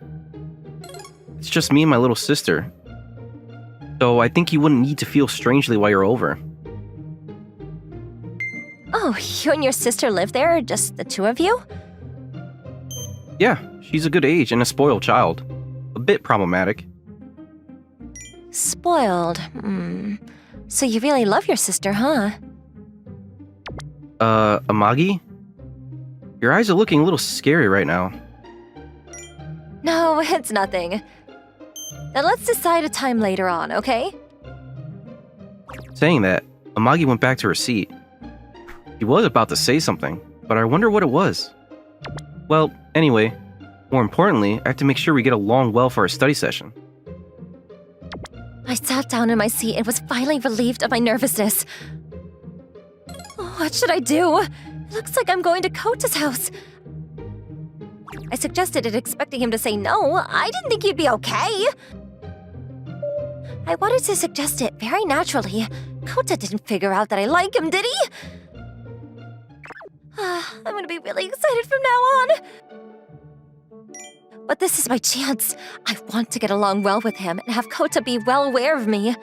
It's just me and my little sister. So I think you wouldn't need to feel strangely while you're over. Oh, you and your sister live there? Just the two of you? Yeah, she's a good age and a spoiled child. A bit problematic. Spoiled. So you really love your sister, huh? Amagi? Your eyes are looking a little scary right now. No, it's nothing. Then let's decide a time later on, okay? Saying that, Amagi went back to her seat. She was about to say something, but I wonder what it was. Well, anyway, more importantly, I have to make sure we get along well for our study session. I sat down in my seat and was finally relieved of my nervousness. Oh, what should I do? It looks like I'm going to Kota's house. I suggested it expecting him to say no. I didn't think he'd be okay. I wanted to suggest it very naturally. Kota didn't figure out that I like him, did he? I'm gonna be really excited from now on. But this is my chance. I want to get along well with him and have Kota be well aware of me.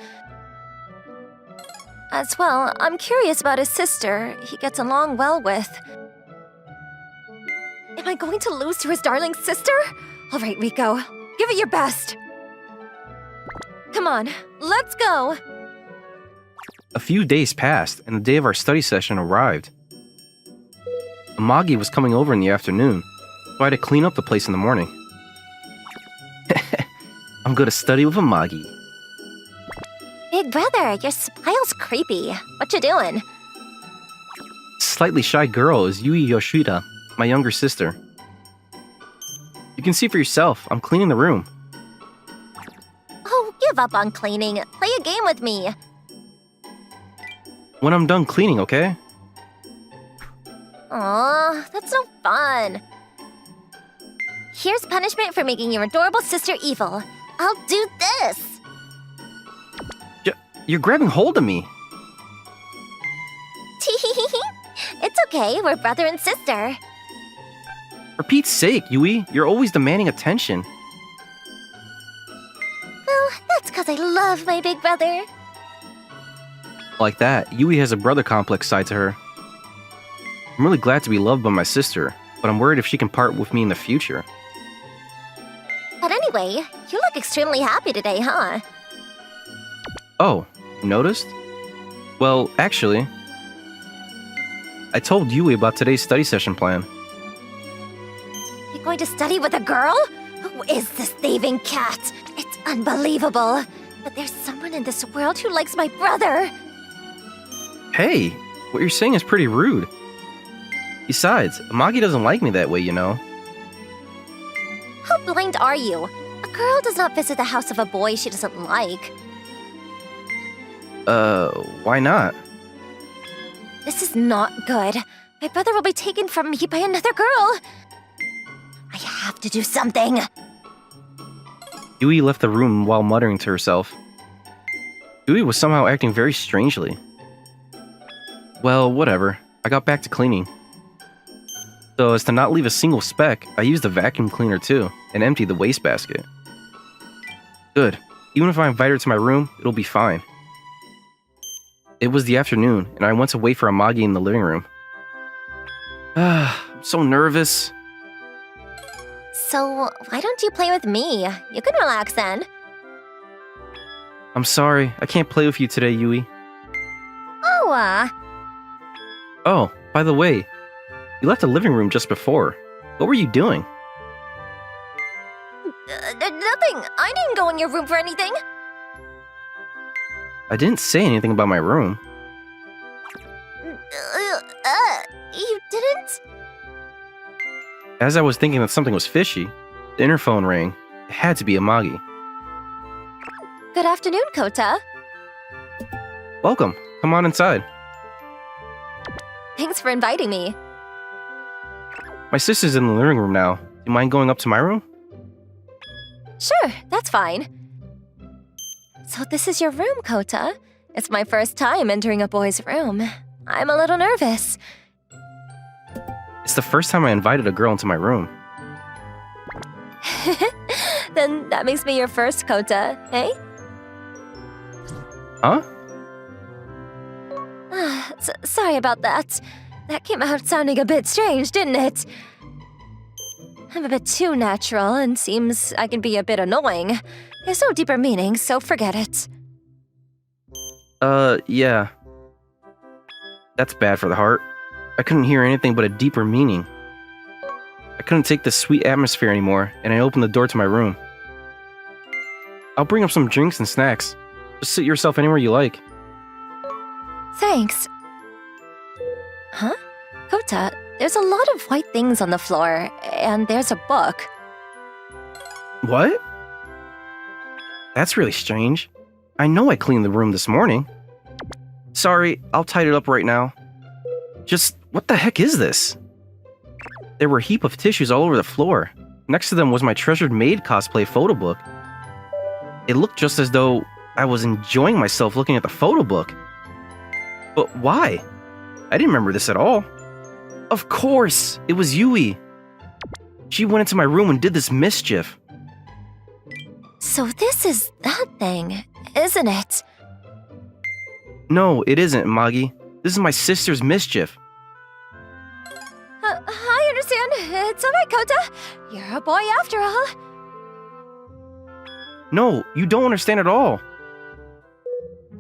As well, I'm curious about his sister he gets along well with. Am I going to lose to his darling sister? All right, Rico, give it your best. Come on, let's go. A few days passed, and the day of our study session arrived. Amagi was coming over in the afternoon, so I had to clean up the place in the morning. I'm going to study with Amagi. Big brother, your smile's creepy. What you doing? Slightly shy girl is Yui Yoshida, my younger sister. You can see for yourself, I'm cleaning the room. Oh, give up on cleaning. Play a game with me. When I'm done cleaning, okay? Aw, that's no fun. Here's punishment for making your adorable sister evil. I'll do this. You're grabbing hold of me. It's okay, we're brother and sister. For Pete's sake, Yui, you're always demanding attention. Well, that's because I love my big brother. Like that, Yui has a brother complex side to her. I'm really glad to be loved by my sister, but I'm worried if she can part with me in the future. But anyway, you look extremely happy today, huh? Oh, you noticed? Well, actually, I told Yui about today's study session plan. You're going to study with a girl? Who is this thieving cat? It's unbelievable. But there's someone in this world who likes my brother. Hey, what you're saying is pretty rude. Besides, Amagi doesn't like me that way, you know. How blind are you? A girl does not visit the house of a boy she doesn't like. Why not? This is not good. My brother will be taken from me by another girl. I have to do something. Yui left the room while muttering to herself. Yui was somehow acting very strangely. Well, whatever. I got back to cleaning. So as to not leave a single speck, I used the vacuum cleaner too, and emptied the wastebasket. Good. Even if I invite her to my room, it'll be fine. It was the afternoon, and I went to wait for Amagi in the living room. I'm so nervous. So, why don't you play with me? You can relax then. I'm sorry, I can't play with you today, Yui. Oh, Oh, by the way, you left the living room just before. What were you doing? nothing. I didn't go in your room for anything. I didn't say anything about my room. You didn't? As I was thinking that something was fishy, the interphone rang. It had to be Amagi. Good afternoon, Kota. Welcome. Come on inside. Thanks for inviting me. My sister's in the living room now. Do you mind going up to my room? Sure, that's fine. So this is your room, Kota. It's my first time entering a boy's room. I'm a little nervous. It's the first time I invited a girl into my room. Then that makes me your first, Kota, eh? Huh? Sorry about that. That came out sounding a bit strange, didn't it? I'm a bit too natural and seems I can be a bit annoying. There's no deeper meaning, so forget it. Yeah. That's bad for the heart. I couldn't hear anything but a deeper meaning. I couldn't take this sweet atmosphere anymore, and I opened the door to my room. I'll bring up some drinks and snacks. Just sit yourself anywhere you like. Thanks. Huh? Kota, there's a lot of white things on the floor, and there's a book. What? That's really strange. I know I cleaned the room this morning. Sorry, I'll tidy it up right now. Just, what the heck is this? There were a heap of tissues all over the floor. Next to them was my treasured maid cosplay photo book. It looked just as though I was enjoying myself looking at the photo book. But why? I didn't remember this at all. Of course, it was Yui. She went into my room and did this mischief. So this is that thing, isn't it? No, it isn't, Magi. This is my sister's mischief. I understand. It's alright, Kota. You're a boy after all. No, you don't understand at all.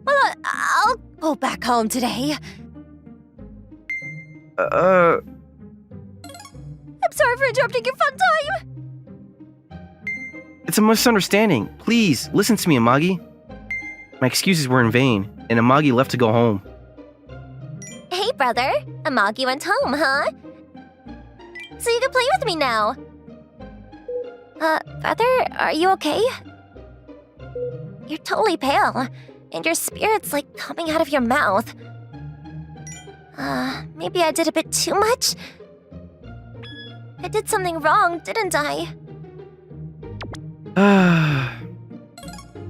Well, I'll go back home today. Uh, I'm sorry for interrupting your fun time. It's a misunderstanding. Please, listen to me, Amagi. My excuses were in vain, and Amagi left to go home. Hey, brother. Amagi went home, huh? So you can play with me now. Brother, are you okay? You're totally pale, and your spirit's like coming out of your mouth. Maybe I did a bit too much? I did something wrong, didn't I? I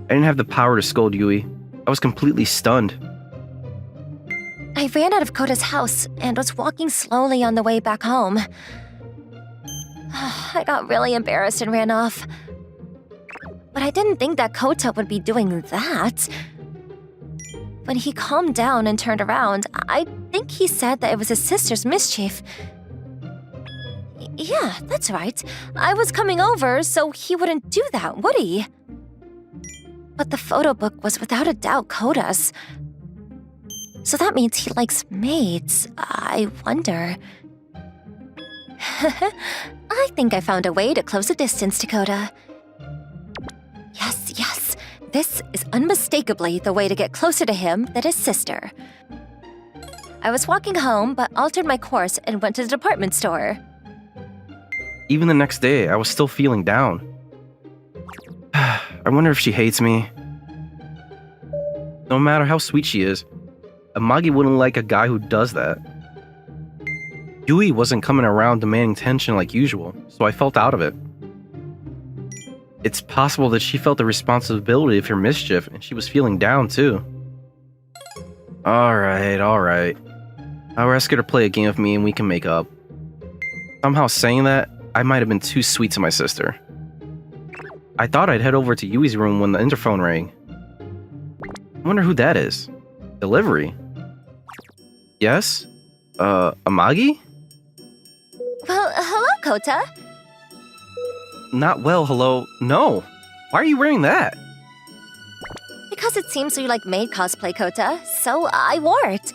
didn't have the power to scold Yui. I was completely stunned. I ran out of Kota's house and was walking slowly on the way back home. I got really embarrassed and ran off. But I didn't think that Kota would be doing that. When he calmed down and turned around, I think he said that it was his sister's mischief. Yeah, that's right. I was coming over, so he wouldn't do that, would he? But the photo book was without a doubt Kota's. So that means he likes maids. I wonder. I think I found a way to close the distance to Kota. Yes. This is unmistakably the way to get closer to him than his sister. I was walking home, but altered my course and went to the department store. Even the next day, I was still feeling down. I wonder if she hates me. No matter how sweet she is, Amagi wouldn't like a guy who does that. Yui wasn't coming around demanding attention like usual, so I felt out of it. It's possible that she felt the responsibility of her mischief and she was feeling down too. Alright. I'll ask her to play a game with me and we can make up. Somehow saying that, I might have been too sweet to my sister. I thought I'd head over to Yui's room when the interphone rang. I wonder who that is. Delivery? Yes? Amagi? Well, hello, Kota. Not well, hello. No. Why are you wearing that? Because it seems you like maid cosplay, Kota, so I wore it.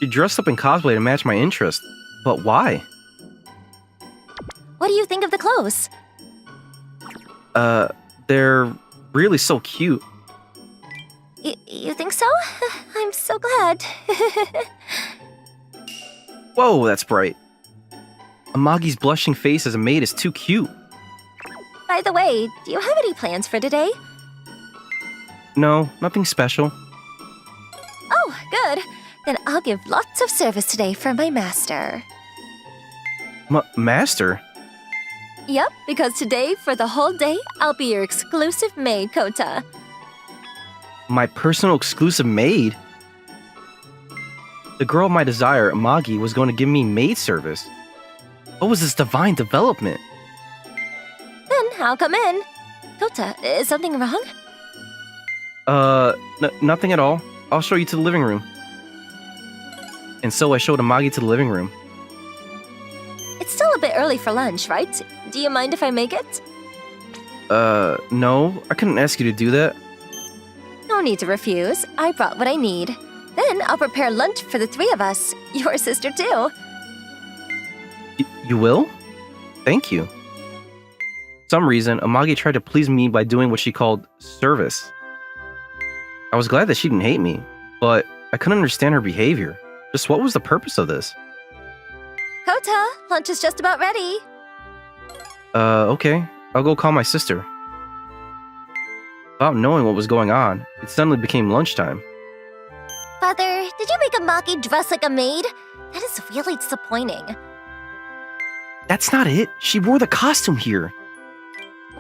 You dressed up in cosplay to match my interest. But why? What do you think of the clothes? They're really so cute. You think so? I'm so glad. Whoa, that's bright. Amagi's blushing face as a maid is too cute. By the way, do you have any plans for today? No, nothing special. Oh, good. Then I'll give lots of service today for my master. Master? Yep, because today, for the whole day, I'll be your exclusive maid, Kota. My personal exclusive maid? The girl of my desire, Amagi, was going to give me maid service. What was this divine development? Then I'll come in. Kota, is something wrong? Nothing at all. I'll show you to the living room. And so I showed Amagi to the living room. It's still a bit early for lunch, right? Do you mind if I make it? No. I couldn't ask you to do that. No need to refuse. I brought what I need. Then I'll prepare lunch for the three of us. Your sister, too. You will? Thank you. For some reason, Amagi tried to please me by doing what she called service. I was glad that she didn't hate me, but I couldn't understand her behavior. Just what was the purpose of this? Kota, lunch is just about ready. Okay. I'll go call my sister. Without knowing what was going on, it suddenly became lunchtime. Father, did you make Amagi dress like a maid? That is really disappointing. That's not it. She wore the costume here.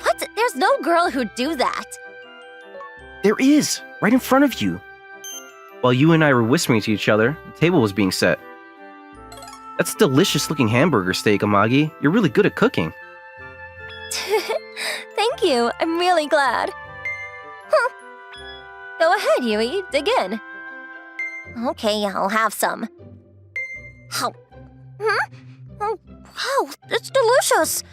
What? There's no girl who'd do that. There is, right in front of you. While you and I were whispering to each other, the table was being set. That's a delicious looking hamburger steak, Amagi. You're really good at cooking. Thank you. I'm really glad. Huh. Go ahead, Yui. Dig in. Okay, I'll have some. Oh. Oh, wow, it's delicious.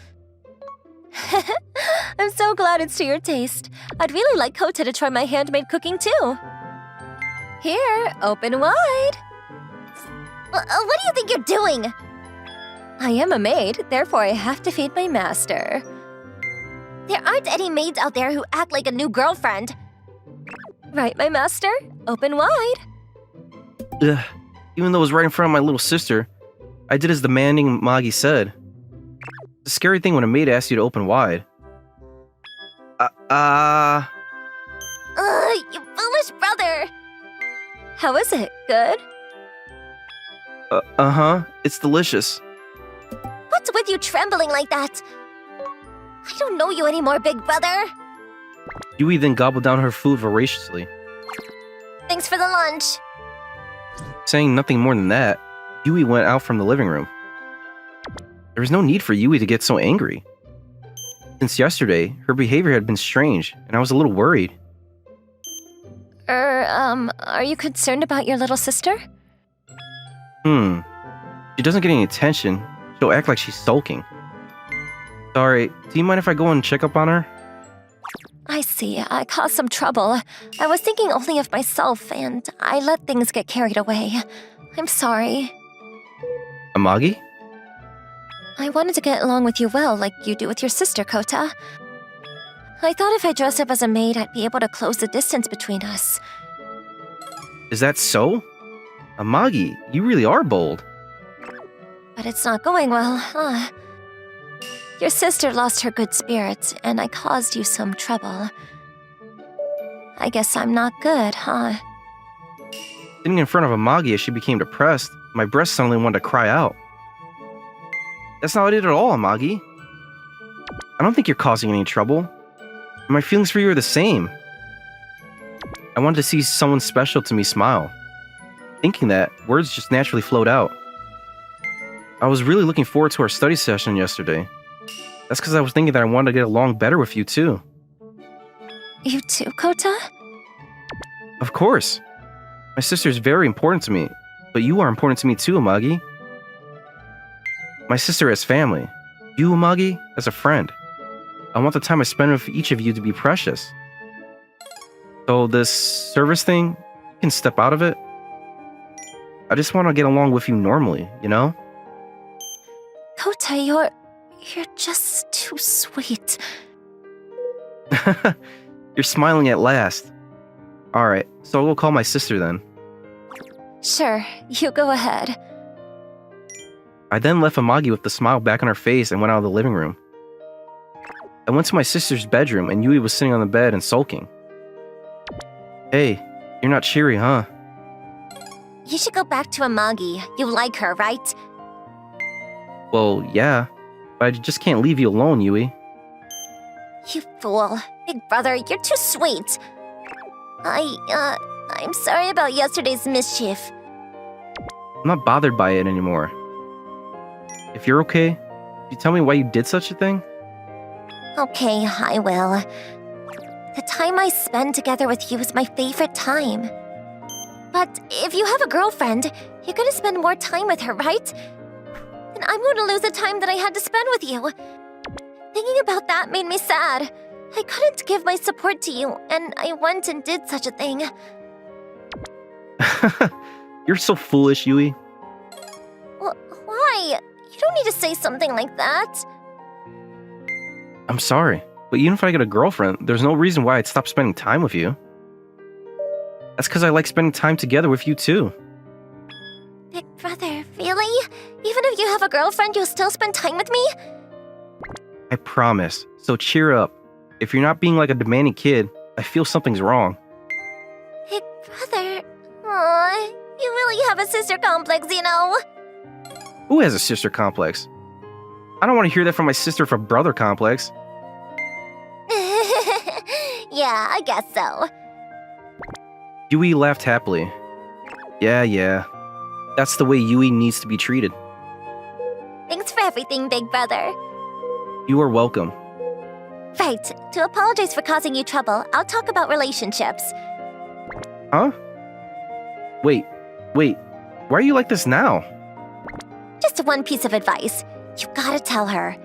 I'm so glad it's to your taste. I'd really like Kota to try my handmade cooking too. Here, open wide. What do you think you're doing? I am a maid, therefore I have to feed my master. There aren't any maids out there who act like a new girlfriend. Right, my master? Open wide. Ugh. Even though it was right in front of my little sister, I did as the demanding Magi said. It's a scary thing when a maid asks you to open wide. You foolish brother. How is it? Good? Uh-huh. It's delicious. What's with you trembling like that? I don't know you anymore, big brother. Yui then gobbled down her food voraciously. Thanks for the lunch. Saying nothing more than that, Yui went out from the living room. There was no need for Yui to get so angry. Since yesterday, her behavior had been strange, and I was a little worried. Are you concerned about your little sister? She doesn't get any attention. She'll act like she's sulking. Sorry, do you mind if I go and check up on her? I see. I caused some trouble. I was thinking only of myself, and I let things get carried away. I'm sorry. Amagi? I wanted to get along with you well, like you do with your sister, Kota. I thought if I dressed up as a maid, I'd be able to close the distance between us. Is that so? Amagi, you really are bold. But it's not going well, huh? Your sister lost her good spirits, and I caused you some trouble. I guess I'm not good, huh? Sitting in front of Amagi as she became depressed, my breast suddenly wanted to cry out. That's not what I did at all, Amagi. I don't think you're causing any trouble. My feelings for you are the same. I wanted to see someone special to me smile. Thinking that, words just naturally flowed out. I was really looking forward to our study session yesterday. That's because I was thinking that I wanted to get along better with you too. You too, Kota? Of course. My sister is very important to me, but you are important to me too, Amagi. My sister as family. You, Amagi, as a friend. I want the time I spend with each of you to be precious. So this service thing, you can step out of it. I just want to get along with you normally, you know? Kota, you're just too sweet. You're smiling at last. Alright, so I'll go call my sister then. Sure, you go ahead. I then left Amagi with the smile back on her face and went out of the living room. I went to my sister's bedroom and Yui was sitting on the bed and sulking. Hey, you're not cheery, huh? You should go back to Amagi. You like her, right? Well, yeah, but I just can't leave you alone, Yui. You fool. Big brother, you're too sweet. I'm sorry about yesterday's mischief. I'm not bothered by it anymore. If you're okay, can you tell me why you did such a thing? Okay, I will. The time I spend together with you is my favorite time. But if you have a girlfriend, you're gonna spend more time with her, right? And I'm going to lose the time that I had to spend with you. Thinking about that made me sad. I couldn't give my support to you, and I went and did such a thing. You're so foolish, Yui. Why? You don't need to say something like that. I'm sorry, but even if I get a girlfriend, there's no reason why I'd stop spending time with you. That's because I like spending time together with you too. Big brother, really? Even if you have a girlfriend, you'll still spend time with me? I promise. So cheer up. If you're not being like a demanding kid, I feel something's wrong. Big brother, aw, you really have a sister complex, you know? Who has a sister complex? I don't want to hear that from my sister from brother complex. Yeah, I guess so. Yui laughed happily. Yeah. That's the way Yui needs to be treated. Thanks for everything, big brother. You are welcome. Right, to apologize for causing you trouble, I'll talk about relationships. Huh? Wait. Why are you like this now? Just one piece of advice. You gotta tell her.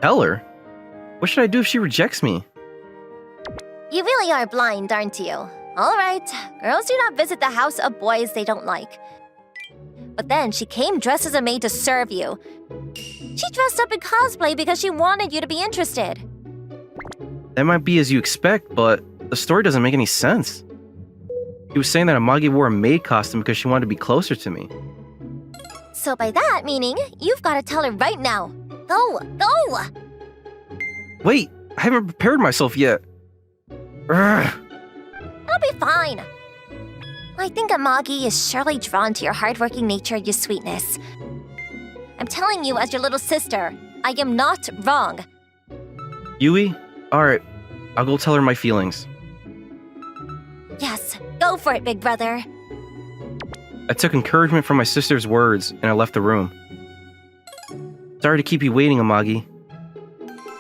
Tell her? What should I do if she rejects me? You really are blind, aren't you? Alright, girls do not visit the house of boys they don't like. But then she came dressed as a maid to serve you. She dressed up in cosplay because she wanted you to be interested. That might be as you expect, but the story doesn't make any sense. She was saying that Amagi wore a maid costume because she wanted to be closer to me. So by that meaning, you've got to tell her right now. Go! Wait, I haven't prepared myself yet. Urgh. It'll be fine. I think Amagi is surely drawn to your hardworking nature and your sweetness. I'm telling you as your little sister, I am not wrong. Yui? Alright, I'll go tell her my feelings. Yes, go for it, big brother. I took encouragement from my sister's words, and I left the room. Sorry to keep you waiting, Amagi.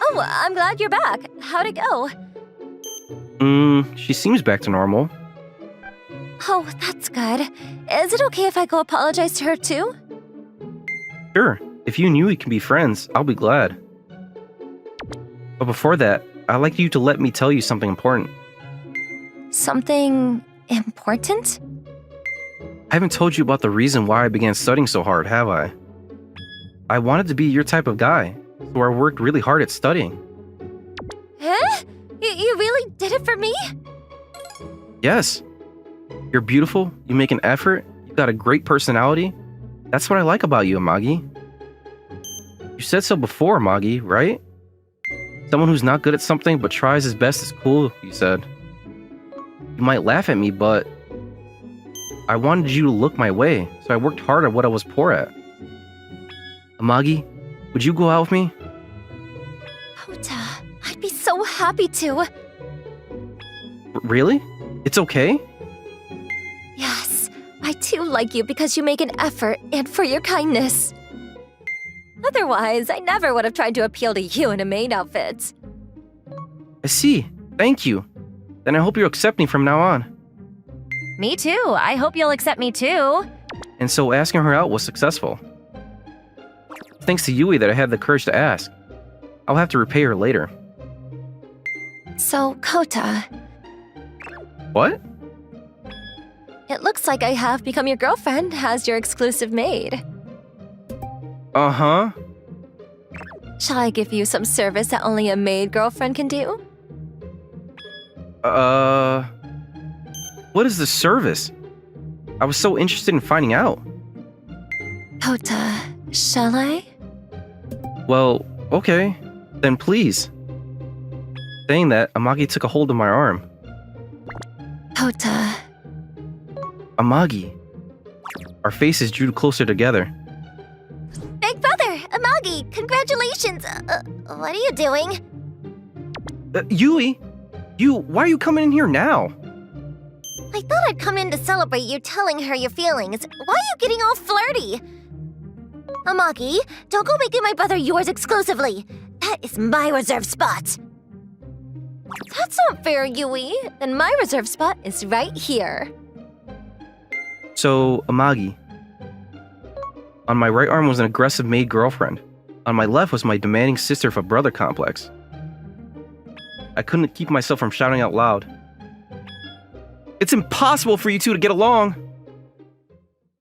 Oh, I'm glad you're back. How'd it go? She seems back to normal. Oh, that's good. Is it okay if I go apologize to her too? Sure, if you and Yui can be friends, I'll be glad. But before that, I'd like you to let me tell you something important. Something important? I haven't told you about the reason why I began studying so hard, have I? I wanted to be your type of guy, so I worked really hard at studying. Huh? You really did it for me? Yes. You're beautiful, you make an effort, you've got a great personality. That's what I like about you, Amagi. You said so before, Amagi, right? Someone who's not good at something but tries his best is cool, you said. You might laugh at me, but I wanted you to look my way, so I worked hard at what I was poor at. Amagi, would you go out with me? Kota, I'd be so happy to. Really? It's okay? Yes, I too like you because you make an effort and for your kindness. Otherwise, I never would have tried to appeal to you in a maid outfit. I see. Thank you. Then I hope you accept me from now on. Me too. I hope you'll accept me too. And so asking her out was successful. Thanks to Yui that I had the courage to ask. I'll have to repay her later. So, Kota, What? it looks like I have become your girlfriend as your exclusive maid. Uh-huh. Shall I give you some service that only a maid girlfriend can do? What is the service? I was so interested in finding out. Kota, shall I? Well, okay. Then please. Saying that, Amagi took a hold of my arm. Kota, Amagi. Our faces drew closer together. big brother, Amagi, congratulations. What are you doing? Yui? Why are you coming in here now? I thought I'd come in to celebrate you telling her your feelings. Why are you getting all flirty? Amagi, don't go making my brother yours exclusively. That is my reserve spot. That's not fair, Yui. Then my reserve spot is right here. So, Amagi. On my right arm was an aggressive maid girlfriend. On my left was my demanding sister from brother complex. I couldn't keep myself from shouting out loud. It's impossible for you two to get along!